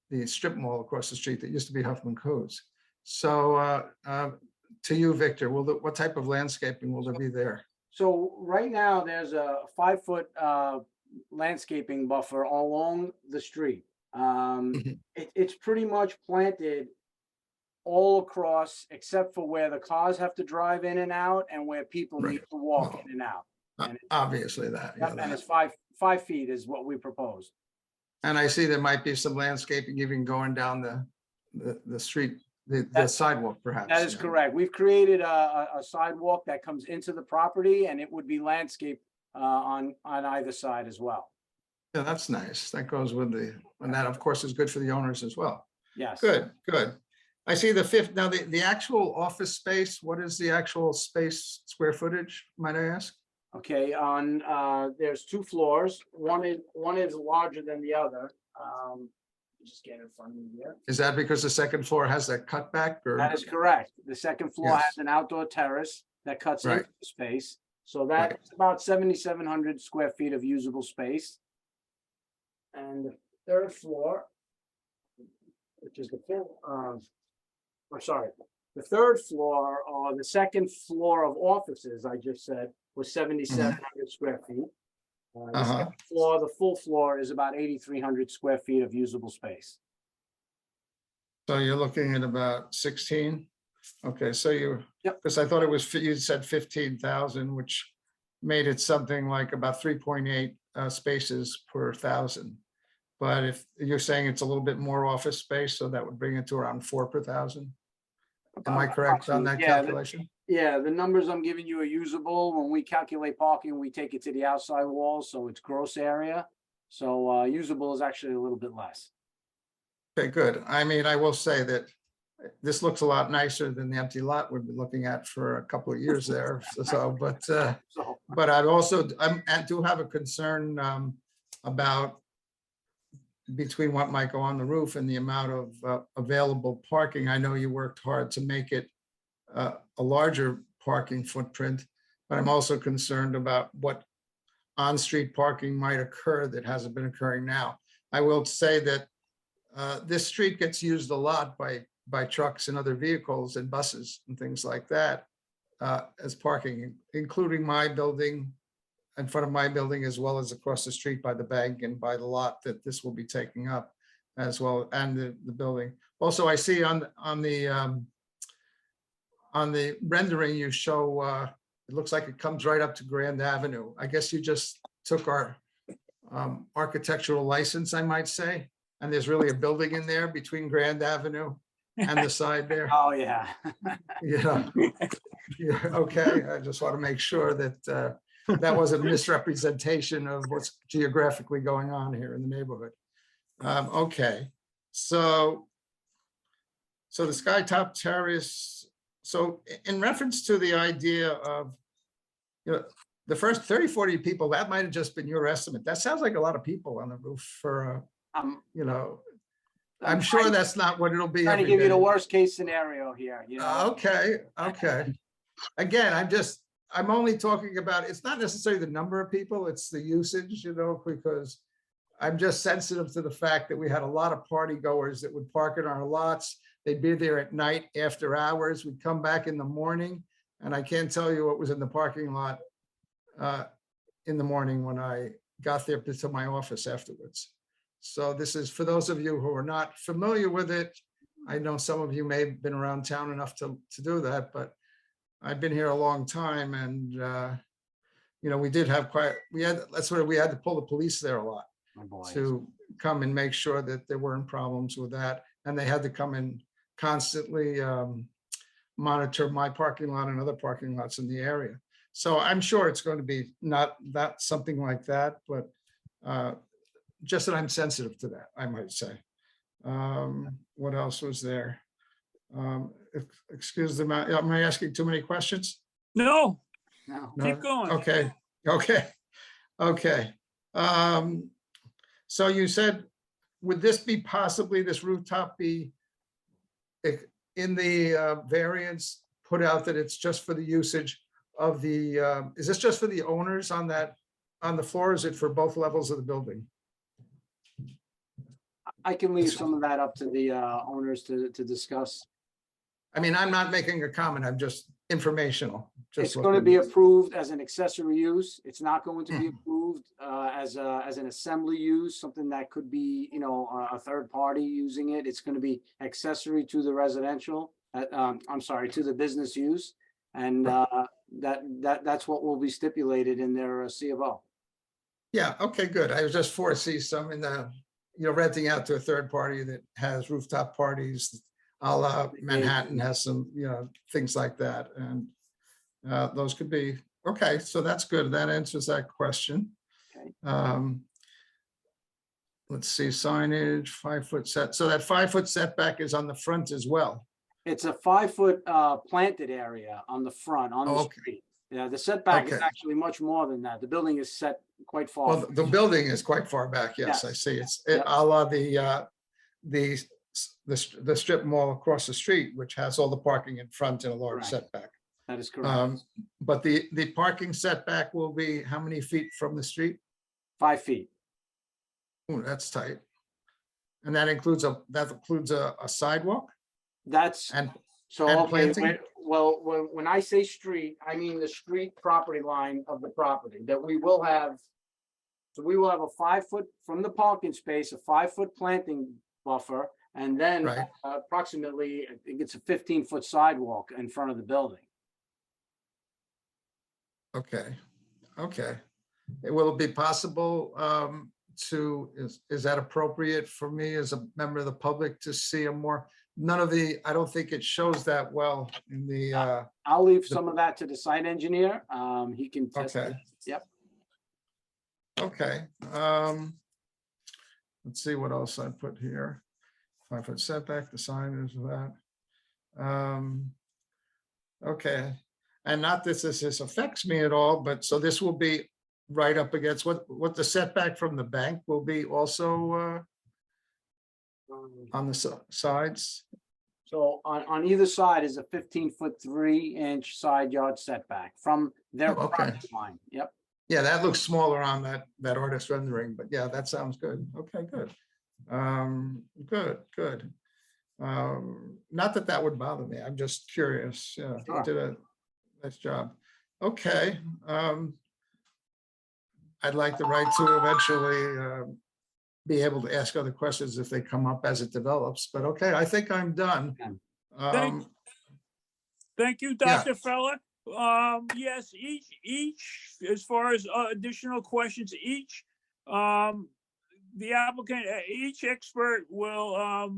the strip mall across the street that used to be Huffman Codes. So to you, Victor, what type of landscaping will there be there? So right now, there's a 5-foot landscaping buffer along the street. It's pretty much planted all across, except for where the cars have to drive in and out and where people need to walk in and out. And Obviously that. and it's 5 feet is what we proposed. And I see there might be some landscaping even going down the street, the sidewalk perhaps. That is correct. We've created a sidewalk that comes into the property, and it would be landscaped on either side as well. Yeah, that's nice. That goes with and that of course is good for the owners as well. Yes. Good. I see the fifth, now the actual office space, what is the actual space square footage, might I ask? Okay, there's 2 floors. One is larger than the other. Just get in front of me here. Is that because the second floor has that cutback, or? That is correct. The second floor Yes. has an outdoor terrace that cuts Right. into the space. So that's about 7,700 square feet of usable space. And the 3rd floor, which is the full, The third floor, or the second floor of offices, I just said, was 7,700 square feet. The second floor, the full floor is about 8,300 square feet of usable space. So you're looking at about 16? Okay, so you, because I thought it was, you said 15,000, which made it something like about 3.8 spaces per 1,000. But if you're saying it's a little bit more office space, so that would bring it to around 4 per 1,000. Am I correct on that calculation? Yeah, the numbers I'm giving you are usable. When we calculate parking, we take it to the outside walls, so it's gross area. So usable is actually a little bit less. Okay, good. I mean, I will say that this looks a lot nicer than the empty lot we've been looking at for a couple of years there. But I do have a concern about between what might go on the roof and the amount of available parking. I know you worked hard to make it a larger parking footprint, but I'm also concerned about what on-street parking might occur that hasn't been occurring now. I will say that this street gets used a lot by trucks and other vehicles and buses and things like that as parking, including my building, in front of my building, as well as across the street by the bank and by the lot that this will be taking up as well, and the building. Also, I see on the rendering you show, it looks like it comes right up to Grand Avenue. I guess you just took our architectural license, I might say, and there's really a building in there between Grand Avenue and the side there. Oh, yeah. Yeah. Yeah, okay, I just want to make sure that that was a misrepresentation of what's geographically going on here in the neighborhood. Okay, so the Skytop Terrace, so in reference to the idea of, you know, the first 30, 40 people, that might have just been your estimate. That sounds like a lot of people on the roof for, you know, I'm sure that's not what it'll be. Trying to every give you day. the worst case scenario here, you know? Okay. Again, I'm only talking about, it's not necessarily the number of people, it's the usage, you know, because I'm just sensitive to the fact that we had a lot of party goers that would park in our lots. They'd be there at night after hours. We'd come back in the morning, and I can't tell you what was in the parking lot in the morning when I got there to my office afterwards. So this is for those of you who are not familiar with it. I know some of you may have been around town enough to do that, but I've been here a long time, and you know, we did have we had to pull the police there a lot to come and make sure that there weren't problems with that, and they had to come and constantly monitor my parking lot and other parking lots in the area. So I'm sure it's going to be not something like that, but just that I'm sensitive to that, I might say. What else was there? Excuse me, am I asking too many questions? No, No. keep going. Okay. So you said, would this be possibly, this rooftop be in the variance put out that it's just for the usage of the, is this just for the owners on the floor? Is it for both levels of the building? I can leave some of that up to the owners to discuss. I mean, I'm not making a comment, I'm just informational. It's going to be approved as an accessory use. It's not going to be approved as an assembly use, something that could be, you know, a third party using it. It's going to be accessory to the residential, I'm sorry, to the business use. And that's what will be stipulated in their C of O. Yeah, okay, good. I was just foresee some in the, you know, renting out to a third party that has rooftop parties, a la Manhattan has some, you know, things like that. And those could be, okay, so that's good. That answers that question. Okay. Let's see, signage, 5-foot set. So that 5-foot setback is on the front as well. It's a 5-foot planted area on the front, on the street. Yeah, the setback is actually much more than that. The building is set quite far. Well, the building is quite far back. Yes, I see. It's a la the strip mall across the street, which has all the parking in front and a large setback. That is correct. But the parking setback will be how many feet from the street? 5 feet. Oh, that's tight. And that includes a sidewalk? That's So, And okay, planting? well, when I say street, I mean the street property line of the property that we will have. So we will have a 5 foot from the parking space, a 5 foot planting buffer, and then Right. approximately, I think it's a 15 foot sidewalk in front of the building. Okay, okay. Will it be possible is that appropriate for me as a member of the public to see a more, I don't think it shows that well in the, I'll leave some of that to the site engineer. He can test it. Okay. Yep. okay. Let's see what else I put here. 5 foot setback, the sign is that. Okay, and not that this affects me at all, but so this will be right up against what the setback from the bank will be also on the sides? So on either side is a 15 foot 3 inch side yard setback from their Oh, okay. property line. Yep. Yeah, that looks smaller on that artist rendering, but yeah, that sounds good. Okay, good. Good. Not that that would bother me. I'm just curious. Yeah, you Sure. did a nice job. Okay. I'd like the right to eventually be able to ask other questions if they come up as it develops, but okay, I think I'm done. Thank you, Yeah. Dr. Feller. Yes, each, as far as additional questions, the applicant, each expert will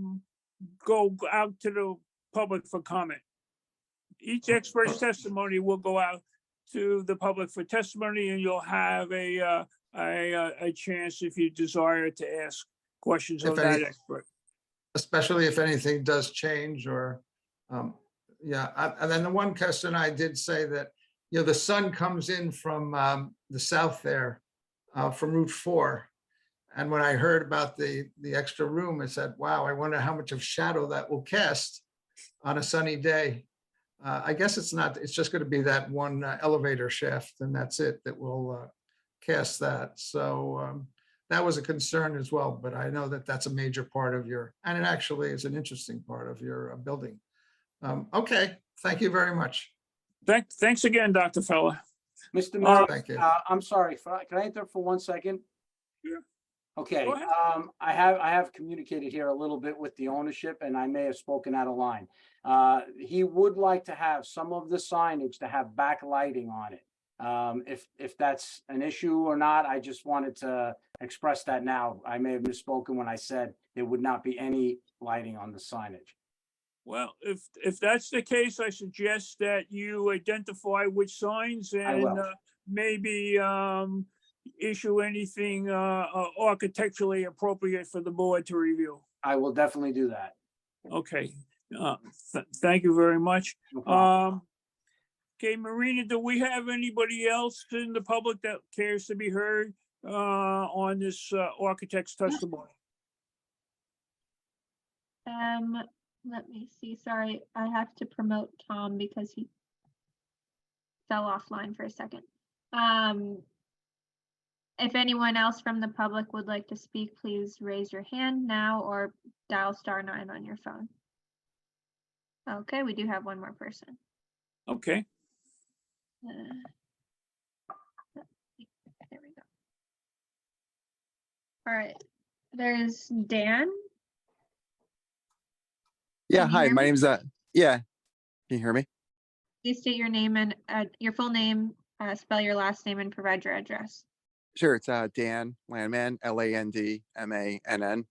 go out to the public for comment. Each expert's testimony will go out to the public for testimony, and you'll have a chance, if you desire, to ask questions of If that any- expert. Especially if anything does change or, and then the one question I did say that, the sun comes in from the south there, from Route 4. And when I heard about the extra room, I said, wow, I wonder how much of shadow that will cast on a sunny day. I guess it's just going to be that one elevator shaft, and that's it that will cast that. So that was a concern as well, but I know that that's a major part of and it actually is an interesting part of your building. Okay, thank you very much. Thanks again, Dr. Feller. Mr. Merrill, Thank you. I'm sorry, can I interrupt for 1 second? Sure. Okay, Go ahead. I have communicated here a little bit with the ownership, and I may have spoken out of line. He would like to have some of the signage to have backlighting on it. If that's an issue or not, I just wanted to express that now. I may have misspoken when I said there would not be any lighting on the signage. Well, if that's the case, I suggest that you identify which signs and will. maybe issue anything architecturally appropriate for the board to review. I will definitely do that. Okay, thank you very much. No problem. Okay, Marina, do we have anybody else in the public that cares to be heard on this architect's testimony? Let me see. Sorry, I have to promote Tom because he fell offline for a second. If anyone else from the public would like to speak, please raise your hand now or dial *9 on your phone. Okay, we do have one more person. Okay, There we go. All right, there's Dan. Yeah, Can you hi, hear my me? name's yeah. Can you hear me? Please state your name and your full name, spell your last name, and provide your address. Sure, it's Dan Landman, Landmann,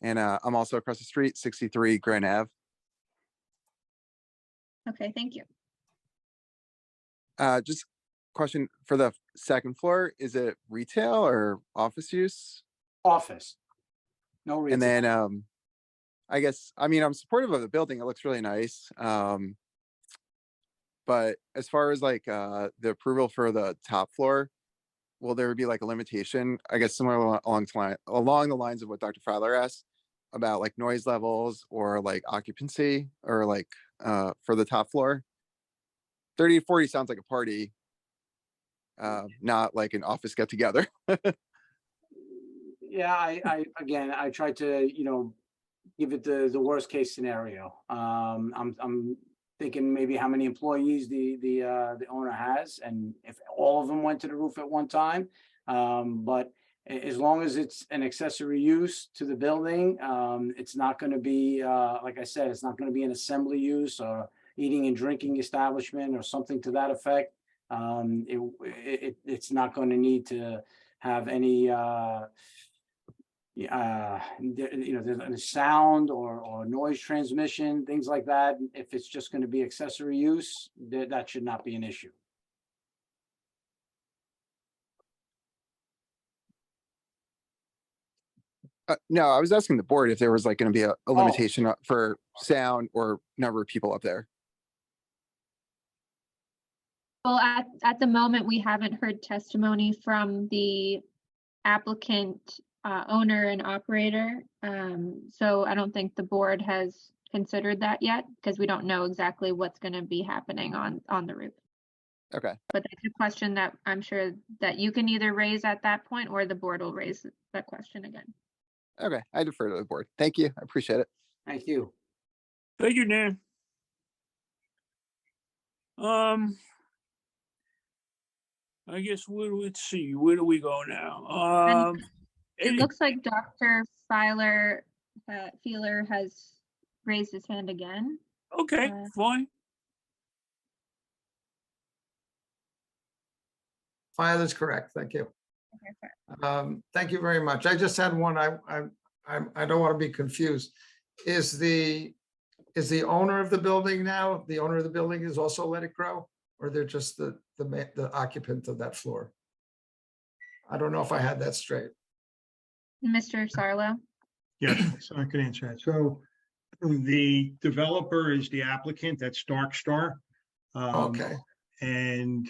and I'm also across the street, 63 Grand Ave. Okay, thank you. Just question for the second floor, is it retail or office use? Office. No reason. And then I guess, I mean, I'm supportive of the building. It looks really nice. But as far as like the approval for the top floor, will there be like a limitation? I guess somewhere along the lines of what Dr. Fowler asked about like noise levels or like occupancy or like for the top floor. 30 to 40 sounds like a party, not like an office get together. Yeah, I tried to, give it the worst case scenario. I'm thinking maybe how many employees the owner has, and if all of them went to the roof at one time. But as long as it's an accessory use to the building, it's not going to be, like I said, it's not going to be an assembly use or eating and drinking establishment or something to that effect. It's not going to need to have any, there's sound or noise transmission, things like that. If it's just going to be accessory use, that should not be an issue. No, I was asking the board if there was like gonna be a limitation for sound or number of people up there. Well, at the moment, we haven't heard testimony from the applicant, owner and operator. So I don't think the board has considered that yet because we don't know exactly what's going to be happening on the roof. Okay. But that's a question that I'm sure that you can either raise at that point or the board will raise that question again. Okay, I defer to the board. Thank you. I appreciate it. Thank you. Thank you, Dan. I guess let's see, where do we go now? It looks like Dr. Filer has raised his hand again. Okay, fine. File is correct. Thank you. Thank you very much. I just had one. I don't want to be confused. Is the owner of the building now, the owner of the building is also Let It Grow? Or they're just the occupant of that floor? I don't know if I had that straight. Mr. Sarlo? Yes, so I could answer that. So the developer is the applicant, that's Dark Star. Okay. And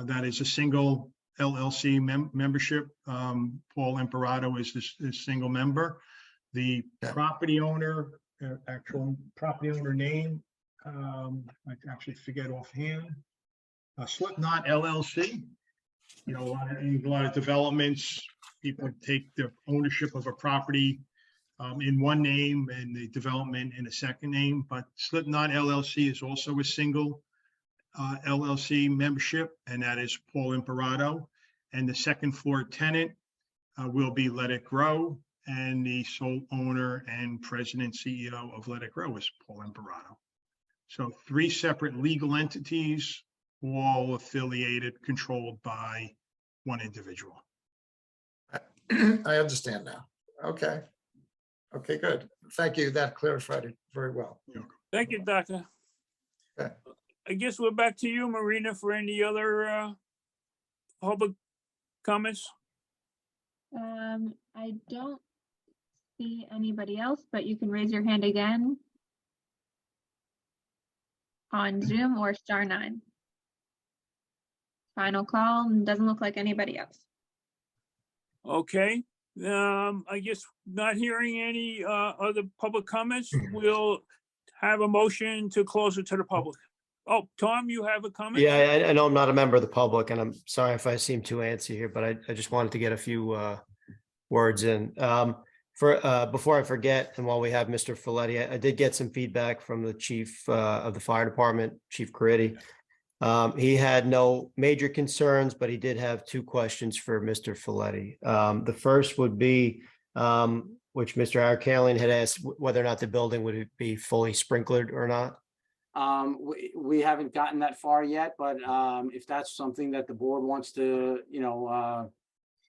that is a single LLC membership. Paul Imperato is the single member. The property owner, actual property owner name, I actually forget offhand. Slipknot LLC. You know, a lot of developments, people take the ownership of a property in one name and the development in a second name, but Slipknot LLC is also a single LLC membership, and that is Paul Imperato. And the second floor tenant will be Let It Grow, and the sole owner and president CEO of Let It Grow is Paul Imperato. So 3 separate legal entities, all affiliated, controlled by one individual. I understand now. Okay. Okay, good. Thank you. That clarified it very well. Thank you, Doctor. Okay. I guess we're back to you, Marina, for any other public comments. I don't see anybody else, but you can raise your hand again on Zoom or *9. Final call, and doesn't look like anybody else. Okay, I guess not hearing any other public comments, we'll have a motion to close it to the public. Oh, Tom, you have a comment? Yeah, I know I'm not a member of the public, and I'm sorry if I seem too antsy here, but I just wanted to get a few words in. Before I forget, and while we have Mr. Folletti, I did get some feedback from the chief of the fire department, Chief Caridi. He had no major concerns, but he did have 2 questions for Mr. Folletti. The first would be, which Mr. Arkalian had asked, whether or not the building would be fully sprinklered or not. We haven't gotten that far yet, but if that's something that the board wants to,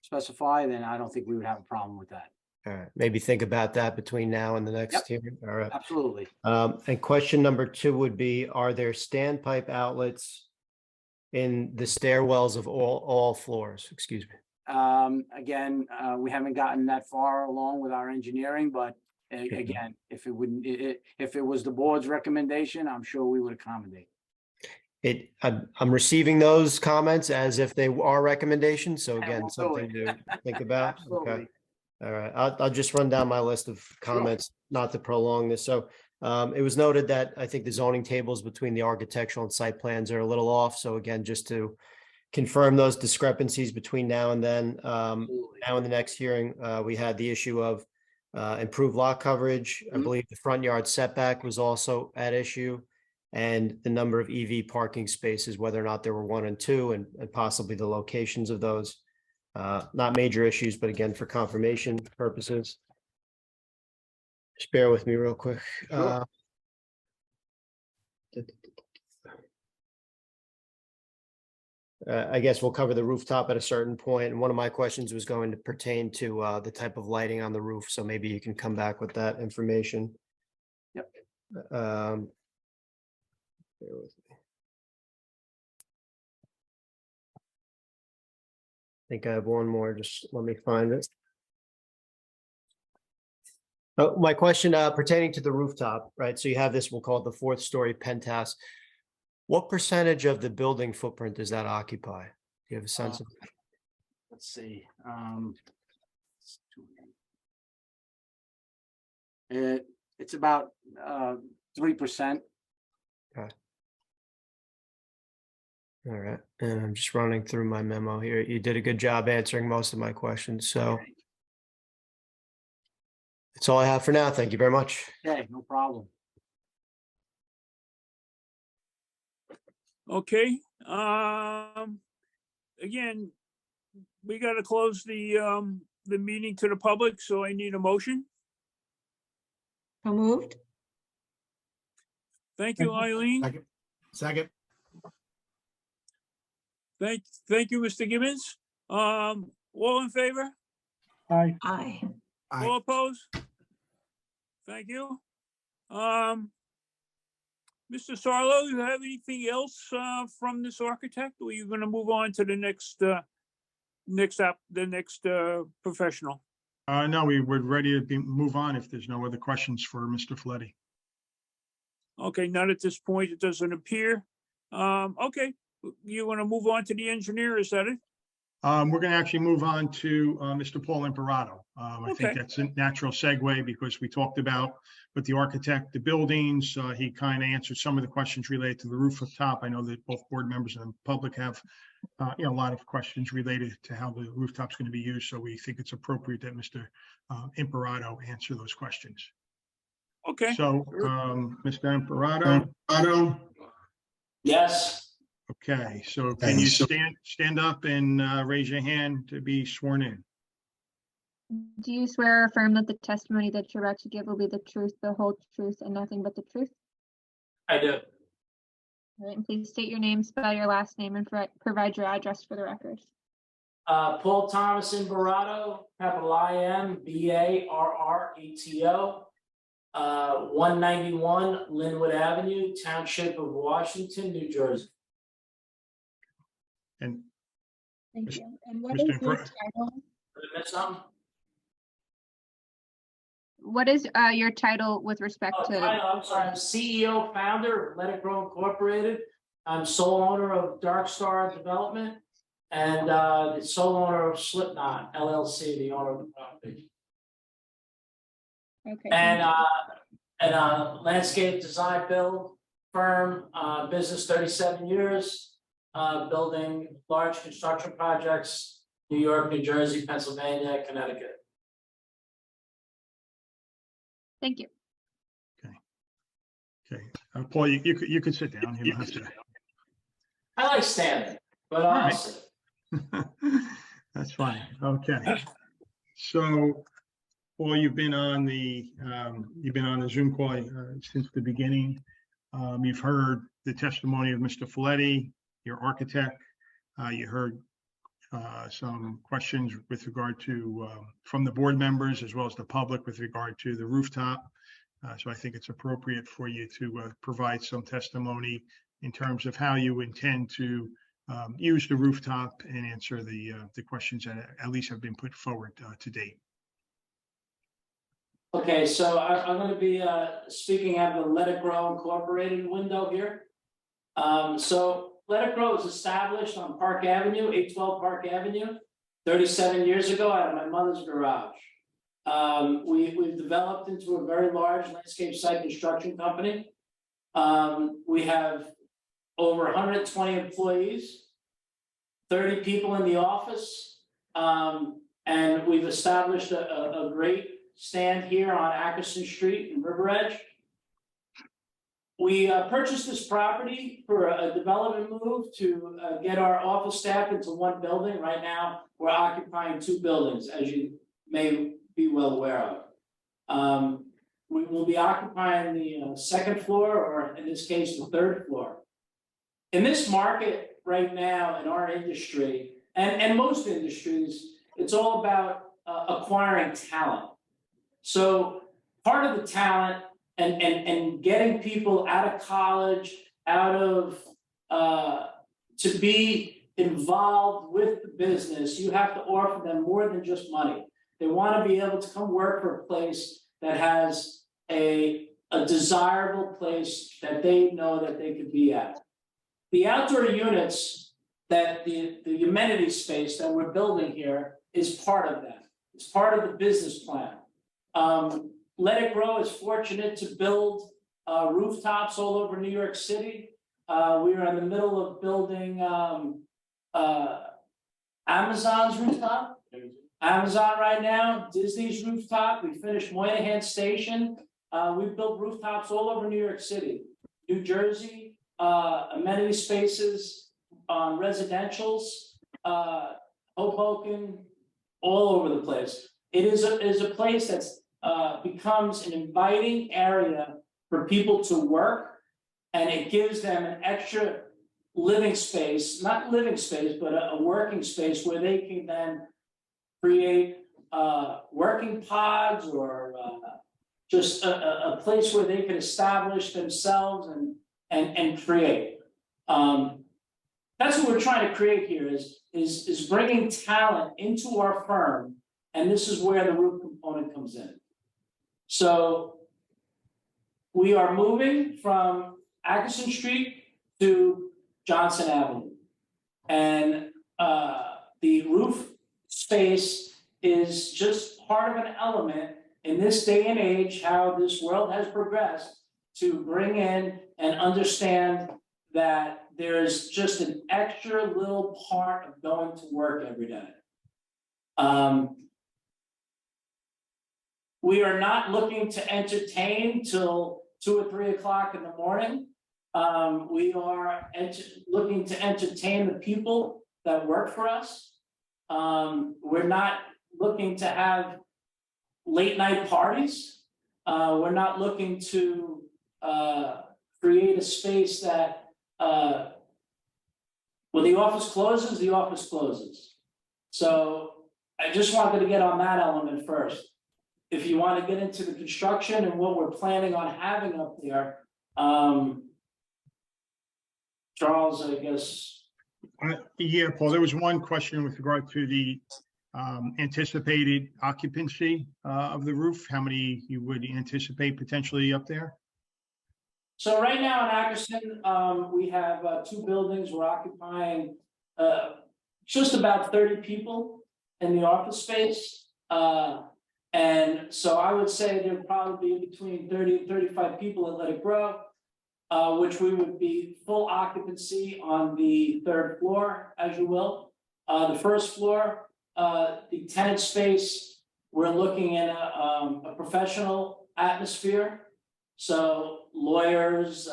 specify, then I don't think we would have a problem with that. All right, maybe think about that between now and the next hearing. All right. Absolutely. And question number 2 would be, are there standpipe outlets in the stairwells of all floors? Excuse me. Again, we haven't gotten that far along with our engineering, but again, if it was the board's recommendation, I'm sure we would accommodate. I'm receiving those comments as if they are recommendations. So again, Absolutely. something to think about. Absolutely. Okay. All right. I'll just run down my list of comments, not to prolong this. So it was noted that I think the zoning tables between the architectural and site plans are a little off. So again, just to confirm those discrepancies between now and then, now in the next hearing, we had the issue of improved lot coverage. I believe the front yard setback was also at issue. and the number of EV parking spaces, whether or not there were 1 and 2, and possibly the locations of those. Not major issues, but again, for confirmation purposes. Just bear with me real quick. I guess we'll cover the rooftop at a certain point. And one of my questions was going to pertain to the type of lighting on the roof. So maybe you can come back with that information. Yep. Bear with me. I think I have one more. Just let me find it. Oh, my question pertaining to the rooftop, right? So you have this, we'll call it the 4th story penthouse. What percentage of the building footprint does that occupy? Do you have a sense of? Let's see. It's about 3%. Okay. All right. And I'm just running through my memo here. You did a good job answering most of my questions. So that's all I have for now. Thank you very much. Okay, no problem. Okay, again, we gotta close the meeting to the public, so I need a motion. So moved. Thank you, Eileen. Second. Thank you, Mr. Gibbons. All in favor? Aye. Aye. All opposed? Thank you. Mr. Sarlo, you have anything else from this architect, or are you gonna move on to the next professional? No, we're ready to move on if there's no other questions for Mr. Folletti. Okay, not at this point, it doesn't appear. Okay, you wanna move on to the engineer, is that it? We're going to actually move on to Mr. Paul Imperato. I Okay. think that's a natural segue because we talked about with the architect, the buildings. He kind of answered some of the questions related to the rooftop. I know that both board members and the public have a lot of questions related to how the rooftop's going to be used. So we think it's appropriate that Mr. Imperato answer those questions. Okay. So, Mr. Imperato. Yes. Okay, so can you stand up and raise your hand to be sworn in? Do you swear or affirm that the testimony that you're about to give will be the truth, the whole truth, and nothing but the truth? I do. All right, and please state your name, spell your last name, and provide your address for the record. Paul Thomas Imperato, capital IMBARRATO, 191 Linwood Avenue, Township of Washington, New Jersey. And Thank you. And what Mr. is your Imperato. title? Did I miss something? What is your title with respect to? I'm sorry, I'm CEO, founder of Let It Grow Incorporated. I'm sole owner of Dark Star Development and the sole owner of Slipknot LLC, the owner of the property. Okay. And landscape design build firm, business 37 years, building large construction projects, New York, New Jersey, Pennsylvania, Connecticut. Thank you. Okay, Paul, you could sit down. You don't have to. I like standing, but All I'll right. sit. That's fine. Okay. So, Paul, you've been on the Zoom call since the beginning. You've heard the testimony of Mr. Folletti, your architect. You heard some questions with regard to from the board members as well as the public with regard to the rooftop. So I think it's appropriate for you to provide some testimony in terms of how you intend to use the rooftop and answer the questions that at least have been put forward to date. Okay, so I'm going to be speaking out of the Let It Grow Incorporated window here. So Let It Grow was established on Park Avenue, 812 Park Avenue, 37 years ago out of my mother's garage. We've developed into a very large landscape site construction company. We have over 120 employees, 30 people in the office, and we've established a great stand here on Ackerson Street in River Edge. We purchased this property for a development move to get our office staff into one building. Right now, we're occupying 2 buildings, as you may be well aware of. We will be occupying the 2nd floor, or in this case, the 3rd floor. In this market right now, in our industry, and most industries, it's all about acquiring talent. So part of the talent and getting people out of college, to be involved with the business, you have to offer them more than just money. They want to be able to come work for a place that has a desirable place that they know that they could be at. The outdoor units, that the amenity space that we're building here is part of that. It's part of the business plan. Let It Grow is fortunate to build rooftops all over New York City. We are in the middle of building Amazon's rooftop. Amazon right now, Disney's rooftop. We finished Moynihan Station. We've built rooftops all over New York City, New Jersey, amenity spaces, residentials, Hoboken, all over the place. It is a place that's becomes an inviting area for people to work, and it gives them an extra living space, not living space, but a working space where they can then create working pods or just a place where they can establish themselves and create. That's what we're trying to create here is bringing talent into our firm, and this is where the roof component comes in. So we are moving from Atkinson Street to Johnson Avenue. And the roof space is just part of an element in this day and age, how this world has progressed, to bring in and understand that there's just an extra little part of going to work every day. We are not looking to entertain till 2 or 3 o'clock in the morning. We are looking to entertain the people that work for us. We're not looking to have late night parties. We're not looking to create a space that when the office closes, the office closes. So I just wanted to get on that element first. If you want to get into the construction and what we're planning on having up there, Charles, I guess. Yeah, Paul, there was one question with regard to the anticipated occupancy of the roof. How many you would anticipate potentially up there? So right now in Atkinson, we have 2 buildings. We're occupying just about 30 people in the office space. And so I would say there'd probably be between 30 and 35 people at Let It Grow, which we would be full occupancy on the 3rd floor, as you will. The 1st floor, the tenant space, we're looking at a professional atmosphere. So lawyers,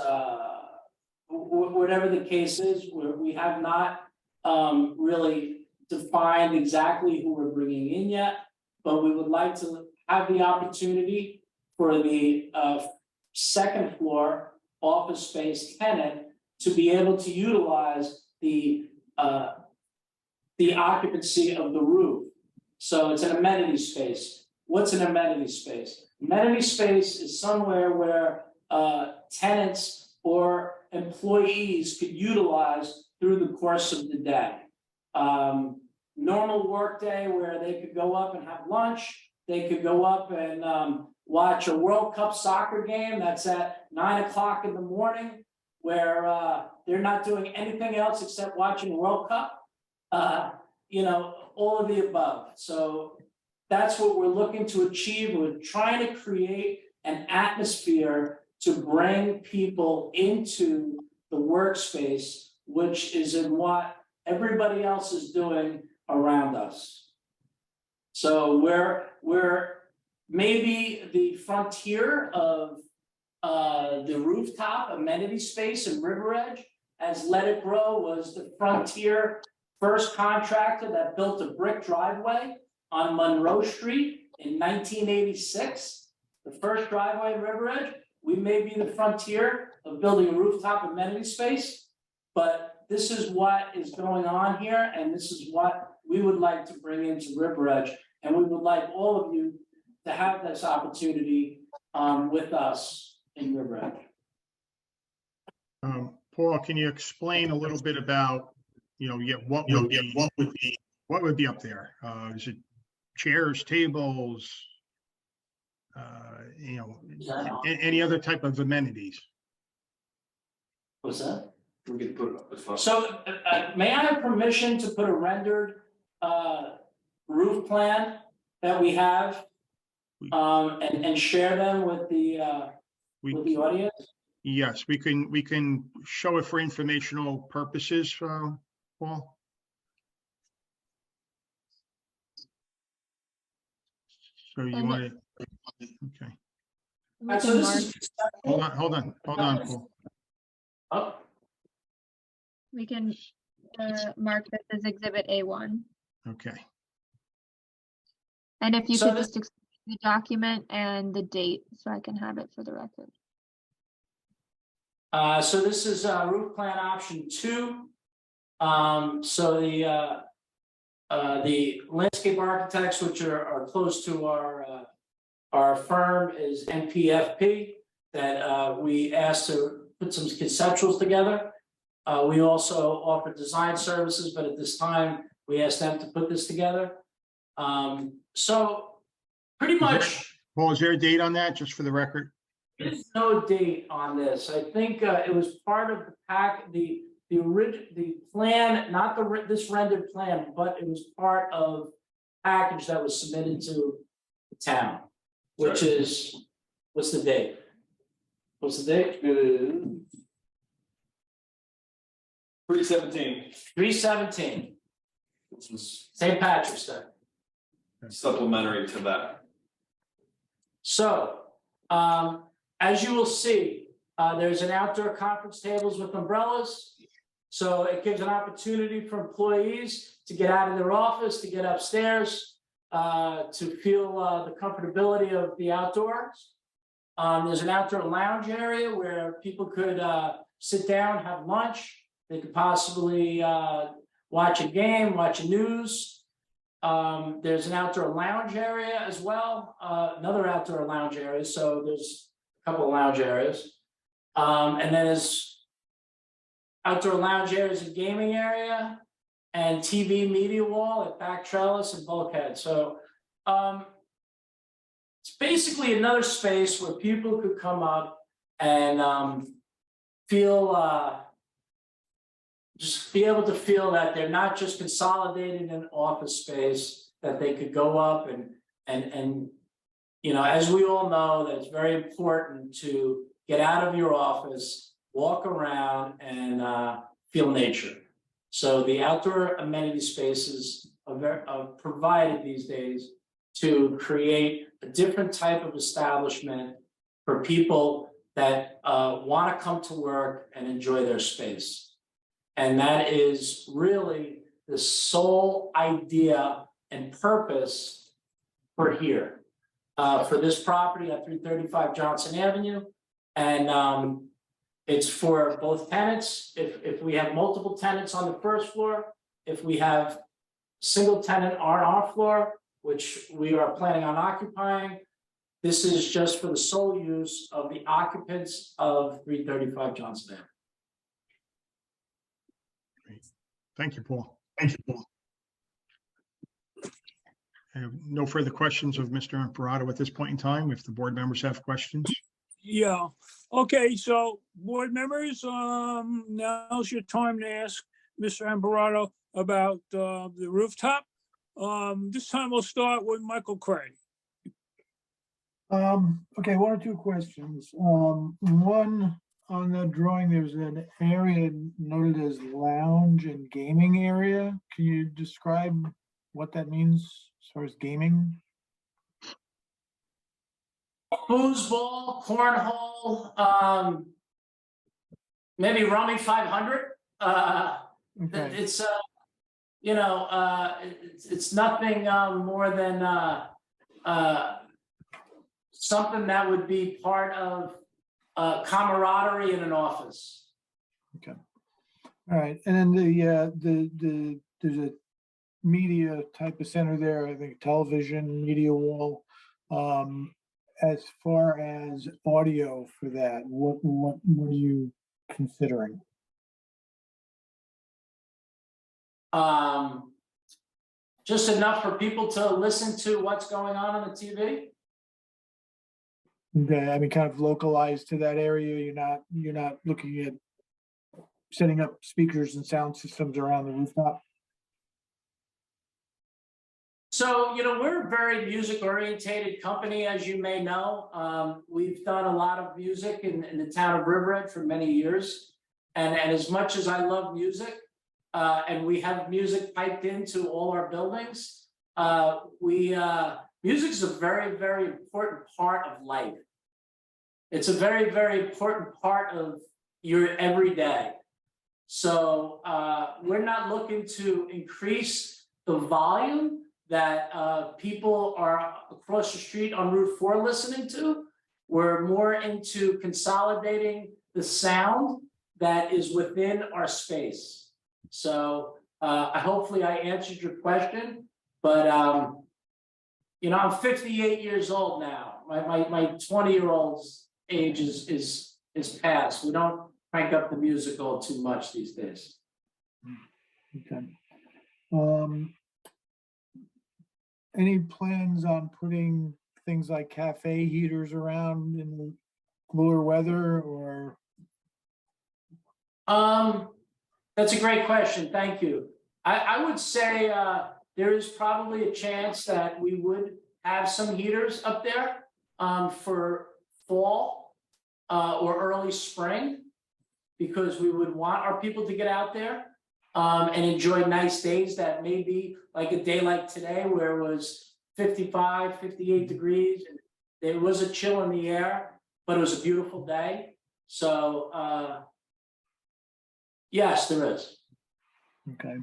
whatever the case is, we have not really defined exactly who we're bringing in yet, but we would like to have the opportunity for the 2nd floor office space tenant to be able to utilize the occupancy of the roof. So it's an amenity space. What's an amenity space? Amenity space is somewhere where tenants or employees could utilize through the course of the day. Normal work day where they could go up and have lunch, they could go up and watch a World Cup soccer game that's at 9 o'clock in the morning, where they're not doing anything else except watching World Cup, all of the above. So that's what we're looking to achieve. We're trying to create an atmosphere to bring people into the workspace, which is in what everybody else is doing around us. So we're maybe the frontier of the rooftop amenity space in River Edge, as Let It Grow was the Frontier first contractor that built a brick driveway on Monroe Street in 1986. The first driveway in River Edge. We may be the Frontier of building a rooftop amenity space, but this is what is going on here, and this is what we would like to bring into River Edge. And we would like all of you to have this opportunity with us in River Edge. Paul, can you explain a little bit about, what would be up there? Is it chairs, tables? Any other type of amenities? What's that? We could put it up as far. So may I have permission to put a rendered roof plan that we have and share them with the audience? Yes, we can show it for informational purposes, Paul. So you want to, okay. We So can this mark, is. Hold on, Paul. Oh, we can mark this as Exhibit A1. Okay. And if you So could this- just explain the document and the date, so I can have it for the record. So this is roof plan option 2. So the landscape architects, which are close to our firm, is NPFP, that we asked to put some conceptuals together. We also offer design services, but at this time, we asked them to put this together. So pretty much. Paul, is there a date on that, just for the record? There's no date on this. I think it was part of the plan, not this rendered plan, but it was part of package that was submitted to the town, which is, what's the date? What's the date? 3/17. 3/17, This was St. Patrick's Day. supplementary to that. So, as you will see, there's an outdoor conference tables with umbrellas. So it gives an opportunity for employees to get out of their office, to get upstairs, to feel the comfortability of the outdoors. There's an outdoor lounge area where people could sit down, have lunch. They could possibly watch a game, watch the news. There's an outdoor lounge area as well, another outdoor lounge area. So there's a couple of lounge areas. And then there's outdoor lounge areas and gaming area and TV media wall at back trellis and bulkhead. So it's basically another space where people could come up and feel just be able to feel that they're not just consolidated in an office space, that they could go up and as we all know, that it's very important to get out of your office, walk around and feel nature. So the outdoor amenity spaces are provided these days to create a different type of establishment for people that want to come to work and enjoy their space. And that is really the sole idea and purpose for here, for this property at 335 Johnson Avenue. And it's for both tenants. If we have multiple tenants on the first floor, if we have single tenant on our floor, which we are planning on occupying, this is just for the sole use of the occupants of 335 Johnson Avenue. Thank you, Paul. I have no further questions of Mr. Imparato at this point in time. If the board members have questions. Yeah, okay, so board members, now's your time to ask Mr. Imparato about the rooftop. This time we'll start with Michael Craig. Okay, one or two questions. One, on the drawing, there's an area noted as lounge and gaming area. Can you describe what that means as far as gaming? foosball, cornhole, maybe Rummy 500. Okay. It's it's nothing more than something that would be part of camaraderie in an office. Okay. All right. And then there's a media type of center there, I think television, media wall. As far as audio for that, what are you considering? Just enough for people to listen to what's going on the TV. Okay, I mean, kind of localized to that area. You're not looking at setting up speakers and sound systems around the rooftop. So, we're a very music orientated company, as you may know. We've done a lot of music in the town of River Edge for many years. And as much as I love music, and we have music piped into all our buildings, music is a very, very important part of life. It's a very, very important part of your everyday. So we're not looking to increase the volume that people are across the street on Route 4 listening to. We're more into consolidating the sound that is within our space. So hopefully I answered your question, but I'm 58 years old now. My 20-year-old's age is past. We don't crank up the musical too much these days. Okay. Any plans on putting things like cafe heaters around in the cooler weather, or? That's a great question. Thank you. I would say there is probably a chance that we would have some heaters up there for fall or early spring, because we would want our people to get out there and enjoy nice days that may be like a day like today where it was 55, 58 degrees. And there was a chill in the air, but it was a beautiful day. So yes, there is. Okay.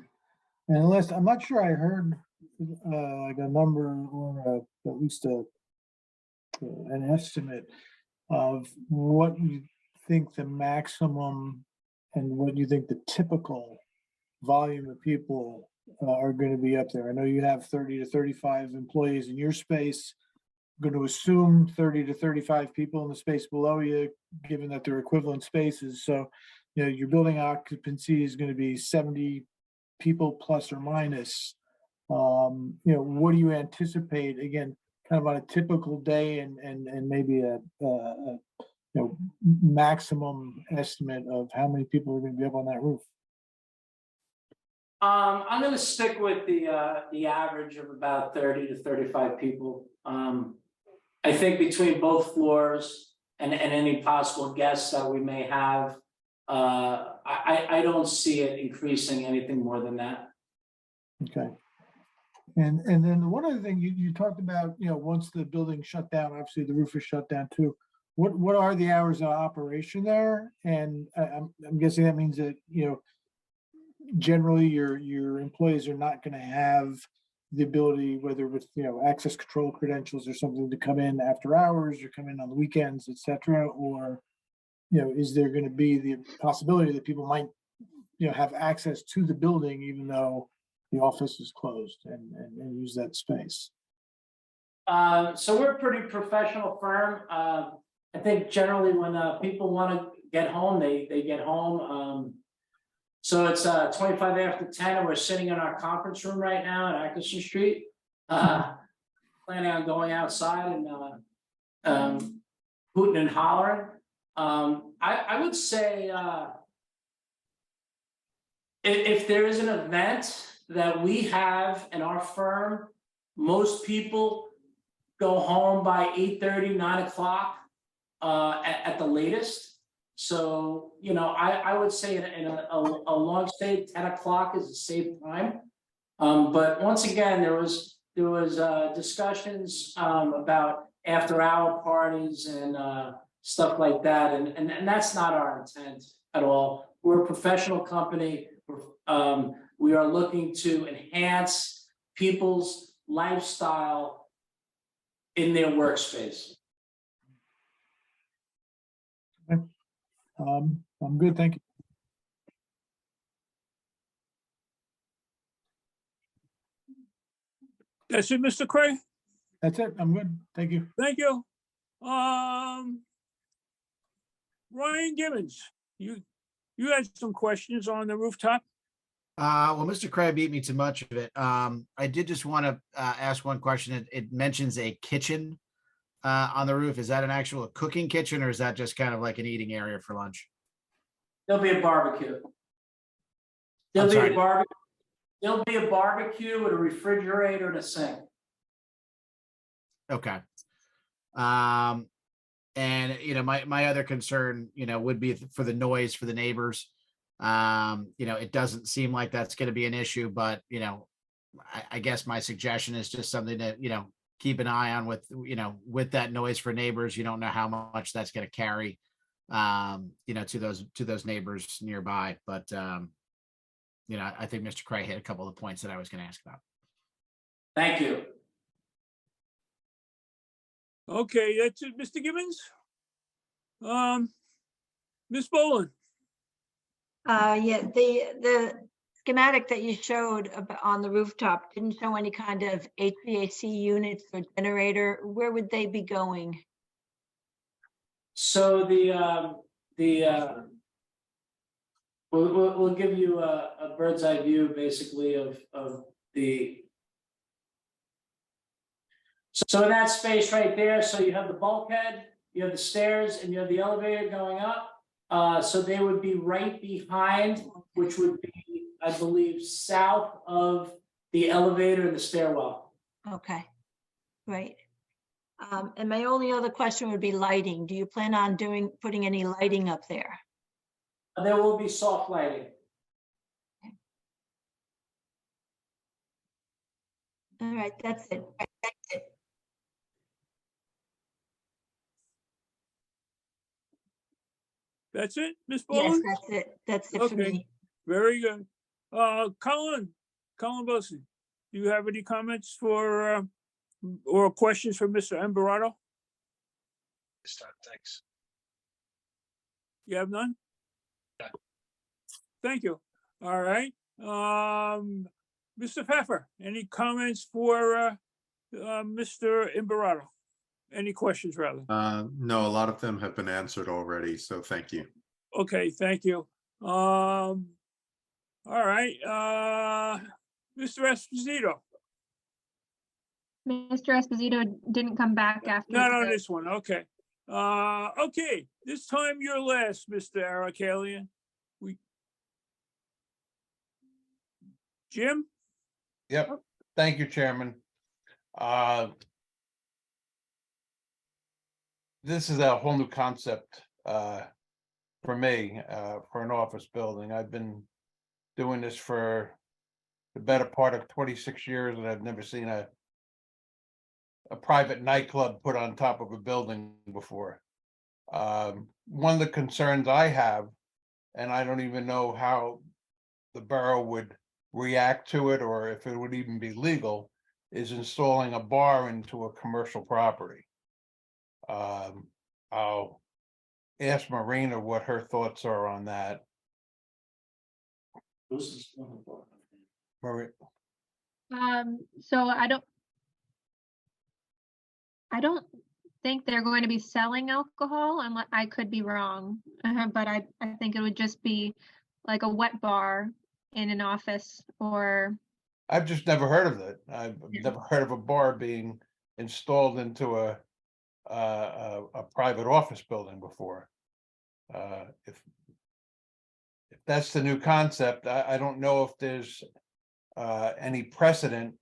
And unless, I'm not sure I heard like a number or at least an estimate of what you think the maximum and what you think the typical volume of people are going to be up there. I know you have 30 to 35 employees in your space. I'm going to assume 30 to 35 people in the space below you, given that they're equivalent spaces. So, your building occupancy is going to be 70 people plus or minus. What do you anticipate, again, kind of on a typical day and maybe a maximum estimate of how many people are going to be up on that roof? I'm going to stick with the average of about 30 to 35 people. I think between both floors and any possible guests that we may have, I don't see it increasing anything more than that. Okay. And then one other thing you talked about, once the building shut down, obviously the roof is shut down too. What are the hours of operation there? And I'm guessing that means that, generally your employees are not going to have the ability, whether with, access control credentials or something, to come in after hours or come in on the weekends, et cetera, or, is there going to be the possibility that people might, have access to the building even though the office is closed and use that space? So we're a pretty professional firm. I think generally when people want to get home, they get home. So it's 25 after 10 and we're sitting in our conference room right now at Atkinson Street. Planning on going outside and hooting and hollering. I would say if there is an event that we have in our firm, most people go home by 8:30, 9 o'clock at the latest. So, I would say in a long stay, 10 o'clock is a safe time. But once again, there was discussions about after hour parties and stuff like that. And that's not our intent at all. We're a professional company. We are looking to enhance people's lifestyle in their workspace. I'm good, thank you. That's it, Mr. Craig? That's it, I'm good, thank you. Thank you. Ryan Gibbons, you had some questions on the rooftop? Well, Mr. Craig beat me to much of it. I did just want to ask one question. It mentions a kitchen on the roof. Is that an actual cooking kitchen, or is that just kind of like an eating area for lunch? There'll be a barbecue. I'm sorry. There'll be a barbecue with a refrigerator and a sink. Okay. And my other concern, would be for the noise for the neighbors. It doesn't seem like that's going to be an issue, but I guess my suggestion is just something to, keep an eye on with that noise for neighbors. You don't know how much that's going to carry, to those neighbors nearby. But, I think Mr. Craig hit a couple of the points that I was going to ask about. Thank you. Okay, that's it, Mr. Gibbons. Ms. Boland, Yeah, the schematic that you showed on the rooftop didn't show any kind of HVAC units or generator. Where would they be going? So we'll give you a bird's eye view basically of the. So in that space right there, so you have the bulkhead, you have the stairs, and you have the elevator going up. So they would be right behind, which would be, I believe, south of the elevator and the stairwell. Okay, great. And my only other question would be lighting. Do you plan on putting any lighting up there? There will be soft lighting. All right, that's it. that's it, Ms. Yes, Boland? that's it. That's it for Okay, me. very good. Colin Bosi, do you have any comments for, or questions for Mr. Embarado? Thanks. You have none? No. Thank you. All right. Mr. Pfeffer, any comments for Mr. Embarado? Any questions, rather? No, a lot of them have been answered already, so thank you. Okay, thank you. All right, Mr. Esposito. Mr. Esposito didn't come back after. Not on the- this one, okay. Okay, this time you're last, Mr. Arakalian. Jim? Yep, thank you, Chairman. This is a whole new concept for me, for an office building. I've been doing this for the better part of 26 years, and I've never seen a private nightclub put on top of a building before. One of the concerns I have, and I don't even know how the borough would react to it, or if it would even be legal, is installing a bar into a commercial property. I'll ask Marina what her thoughts are on that. So I don't think they're going to be selling alcohol, unless I could be wrong. But I think it would just be like a wet bar in an office or. I've just never heard of it. I've never heard of a bar being installed into a private office building before. If that's the new concept, I don't know if there's any precedent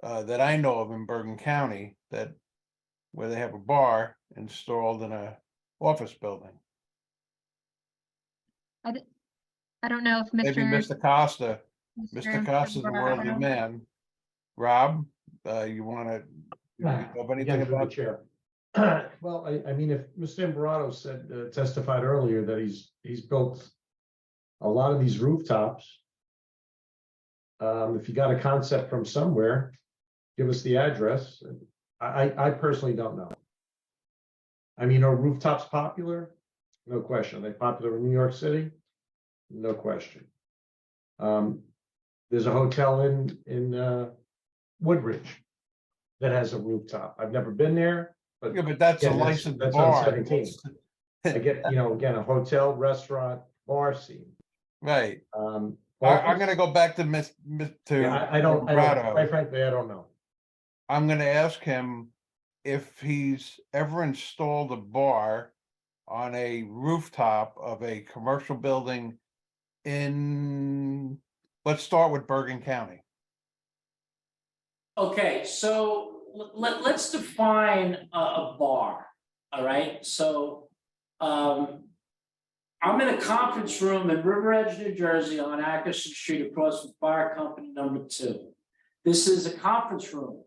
that I know of in Bergen County where they have a bar installed in a office building. I don't know if Maybe Mr. Costa's a worthy Embarado. man. Rob, you want to You know of anything Again, through the about? chair. Well, I mean, if Mr. Imparato said, testified earlier that he's built a lot of these rooftops. If you got a concept from somewhere, give us the address. I personally don't know. I mean, are rooftops popular? No question. Are they popular in New York City? No question. There's a hotel in Woodridge that has a rooftop. I've never been there, but Yeah, but that's a again, licensed that's bar. on 17. I get, again, a hotel, restaurant, bar scene. Right. I'm gonna go back to I don't, Prado. quite frankly, I don't know. I'm gonna ask him if he's ever installed a bar on a rooftop of a commercial building in, let's start with Bergen County. Okay, so let's define a bar, all right? So, I'm in a conference room in River Edge, New Jersey on Atkinson Street across from Fire Company number 2. This is a conference room.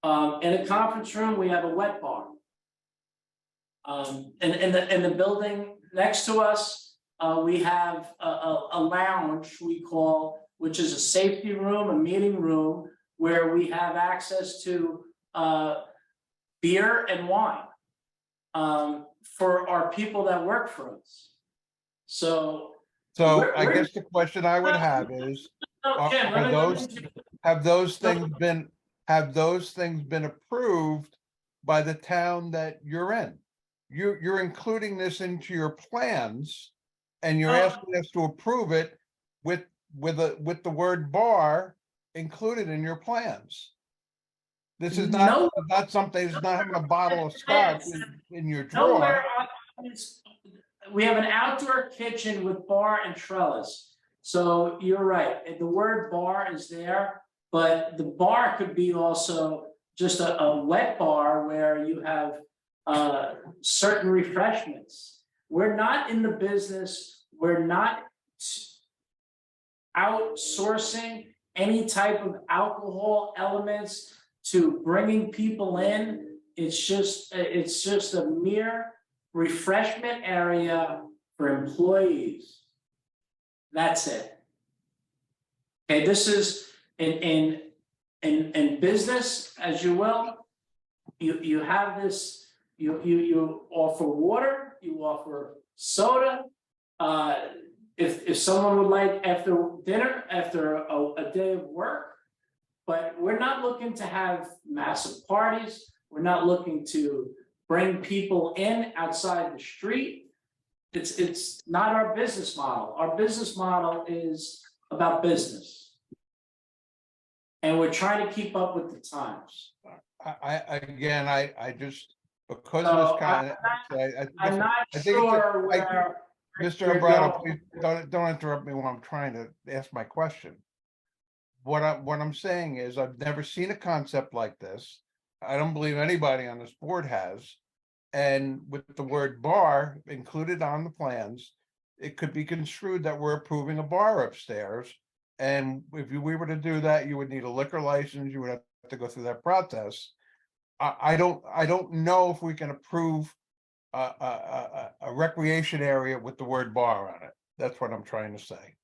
In a conference room, we have a wet bar. In the building next to us, we have a lounge we call, which is a safety room, a meeting room, where we have access to beer and wine for our people that work for us. So I guess the question I would have is, Ken, have those things been approved by the town that you're in? You're including this into your plans, and you're asking us to approve it with the word bar included in your plans. This is not something. It's not having a bottle of scotch in your drawer. Nowhere we have an outdoor kitchen with bar and trellis. So you're right. The word bar is there, but the bar could be also just a wet bar where you have certain refreshments. We're not in the business. We're not outsourcing any type of alcohol elements to bringing people in. It's just a mere refreshment area for employees. That's it. Okay, this is in business, as you will. You have this. You offer water. You offer soda. If someone would like after dinner, after a day of work, but we're not looking to have massive parties. We're not looking to bring people in outside the street. It's not our business model. Our business model is about business. And we're trying to keep up with the times. I just, because of this kind of, I'm not sure where. Mr. Umbrato, please don't interrupt me when I'm trying to ask my question. What I'm saying is I've never seen a concept like this. I don't believe anybody on this board has. And with the word bar included on the plans, it could be construed that we're approving a bar upstairs. And if we were to do that, you would need a liquor license. You would have to go through that process. I don't know if we can approve a recreation area with the word bar on it. That's what I'm trying to say.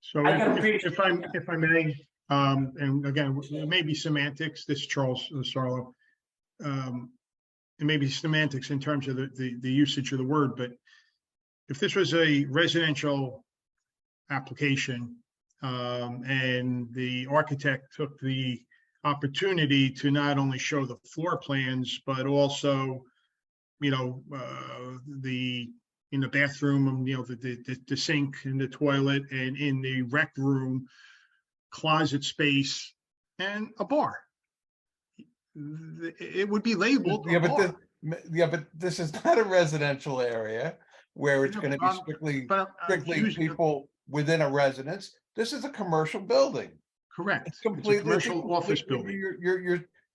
So if I may, and again, it may be semantics, this is Charles Sarlo. It may be semantics in terms of the usage of the word, but if this was a residential application and the architect took the opportunity to not only show the floor plans, but also, in the bathroom, the sink and the toilet, and in the rec room, closet space, and a bar. It would be labeled a bar. But this is not a residential area where it's going to be strictly people within a residence. This is a commercial building. Correct. It's completely commercial office building.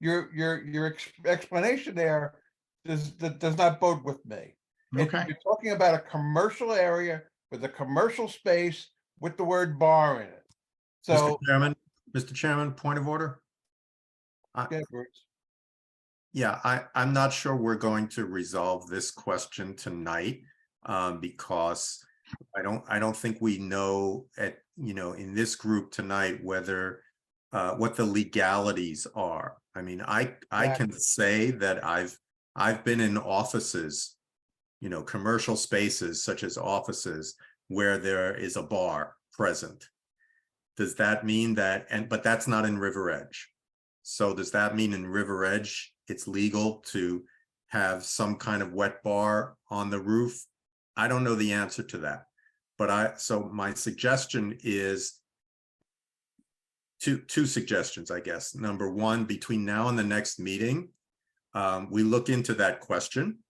Your explanation there does not bode with me. Okay. You're talking about a commercial area with a commercial space with the word bar in it. So, Mr. Chairman, point of order. yeah, Bruce. Yeah, I'm not sure we're going to resolve this question tonight, because I don't think we know in this group tonight whether what the legalities are. I mean, I can say that I've been in offices, commercial spaces such as offices where there is a bar present. Does that mean that, but that's not in River Edge. So does that mean in River Edge, it's legal to have some kind of wet bar on the roof? I don't know the answer to that, but so my suggestion is two suggestions, I guess. Number one, between now and the next meeting, we look into that question.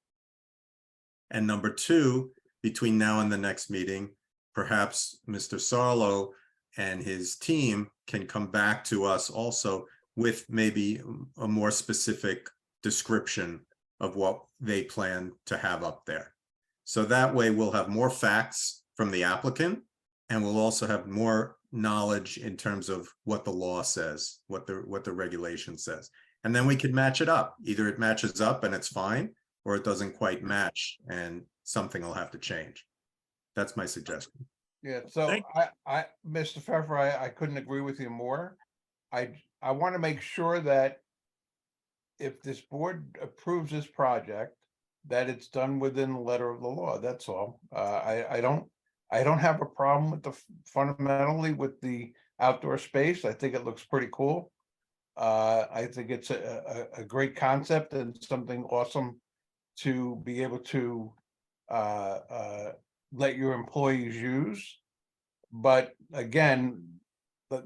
And number two, between now and the next meeting, perhaps Mr. Sarlo and his team can come back to us also with maybe a more specific description of what they plan to have up there. So that way we'll have more facts from the applicant, and we'll also have more knowledge in terms of what the law says, what the regulation says. And then we could match it up. Either it matches up and it's fine, or it doesn't quite match and something will have to change. That's my suggestion. Yeah, so Mr. Pfeffer, I couldn't agree with you more. I want to make sure that if this board approves this project, that it's done within the letter of the law. That's all. I don't have a problem with fundamentally with the outdoor space. I think it looks pretty cool. I think it's a great concept and something awesome to be able to let your employees use. But again,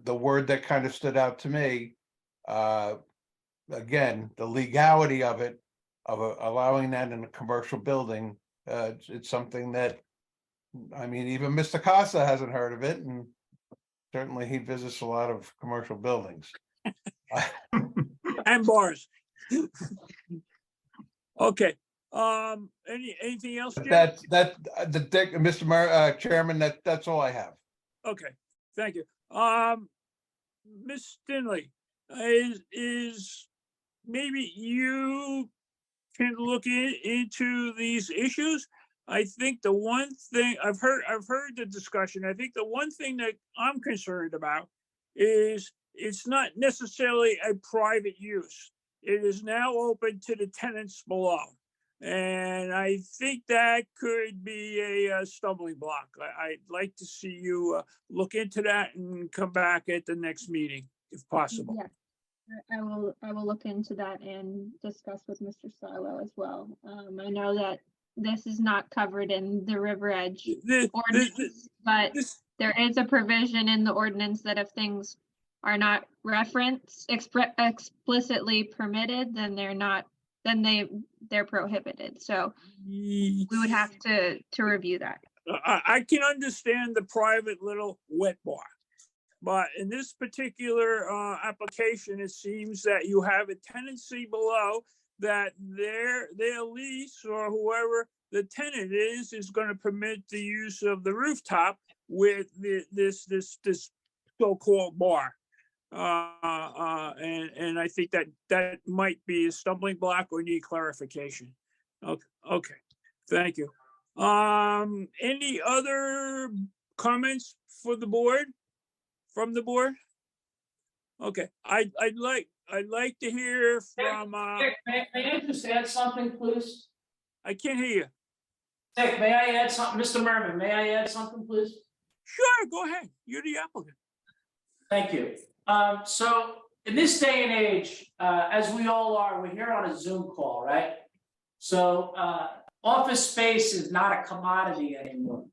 the word that kind of stood out to me, again, the legality of it, of allowing that in a commercial building, it's something that, I mean, even Mr. Costa hasn't heard of it, and certainly he visits a lot of commercial buildings. And bars. Okay, anything else, Jim? Mr. Chairman, that's all I have. Okay, thank you. Ms. Stinley, is maybe you can look into these issues? I think the one thing I've heard the discussion. I think the one thing that I'm concerned about is it's not necessarily a private use. It is now open to the tenants below. And I think that could be a stumbling block. I'd like to see you look into that and come back at the next meeting if possible. Yeah, I will look into that and discuss with Mr. Sarlo as well. I know that this is not covered in the River Edge ordinance, but there is a provision in the ordinance that if things are not referenced explicitly permitted, then they're prohibited. So we would have to review that. I can understand the private little wet bar, but in this particular application, it seems that you have a tenancy below that their lease or whoever the tenant is going to permit the use of the rooftop with this so-called bar. And I think that might be a stumbling block or need clarification. Okay, thank you. Any other comments for the board, from the board? Okay, I'd like to hear from. Dick, may I just add something, please? I can't hear you. Dick, may I add something? Mr. Mervin, may I add something, please? Sure, go ahead. You're the applicant. Thank you. So in this day and age, as we all are, we're here on a Zoom call, right? So office space is not a commodity anymore.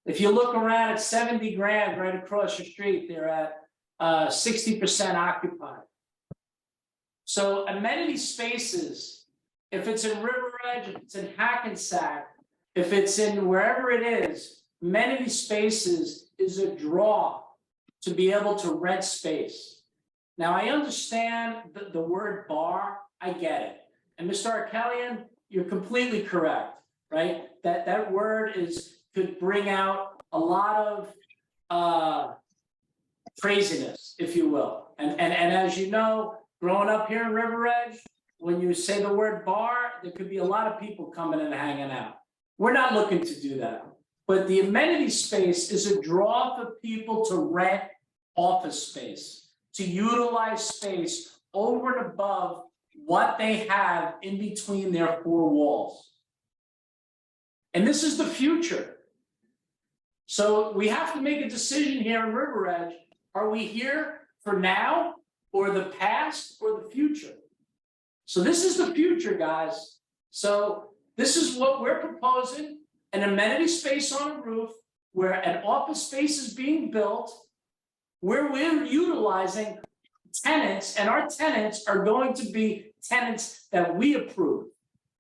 If you look around at 70 grand right across the street, they're at 60% occupied. So amenity spaces, if it's in River Edge, if it's in Hackensack, if it's in wherever it is, amenity spaces is a draw to be able to rent space. Now, I understand the word bar, I get it. And Mr. Arkelian, you're completely correct, right? That word could bring out a lot of craziness, if you will. And as you know, growing up here in River Edge, when you say the word bar, there could be a lot of people coming and hanging out. We're not looking to do that. But the amenity space is a draw for people to rent office space, to utilize space over and above what they have in between their four walls. And this is the future. So we have to make a decision here in River Edge. Are we here for now, or the past, or the future? So this is the future, guys. So this is what we're proposing, an amenity space on a roof where an office space is being built, where we're utilizing tenants, and our tenants are going to be tenants that we approve.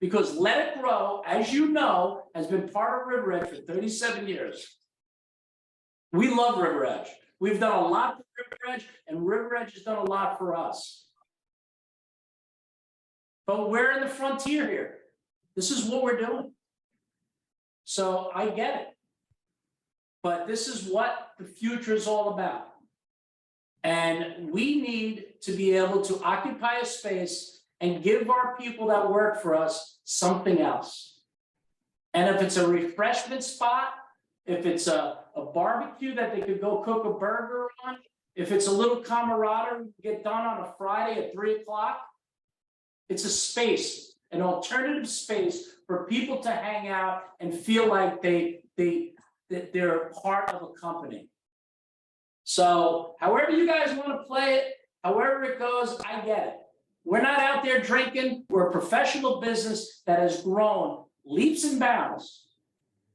Because Let It Grow, as you know, has been part of River Edge for 37 years. We love River Edge. We've done a lot for River Edge, and River Edge has done a lot for us. But we're in the frontier here. This is what we're doing. So I get it. But this is what the future is all about. And we need to be able to occupy a space and give our people that work for us something else. And if it's a refreshment spot, if it's a barbecue that they could go cook a burger on, if it's a little camaraderie get done on a Friday at 3 o'clock, it's a space, an alternative space for people to hang out and feel like they're part of a company. So however you guys want to play it, however it goes, I get it. We're not out there drinking. We're a professional business that has grown leaps and bounds.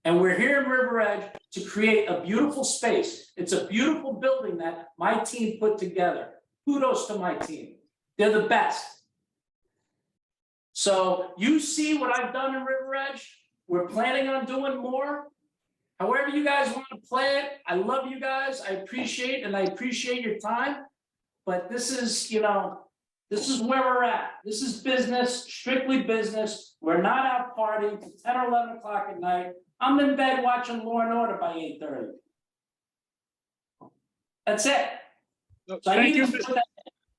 And we're here in River Edge to create a beautiful space. It's a beautiful building that my team put together. Kudos to my team. They're the best. So you see what I've done in River Edge. We're planning on doing more. However you guys want to play it, I love you guys. I appreciate your time. But this is, this is where we're at. This is business, strictly business. We're not out partying till 10 or 11 o'clock at night. I'm in bed watching Law and Order by 8:30. That's it. So Thank you,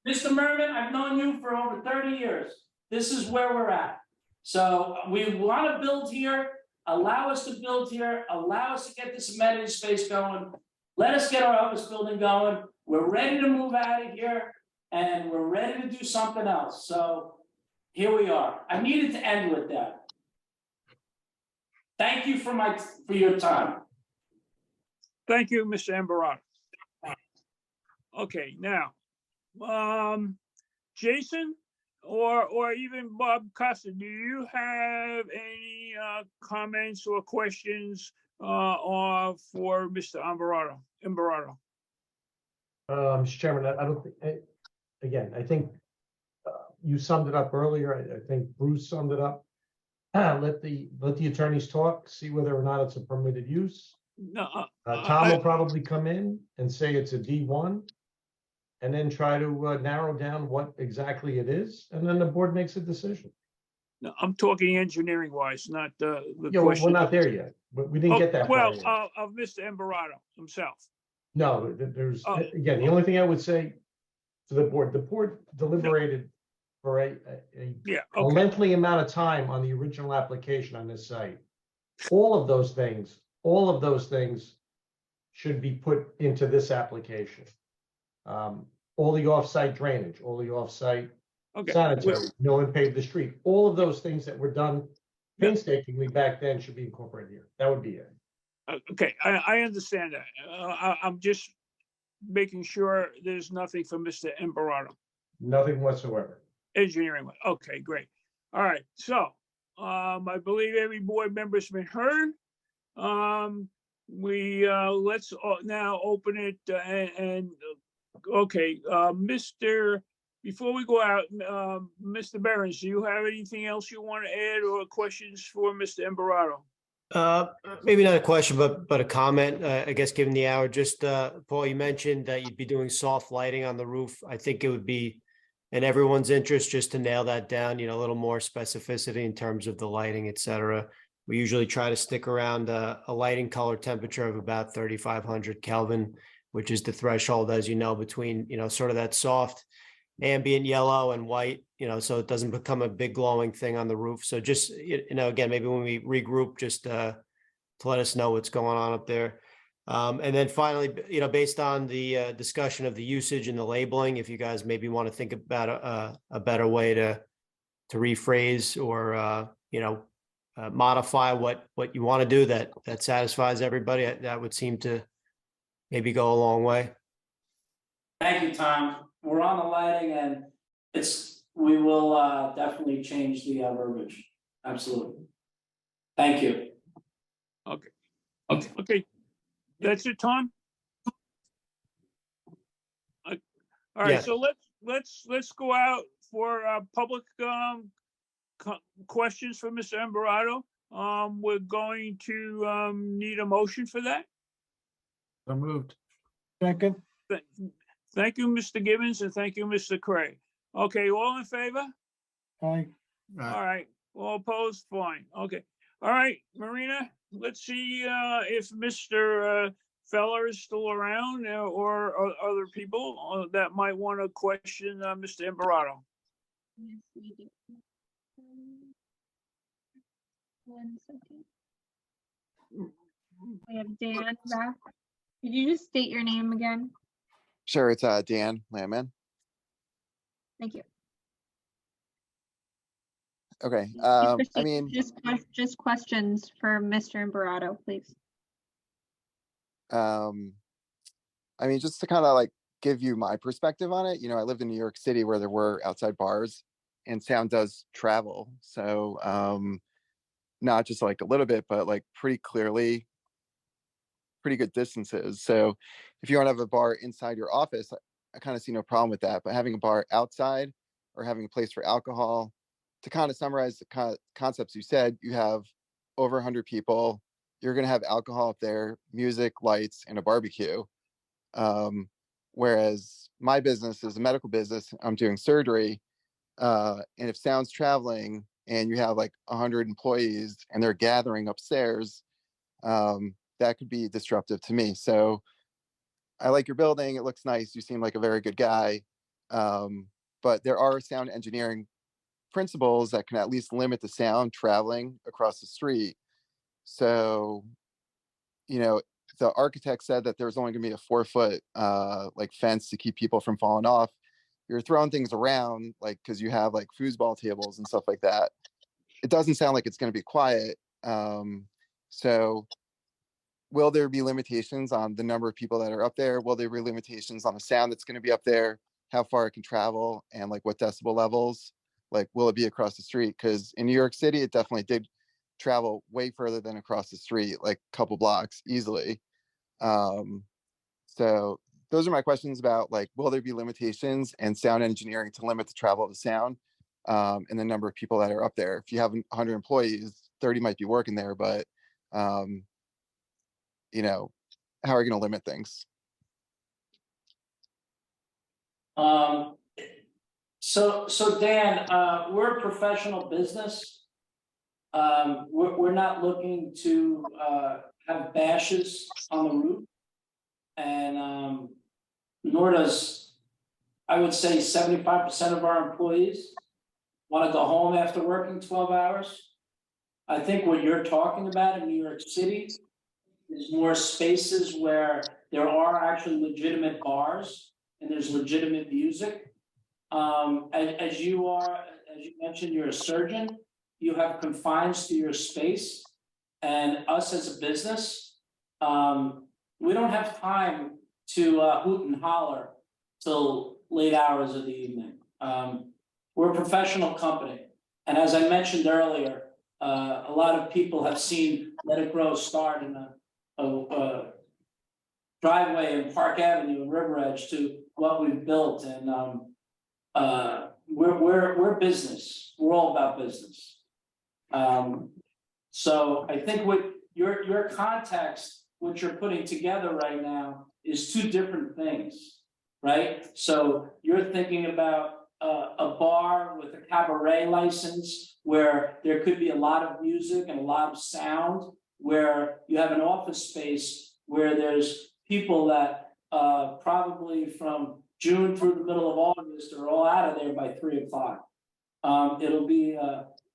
Mr. Merman, I've known you for over 30 years. This is where we're at. So we want to build here. Allow us to build here. Allow us to get this amenity space going. Let us get our office building going. We're ready to move out of here, and we're ready to do something else. So here we are. I needed to end with that. Thank you for your time. Thank you, Mr. Ambarato. Okay, now, Jason or even Bob Costa, do you have any comments or questions for Mr. Ambarato? Mr. Chairman, I don't think, again, I think you summed it up earlier. I think Bruce summed it up. Let the attorneys talk, see whether or not it's a permitted use. No, Tom will probably come in and say it's a D1, and then try to narrow down what exactly it is, and then the board makes a decision. no, I'm talking engineering wise, not the Yeah, question. we're not there yet, but we didn't get that far Well, yet. of Mr. Ambarato himself. No, there's, again, the only thing I would say to the board deliberated for a Yeah, a okay. lengthy amount of time on the original application on this site. All of those things should be put into this application. All the off-site drainage, all the off-site Okay. sanitary, no one paved the street. All of those things that were done painstakingly back then should be incorporated here. That would be it. Okay, I understand that. I'm just making sure there's nothing for Mr. Ambarato. Nothing whatsoever. Engineering, okay, great. All right, so, I believe every board member's been heard. Let's now open it okay, before we go out, Mr. Behrens, do you have anything else you want to add or questions for Mr. Ambarato? Maybe not a question, but a comment, I guess, given the hour. Just, Paul, you mentioned that you'd be doing soft lighting on the roof. I think it would be in everyone's interest just to nail that down, a little more specificity in terms of the lighting, et cetera. We usually try to stick around a lighting color temperature of about 3,500 Kelvin, which is the threshold, as you know, between, sort of that soft ambient yellow and white, so it doesn't become a big glowing thing on the roof. So just, again, maybe when we regroup, just to let us know what's going on up there. And then finally, based on the discussion of the usage and the labeling, if you guys maybe want to think about a better way to rephrase or, modify what you want to do that satisfies everybody, that would seem to maybe go a long way. Thank you, Tom. We're on the lighting and we will definitely change the verbiage. Absolutely. Thank you. Okay. That's it, Tom? All right, Yes. so let's go out for public questions for Mr. Imperato. We're going to need a motion for that. So moved. Second, Thank you, Mr. Gibbons, and thank you, Mr. Craig. Okay, all in favor? aye. All right, all opposed, fine, okay. All right, Marina, let's see if Mr. Feller is still around or other people that might want to question Mr. Imperato. Yes, we do. 1 second. We have Dan back. Could you just state your name again? Sure, it's Dan Landman. Thank you. Okay, Proceed. I mean, Just questions for Mr. Imperato, please. I mean, just to kind of like give you my perspective on it, I lived in New York City where there were outside bars and sound does travel. So not just like a little bit, but like pretty clearly, pretty good distances. So if you want to have a bar inside your office, I kind of see no problem with that. But having a bar outside or having a place for alcohol, to kind of summarize the concepts you said, you have over 100 people. You're going to have alcohol up there, music, lights, and a barbecue. Whereas my business is a medical business, I'm doing surgery. And if sound's traveling and you have like 100 employees and they're gathering upstairs, that could be disruptive to me. So I like your building. It looks nice. You seem like a very good guy. But there are sound engineering principles that can at least limit the sound traveling across the street. So, the architect said that there's only going to be a 4-foot like fence to keep people from falling off. You're throwing things around like because you have like foosball tables and stuff like that. It doesn't sound like it's going to be quiet. So will there be limitations on the number of people that are up there? Will there be limitations on the sound that's going to be up there, how far it can travel, and like what decibel levels? Like, will it be across the street? Because in New York City, it definitely did travel way further than across the street, like a couple blocks easily. So those are my questions about like, will there be limitations and sound engineering to limit the travel of the sound and the number of people that are up there? If you have 100 employees, 30 might be working there, but how are you going to limit things? So Dan, we're a professional business. We're not looking to have bashes on the roof, and nor does, I would say, 75% of our employees want to go home after working 12 hours. I think what you're talking about in New York City is more spaces where there are actually legitimate bars and there's legitimate music. As you mentioned, you're a surgeon, you have confines to your space, and us as a business, we don't have time to hoot and holler till late hours of the evening. We're a professional company, and as I mentioned earlier, a lot of people have seen Let It Grow start in a driveway in Park Avenue and River Edge to what we've built, and we're business. We're all about business. So I think what your context, what you're putting together right now, is two different things, right? So you're thinking about a bar with a cabaret license where there could be a lot of music and a lot of sound, where you have an office space where there's people that probably from June through the middle of August are all out of there by 3 o'clock. It'll be,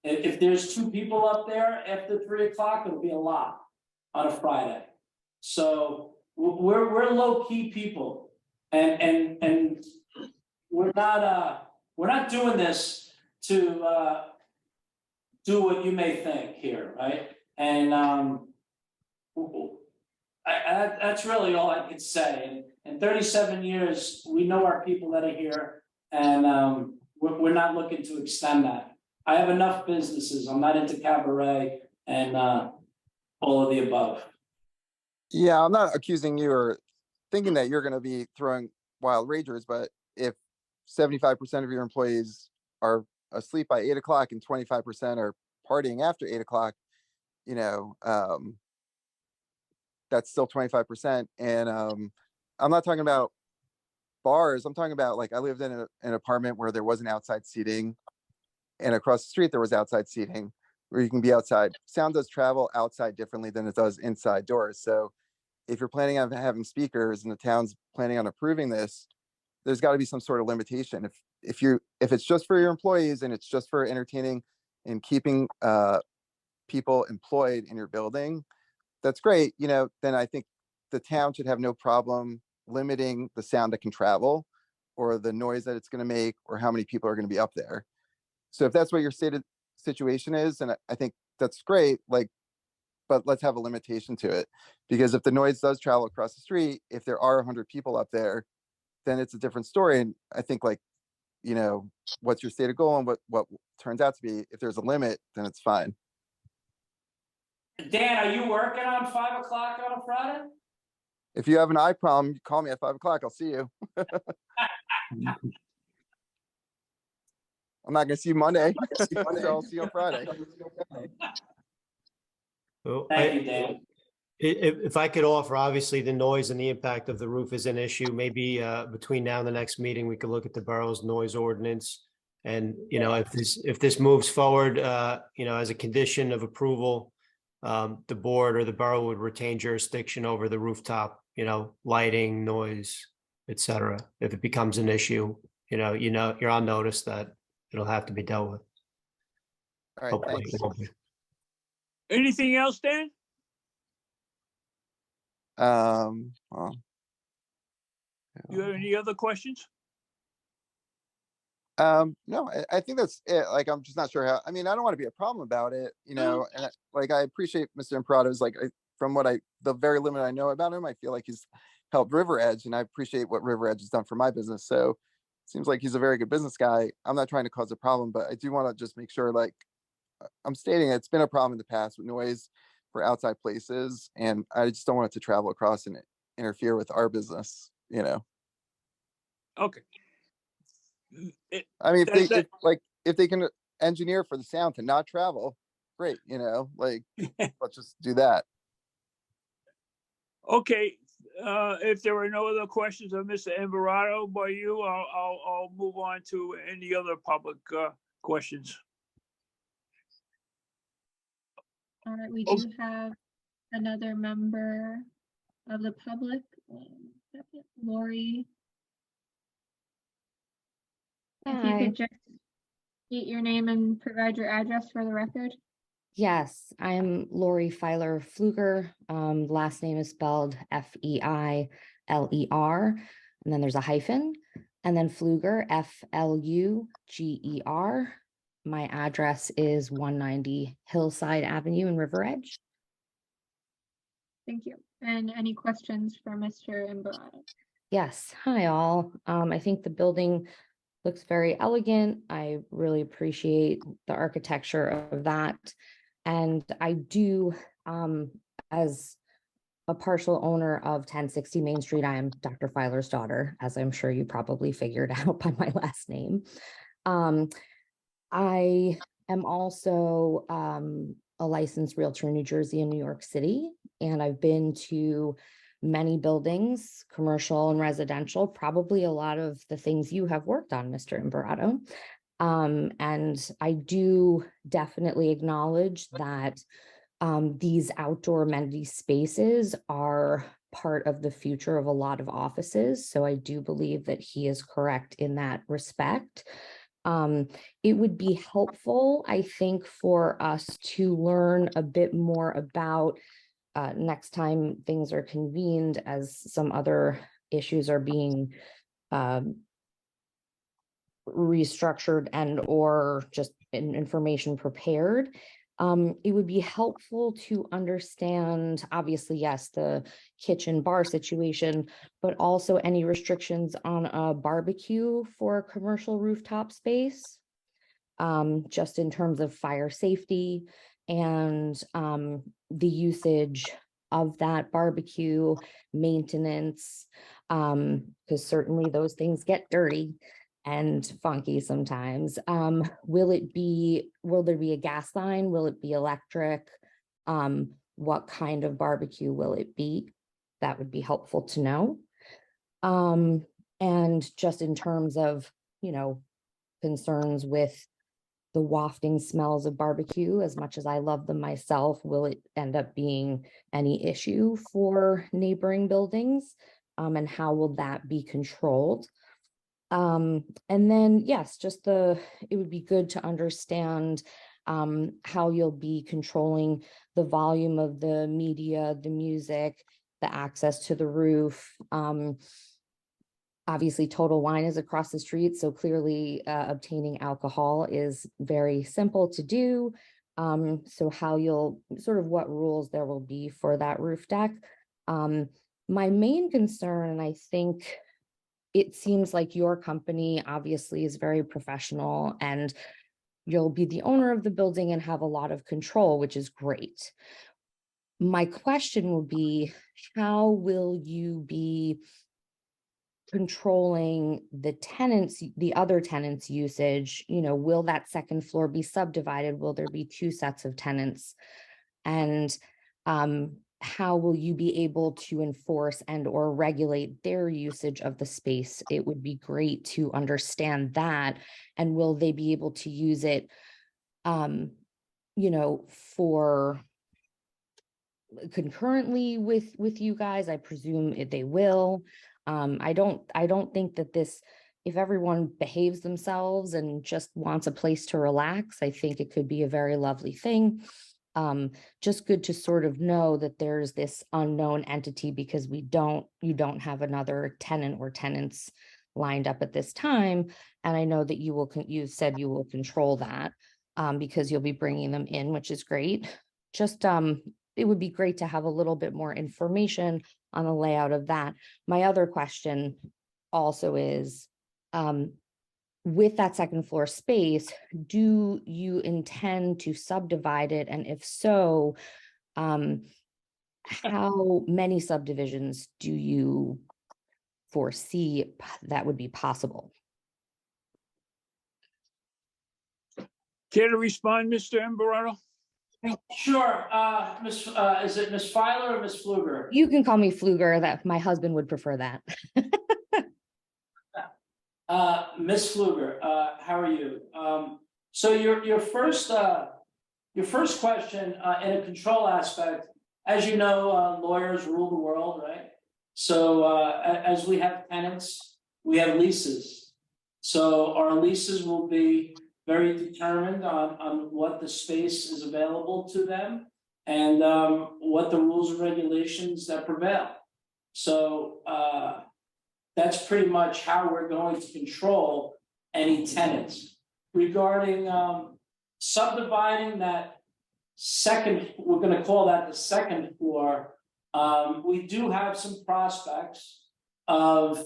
if there's 2 people up there after 3 o'clock, it'll be a lot on a Friday. So we're low key people, and we're not doing this to do what you may think here, right? And that's really all I could say. In 37 years, we know our people that are here, and we're not looking to extend that. I have enough businesses. I'm not into cabaret and all of the above. Yeah, I'm not accusing you or thinking that you're going to be throwing wild ragers, but if 75% of your employees are asleep by 8 o'clock and 25% are partying after 8 o'clock, you know, that's still 25%. And I'm not talking about bars. I'm talking about, like, I lived in an apartment where there wasn't outside seating, and across the street there was outside seating where you can be outside. Sound does travel outside differently than it does inside doors. So if you're planning on having speakers and the town's planning on approving this, there's got to be some sort of limitation. If it's just for your employees and it's just for entertaining and keeping people employed in your building, that's great. You know, then I think the town should have no problem limiting the sound that can travel or the noise that it's going to make or how many people are going to be up there. So if that's what your stated situation is, and I think that's great, like, but let's have a limitation to it, because if the noise does travel across the street, if there are 100 people up there, then it's a different story. And I think, like, you know, what's your stated goal and what turns out to be, if there's a limit, then it's fine. Dan, are you working on 5 o'clock on a Friday? If you have an eye problem, call me at 5 o'clock. I'll see you. I'm not going to see you Monday. So I'll see you on Friday. Well, Thank you, Dan. If I could offer, obviously, the noise and the impact of the roof is an issue. Maybe between now and the next meeting, we could look at the borough's noise ordinance. And, you know, if this moves forward, you know, as a condition of approval, the board or the borough would retain jurisdiction over the rooftop, you know, lighting, noise, et cetera. If it becomes an issue, you're on notice that it'll have to be dealt with. All right, Hopefully thanks. it won't be. Anything else, Dan? Well, You have any other questions? no, I think that's it. Like, I'm just not sure how, I mean, I don't want to be a problem about it, you know, and like, I appreciate Mr. Imperato's, like, from what the very limited I know about him, I feel like he's helped River Edge, and I appreciate what River Edge has done for my business. So it seems like he's a very good business guy. I'm not trying to cause a problem, but I do want to just make sure, like, I'm stating it's been a problem in the past with noise for outside places, and I just don't want it to travel across and interfere with our business, you know. Okay. I mean, if they can engineer for the sound to not travel, great, you know, like, let's just do that. Okay, if there are no other questions of Mr. Imperato by you, I'll move on to any other public questions. All right, we do have another member of the public, Lori. If you Hi. could just state your name and provide your address for the record. Yes, I'm Lori Feiler Pfluger. Last name is spelled Feiler, and then there's a hyphen, and then Pfluger, Fluger. My address is 190 Hillside Avenue in River Edge. Thank you. And any questions for Mr. Imperato? Yes, hi all. I think the building looks very elegant. I really appreciate the architecture of that. And I do, as a partial owner of 1060 Main Street, I am Dr. Feiler's daughter, as I'm sure you probably figured out by my last name. I am also a licensed realtor in New Jersey and New York City, and I've been to many buildings, commercial and residential, probably a lot of the things you have worked on, Mr. Imperato. And I do definitely acknowledge that these outdoor amenity spaces are part of the future of a lot of offices. So I do believe that he is correct in that respect. It would be helpful, I think, for us to learn a bit more about next time things are convened, as some other issues are being restructured and or just information prepared. It would be helpful to understand, obviously, yes, the kitchen bar situation, but also any restrictions on a barbecue for commercial rooftop space, just in terms of fire safety and the usage of that barbecue, maintenance, because certainly those things get dirty and funky sometimes. Will there be a gas line? Will it be electric? What kind of barbecue will it be? That would be helpful to know. And just in terms of, concerns with the wafting smells of barbecue, as much as I love them myself, will it end up being any issue for neighboring buildings? And how will that be controlled? And then, yes, it would be good to understand how you'll be controlling the volume of the media, the music, the access to the roof. Obviously, Total Wine is across the street, so clearly obtaining alcohol is very simple to do. So how what rules there will be for that roof deck. My main concern, and I think it seems like your company obviously is very professional and you'll be the owner of the building and have a lot of control, which is great. My question will be, how will you be controlling the other tenants' usage? Will that second floor be subdivided? Will there be 2 sets of tenants? And how will you be able to enforce and or regulate their usage of the space? It would be great to understand that. And will they be able to use it, for concurrently with you guys? I presume they will. I don't think that if everyone behaves themselves and just wants a place to relax, I think it could be a very lovely thing. Just good to sort of know that there's this unknown entity, because you don't have another tenant or tenants lined up at this time. And I know that you said you will control that because you'll be bringing them in, which is great. Just it would be great to have a little bit more information on the layout of that. My other question also is, with that second floor space, do you intend to subdivide it? And if so, how many subdivisions do you foresee that would be possible? Care to respond, Mr. Embarado? Sure, is it Miss Filer or Miss Fluger? You can call me Fluger. That my husband would prefer that. Miss Fluger, how are you? So your first question in a control aspect, as you know, lawyers rule the world, right? So as we have tenants, we have leases. So our leases will be very determined on what the space is available to them and what the rules and regulations that prevail. So that's pretty much how we're going to control any tenants. Regarding subdividing that second, we're going to call that the second floor. We do have some prospects of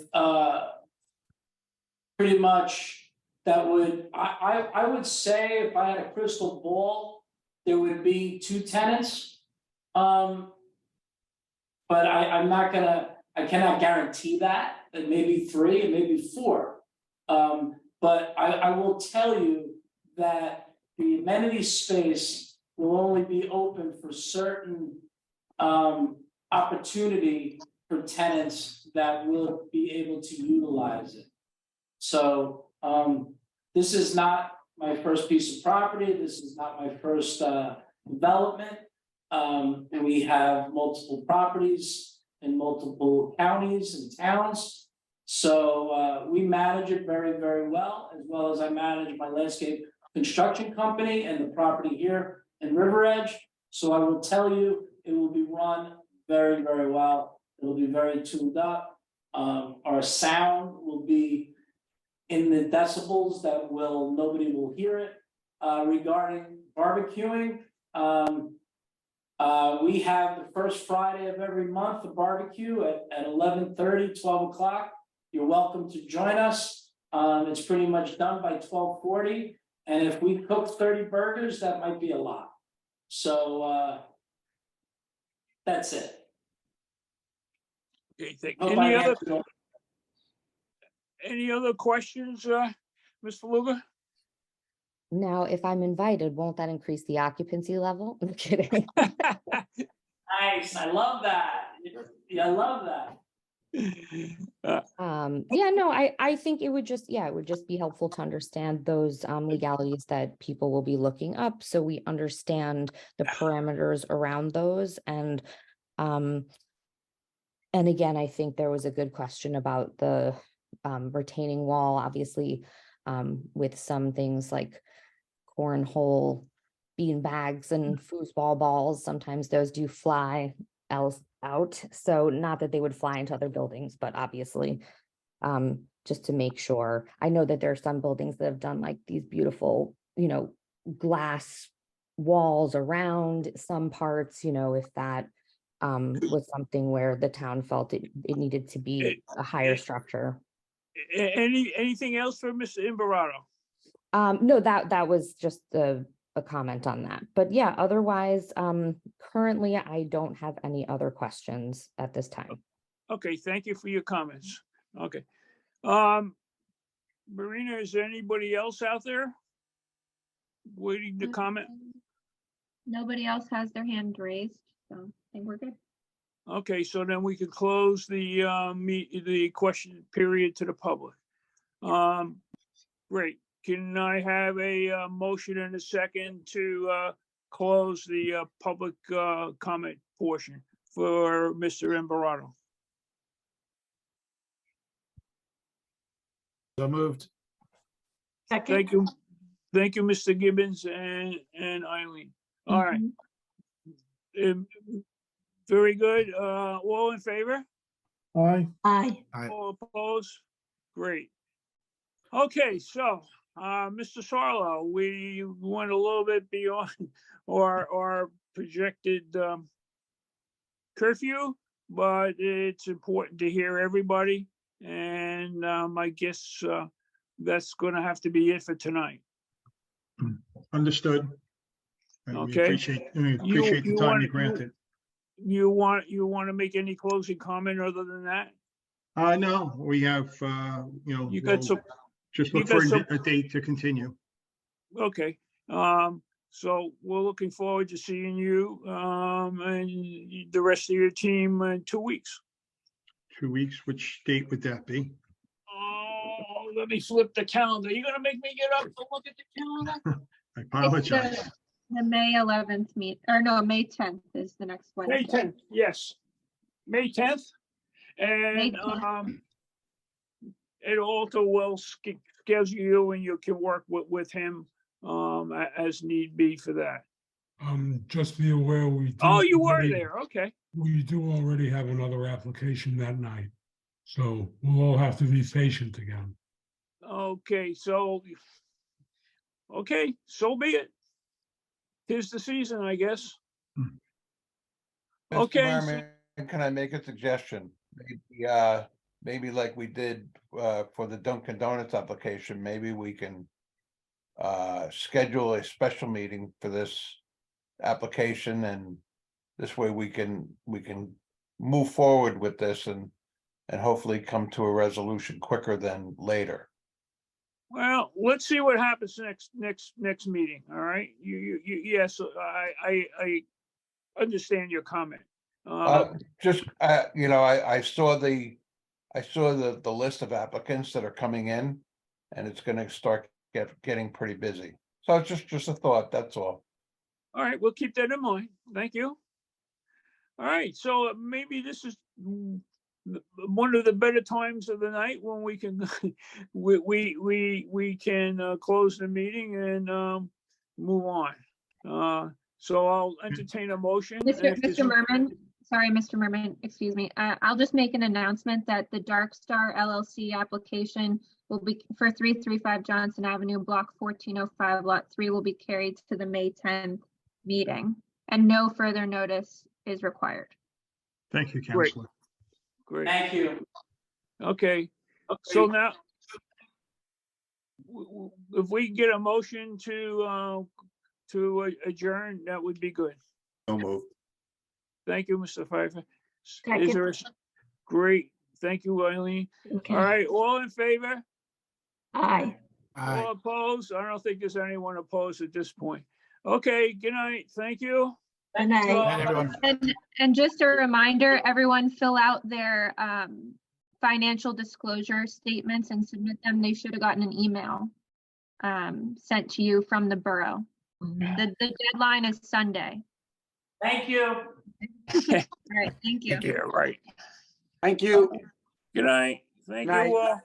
pretty much that would, I would say, if I had a crystal ball, there would be 2 tenants. But I cannot guarantee that maybe 3 and maybe 4. But I will tell you that the amenity space will only be open for certain opportunity for tenants that will be able to utilize it. So this is not my first piece of property. This is not my first development. And we have multiple properties in multiple counties and towns. So we manage it very, very well as I manage my landscape construction company and the property here in River Edge. So I will tell you, it will be run very, very well. It will be very tuned up. Our sound will be in the decibels that nobody will hear it. Regarding barbecuing, we have the first Friday of every month, a barbecue at 11:30, 12 o'clock. You're welcome to join us. It's pretty much done by 12:40. And if we cook 30 burgers, that might be a lot. So that's it. Okay, thank Hope I answered all- any other questions, Mr. Luger? Now, if I'm invited, won't that increase the occupancy level? I'm kidding. Nice, I love that. Yeah, I love that. Yeah, no, I think it would just be helpful to understand those legalities that people will be looking up, so we understand the parameters around those. And again, I think there was a good question about the retaining wall, obviously, with some things like cornhole, bean bags and foosball balls, sometimes those do fly out. So not that they would fly into other buildings, but obviously, just to make sure. I know that there are some buildings that have done like these beautiful, glass walls around some parts, if that was something where the town felt it needed to be a higher structure. Anything else for Mr. Imperato? No, that was just a comment on that. But yeah, otherwise, currently I don't have any other questions at this time. Okay, thank you for your comments. Okay. Marina, is there anybody else out there waiting to comment? Nobody else has their hand raised, so I think we're good. Okay, so then we can close the question period to the public. Great. Can I have a motion and a second to close the public comment portion for Mr. Imperato? So moved. Second. Thank you. Thank you, Mr. Gibbons and Eileen. All right. Very good. All in favor? Aye. Aye. All opposed? Great. Okay, so, Mr. Sarlo, we went a little bit beyond our projected curfew, but it's important to hear everybody. And I guess that's gonna have to be it for tonight. Understood. And we Okay. appreciate the time you granted. You want to make any closing comment other than that? No, we have, You got some, just you look got for some- a date to continue. okay. So we're looking forward to seeing you and the rest of your team in 2 weeks. 2 weeks, which date would that be? Oh, let me flip the calendar. You gonna make me get up to look at the calendar? I apologize. The May 11th May 10th is the next one. May 10th, yes. May 10th. May And 10th. it also will schedule you and you can work with him as need be for that. Just be aware we. Oh, you were there, okay. We do already have another application that night. So we'll all have to be patient again. Okay, so be it. 'Tis the season, I guess. Mr. Okay, Chairman, can I make a suggestion? Maybe like we did for the Dunkin' Donuts application, maybe we can schedule a special meeting for this application, and this way we can move forward with this and hopefully come to a resolution quicker than later. Well, let's see what happens next meeting, all right? Yes, I understand your comment. I saw the list of applicants that are coming in, and it's gonna start getting pretty busy. So it's just a thought, that's all. All right, we'll keep that in mind. Thank you. All right, so maybe this is one of the better times of the night when we can, we can close the meeting and move on. So I'll entertain a motion. and if there's Mr. no- Merman, sorry, Mr. Merman, excuse me. I'll just make an announcement that the Dark Star LLC application will be for 335 Johnson Avenue, block 1405, lot 3 will be carried to the May 10th meeting, and no further notice is required. Thank you, Great. Counselor. Great, Thank you. okay, so now if we can get a motion to adjourn, that would be good. So moved. Thank you, Mr. Pfeiffer. Is Second. there great, thank you, Eileen. Okay. All right, all in favor? Aye. All opposed? I don't think there's anyone opposed at this point. Okay, good night, thank you. Good night. Night, everyone. And just a reminder, everyone fill out their financial disclosure statements and submit them. They should have gotten an email sent to you from the borough. The deadline is Sunday. Thank you. All right, thank you. Yeah, right. Thank you. Good night. Thank Night. you all.